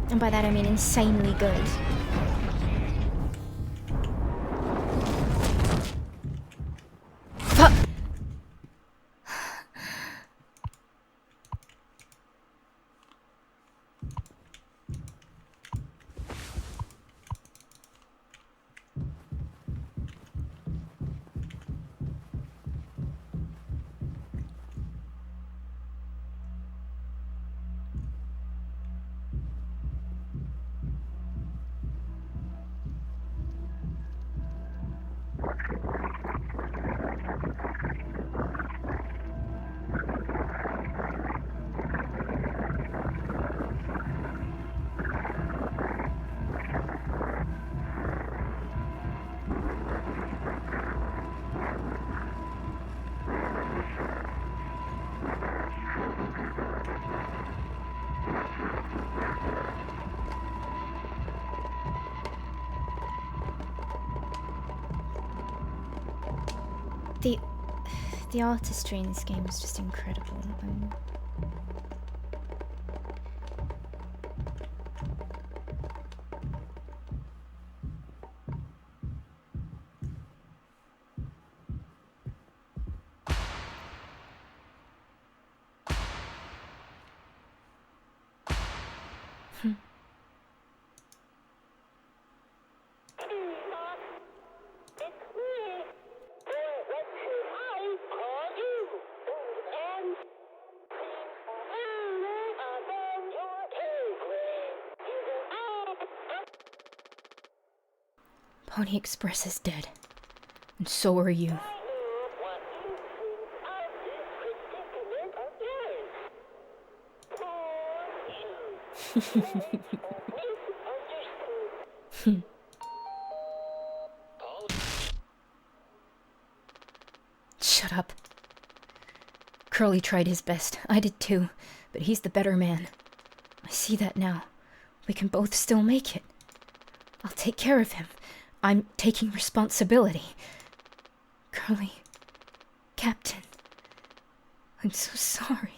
And by that I mean insanely good. Fuck! The artistry in this game is just incredible. Pony Express is dead. And so are you. Shut up. Curly tried his best. I did too. But he's the better man. I see that now. We can both still make it. I'll take care of him. I'm taking responsibility. Curly. Captain. I'm so sorry.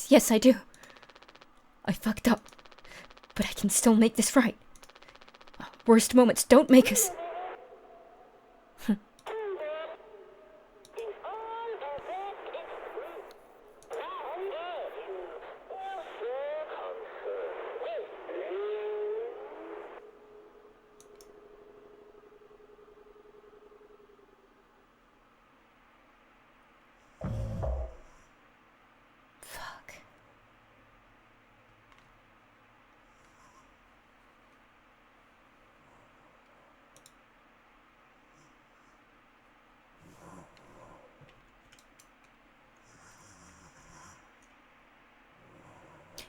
Yes, I do. I fucked up. But I can still make this right. Worst moments don't make us...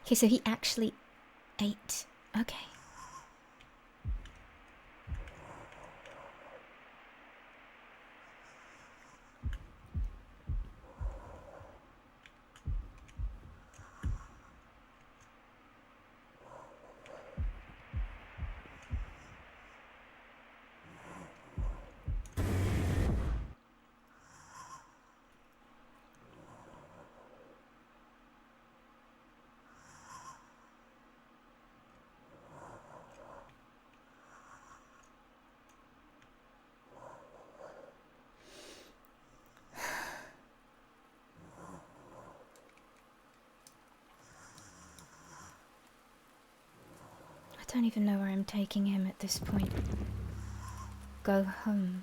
Okay, so he actually ate. Okay. I don't even know where I'm taking him at this point. Go home.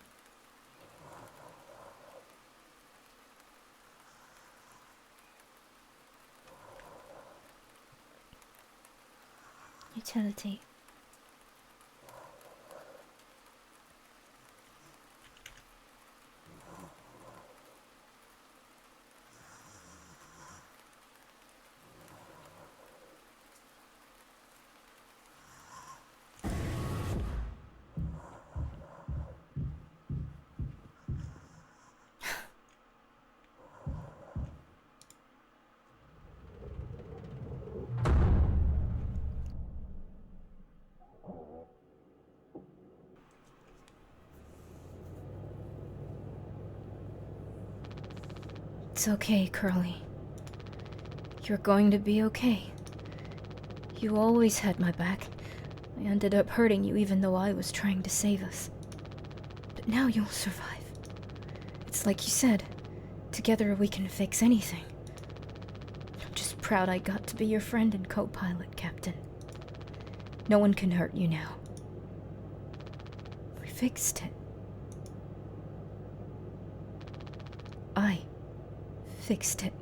Utility. It's okay, Curly. You're going to be okay. You always had my back. I ended up hurting you even though I was trying to save us. But now you'll survive. It's like you said, together we can fix anything. I'm just proud I got to be your friend and co-pilot, Captain. No one can hurt you now. We fixed it. I fixed it.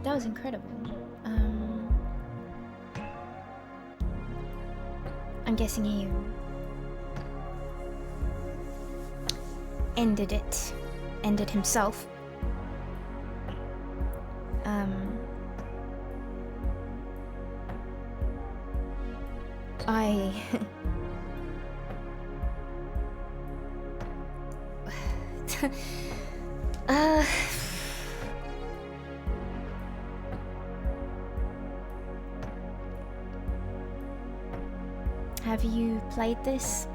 That was incredible. I'm guessing he ended himself. Have you played this?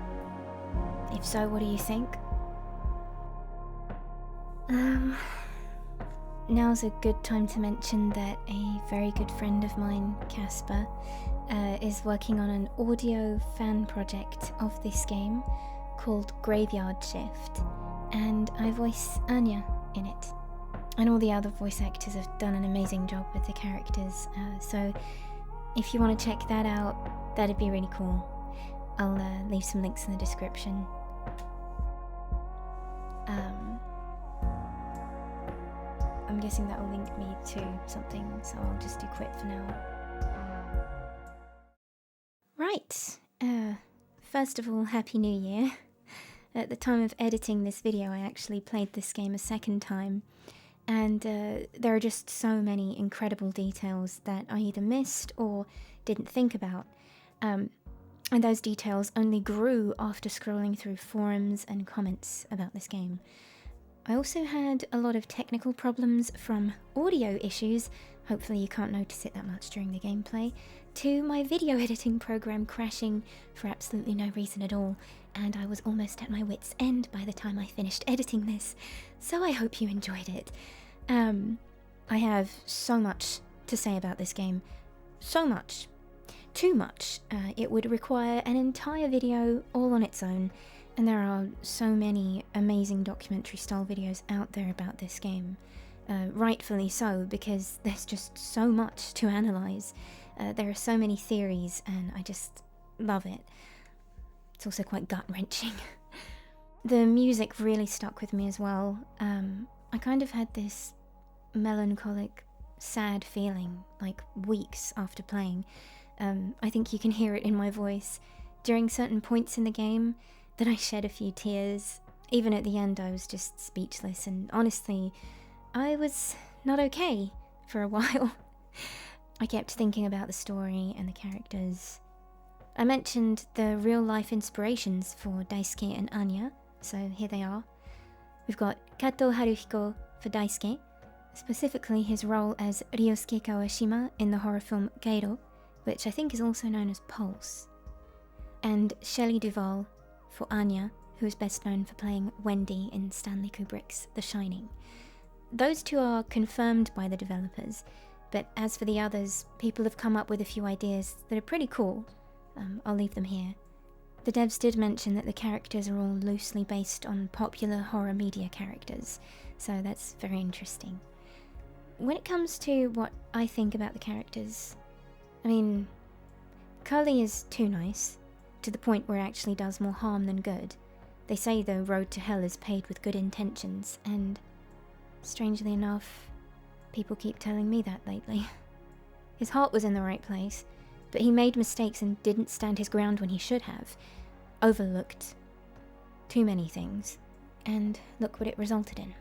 If so, what do you think? Now's a good time to mention that a very good friend of mine, Casper, is working on an audio fan project of this game called Graveyard Shift, and I voice Anya in it. And all the other voice actors have done an amazing job with the characters, so if you want to check that out, that'd be really cool. I'll leave some links in the description. I'm guessing that will link me to something, so I'll just do quit for now. Right, first of all, Happy New Year. At the time of editing this video, I actually played this game a second time, and there are just so many incredible details that I either missed or didn't think about. And those details only grew after scrolling through forums and comments about this game. I also had a lot of technical problems from audio issues, hopefully you can't notice it that much during the gameplay, to my video editing program crashing for absolutely no reason at all, and I was almost at my wit's end by the time I finished editing this, so I hope you enjoyed it. I have so much to say about this game. So much. Too much. It would require an entire video all on its own, and there are so many amazing documentary-style videos out there about this game. Rightfully so, because there's just so much to analyse. There are so many theories, and I just love it. It's also quite gut-wrenching. The music really stuck with me as well. I kind of had this melancholic, sad feeling, like weeks after playing. I think you can hear it in my voice. During certain points in the game, that I shed a few tears. Even at the end, I was just speechless, and honestly, I was not okay for a while. I kept thinking about the story and the characters. I mentioned the real-life inspirations for Daisuke and Anya, so here they are. We've got Kato Haruhiko for Daisuke, specifically his role as Ryosuke Kawashima in the horror film Geiro, which I think is also known as Pulse. And Shelley Duvall for Anya, who is best known for playing Wendy in Stanley Kubrick's The Shining. Those two are confirmed by the developers, but as for the others, people have come up with a few ideas that are pretty cool. I'll leave them here. The devs did mention that the characters are all loosely based on popular horror media characters, so that's very interesting. When it comes to what I think about the characters, I mean, Curly is too nice, to the point where it actually does more harm than good. They say the road to hell is paved with good intentions, and strangely enough, people keep telling me that lately. His heart was in the right place, but he made mistakes and didn't stand his ground when he should have. Overlooked too many things, and look what it resulted in.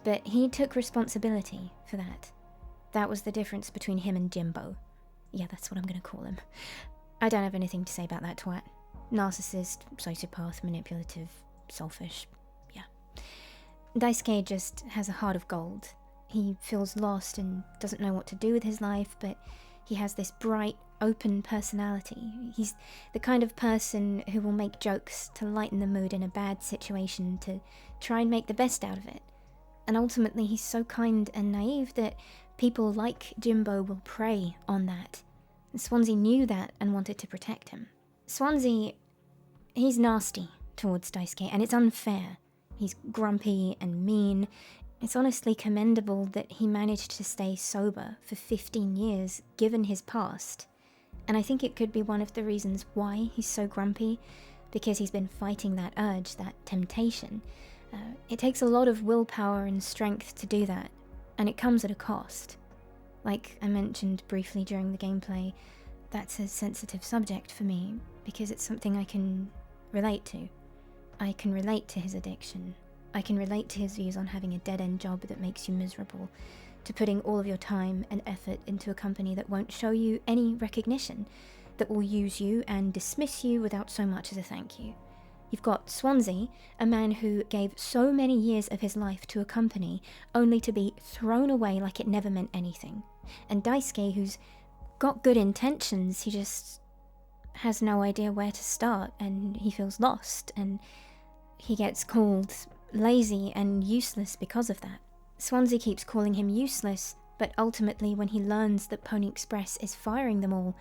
But he took responsibility for that. That was the difference between him and Jimbo. Yeah, that's what I'm gonna call him. I don't have anything to say about that twat. Narcissist, sociopath, manipulative, selfish, yeah. Daisuke just has a heart of gold. He feels lost and doesn't know what to do with his life, but he has this bright, open personality. He's the kind of person who will make jokes to lighten the mood in a bad situation, to try and make the best out of it. And ultimately he's so kind and naive that people like Jimbo will prey on that. Swansea knew that and wanted to protect him. Swansea, he's nasty towards Daisuke, and it's unfair. He's grumpy and mean. It's honestly commendable that he managed to stay sober for 15 years, given his past. And I think it could be one of the reasons why he's so grumpy, because he's been fighting that urge, that temptation. It takes a lot of willpower and strength to do that, and it comes at a cost. Like I mentioned briefly during the gameplay, that's a sensitive subject for me, because it's something I can relate to. I can relate to his addiction. I can relate to his views on having a dead-end job that makes you miserable, to putting all of your time and effort into a company that won't show you any recognition, that will use you and dismiss you without so much as a thank you. You've got Swansea, a man who gave so many years of his life to a company only to be thrown away like it never meant anything. And Daisuke, who's got good intentions, he just has no idea where to start, and he feels lost, and he gets called lazy and useless because of that. Swansea keeps calling him useless, but ultimately when he learns that Pony Express is firing them all,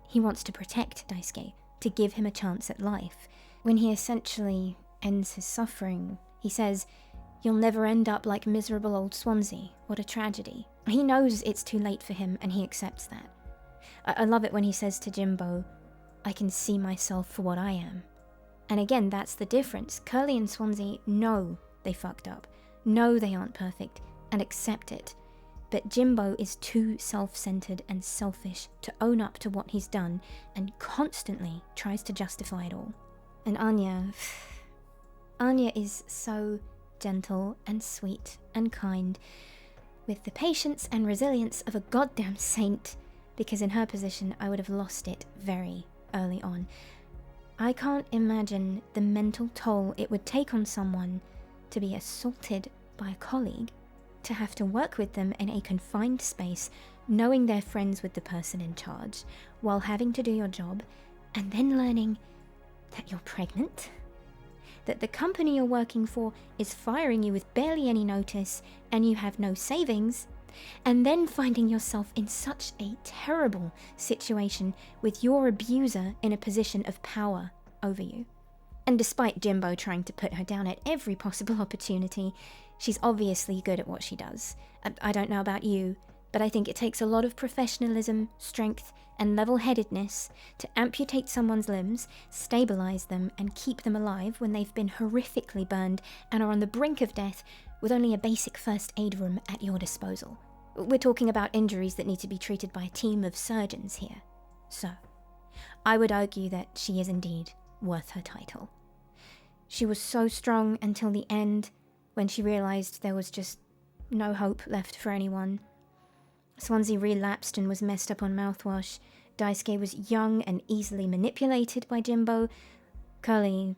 he wants to protect Daisuke, to give him a chance at life. When he essentially ends his suffering, he says, "You'll never end up like miserable old Swansea. What a tragedy." He knows it's too late for him, and he accepts that. I love it when he says to Jimbo, "I can see myself for what I am." And again, that's the difference. Curly and Swansea know they fucked up, know they aren't perfect, and accept it. But Jimbo is too self-centered and selfish to own up to what he's done, and constantly tries to justify it all. And Anya is so gentle and sweet and kind, with the patience and resilience of a goddamn saint, because in her position I would have lost it very early on. I can't imagine the mental toll it would take on someone to be assaulted by a colleague, to have to work with them in a confined space, knowing they're friends with the person in charge, while having to do your job, and then learning that you're pregnant, that the company you're working for is firing you with barely any notice, and you have no savings, and then finding yourself in such a terrible situation with your abuser in a position of power over you. And despite Jimbo trying to put her down at every possible opportunity, she's obviously good at what she does. I don't know about you, but I think it takes a lot of professionalism, strength, and level-headedness to amputate someone's limbs, stabilize them, and keep them alive when they've been horrifically burned and are on the brink of death with only a basic first aid room at your disposal. We're talking about injuries that need to be treated by a team of surgeons here. So, I would argue that she is indeed worth her title. She was so strong until the end, when she realised there was just no hope left for anyone. Swansea relapsed and was messed up on mouthwash. Daisuke was young and easily manipulated by Jimbo. Curly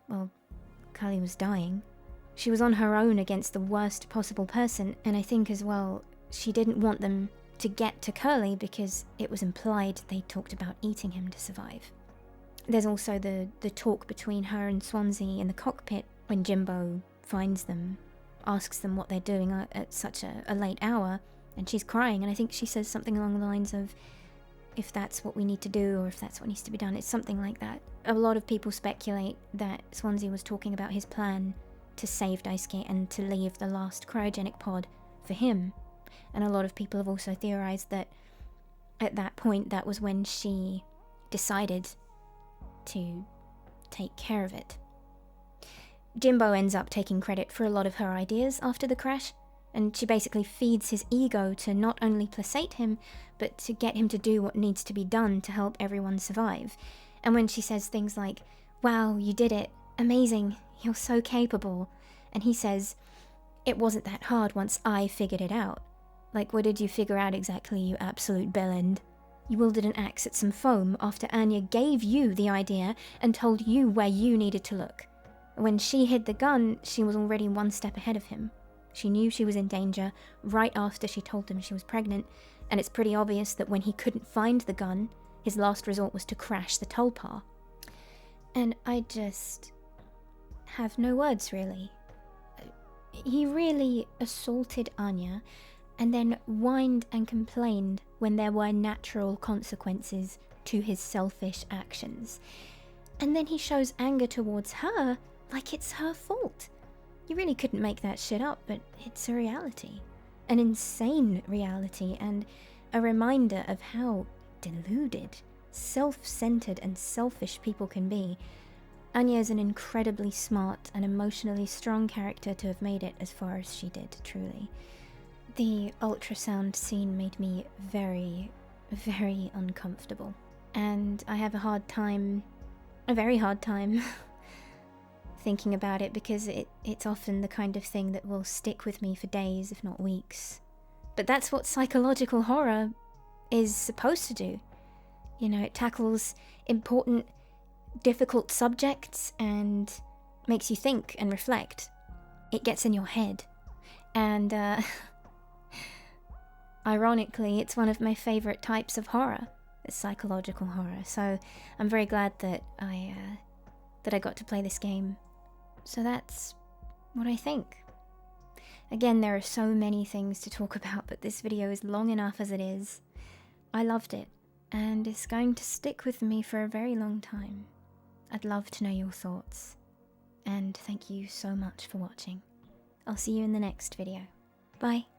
was dying. She was on her own against the worst possible person, and I think as well, she didn't want them to get to Curly because it was implied they talked about eating him to survive. There's also the talk between her and Swansea in the cockpit when Jimbo finds them, asks them what they're doing at such a late hour, and she's crying, and I think she says something along the lines of, if that's what we need to do, or if that's what needs to be done. It's something like that. A lot of people speculate that Swansea was talking about his plan to save Daisuke and to leave the last cryogenic pod for him. And a lot of people have also theorized that at that point, that was when she decided to take care of it. Jimbo ends up taking credit for a lot of her ideas after the crash, and she basically feeds his ego to not only placate him, but to get him to do what needs to be done to help everyone survive. And when she says things like, "Wow, you did it, amazing, you're so capable," and he says, "It wasn't that hard once I figured it out." Like, what did you figure out exactly, you absolute bellend? You wielded an axe at some foam after Anya gave you the idea and told you where you needed to look. When she hid the gun, she was already one step ahead of him. She knew she was in danger right after she told him she was pregnant, and it's pretty obvious that when he couldn't find the gun, his last resort was to crash the tulpa. And I just have no words, really. He really assaulted Anya, and then whined and complained when there were natural consequences to his selfish actions. And then he shows anger towards her like it's her fault. You really couldn't make that shit up, but it's a reality. An insane reality, and a reminder of how deluded, self-centered and selfish people can be. Anya is an incredibly smart and emotionally strong character to have made it as far as she did, truly. The ultrasound scene made me very, very uncomfortable. And I have a very hard time, thinking about it, because it's often the kind of thing that will stick with me for days, if not weeks. But that's what psychological horror is supposed to do. You know, it tackles important, difficult subjects and makes you think and reflect. It gets in your head. And, ironically, it's one of my favourite types of horror, is psychological horror. So I'm very glad that I got to play this game. So that's what I think. Again, there are so many things to talk about, but this video is long enough as it is. I loved it, and it's going to stick with me for a very long time. I'd love to know your thoughts, and thank you so much for watching. I'll see you in the next video. Bye.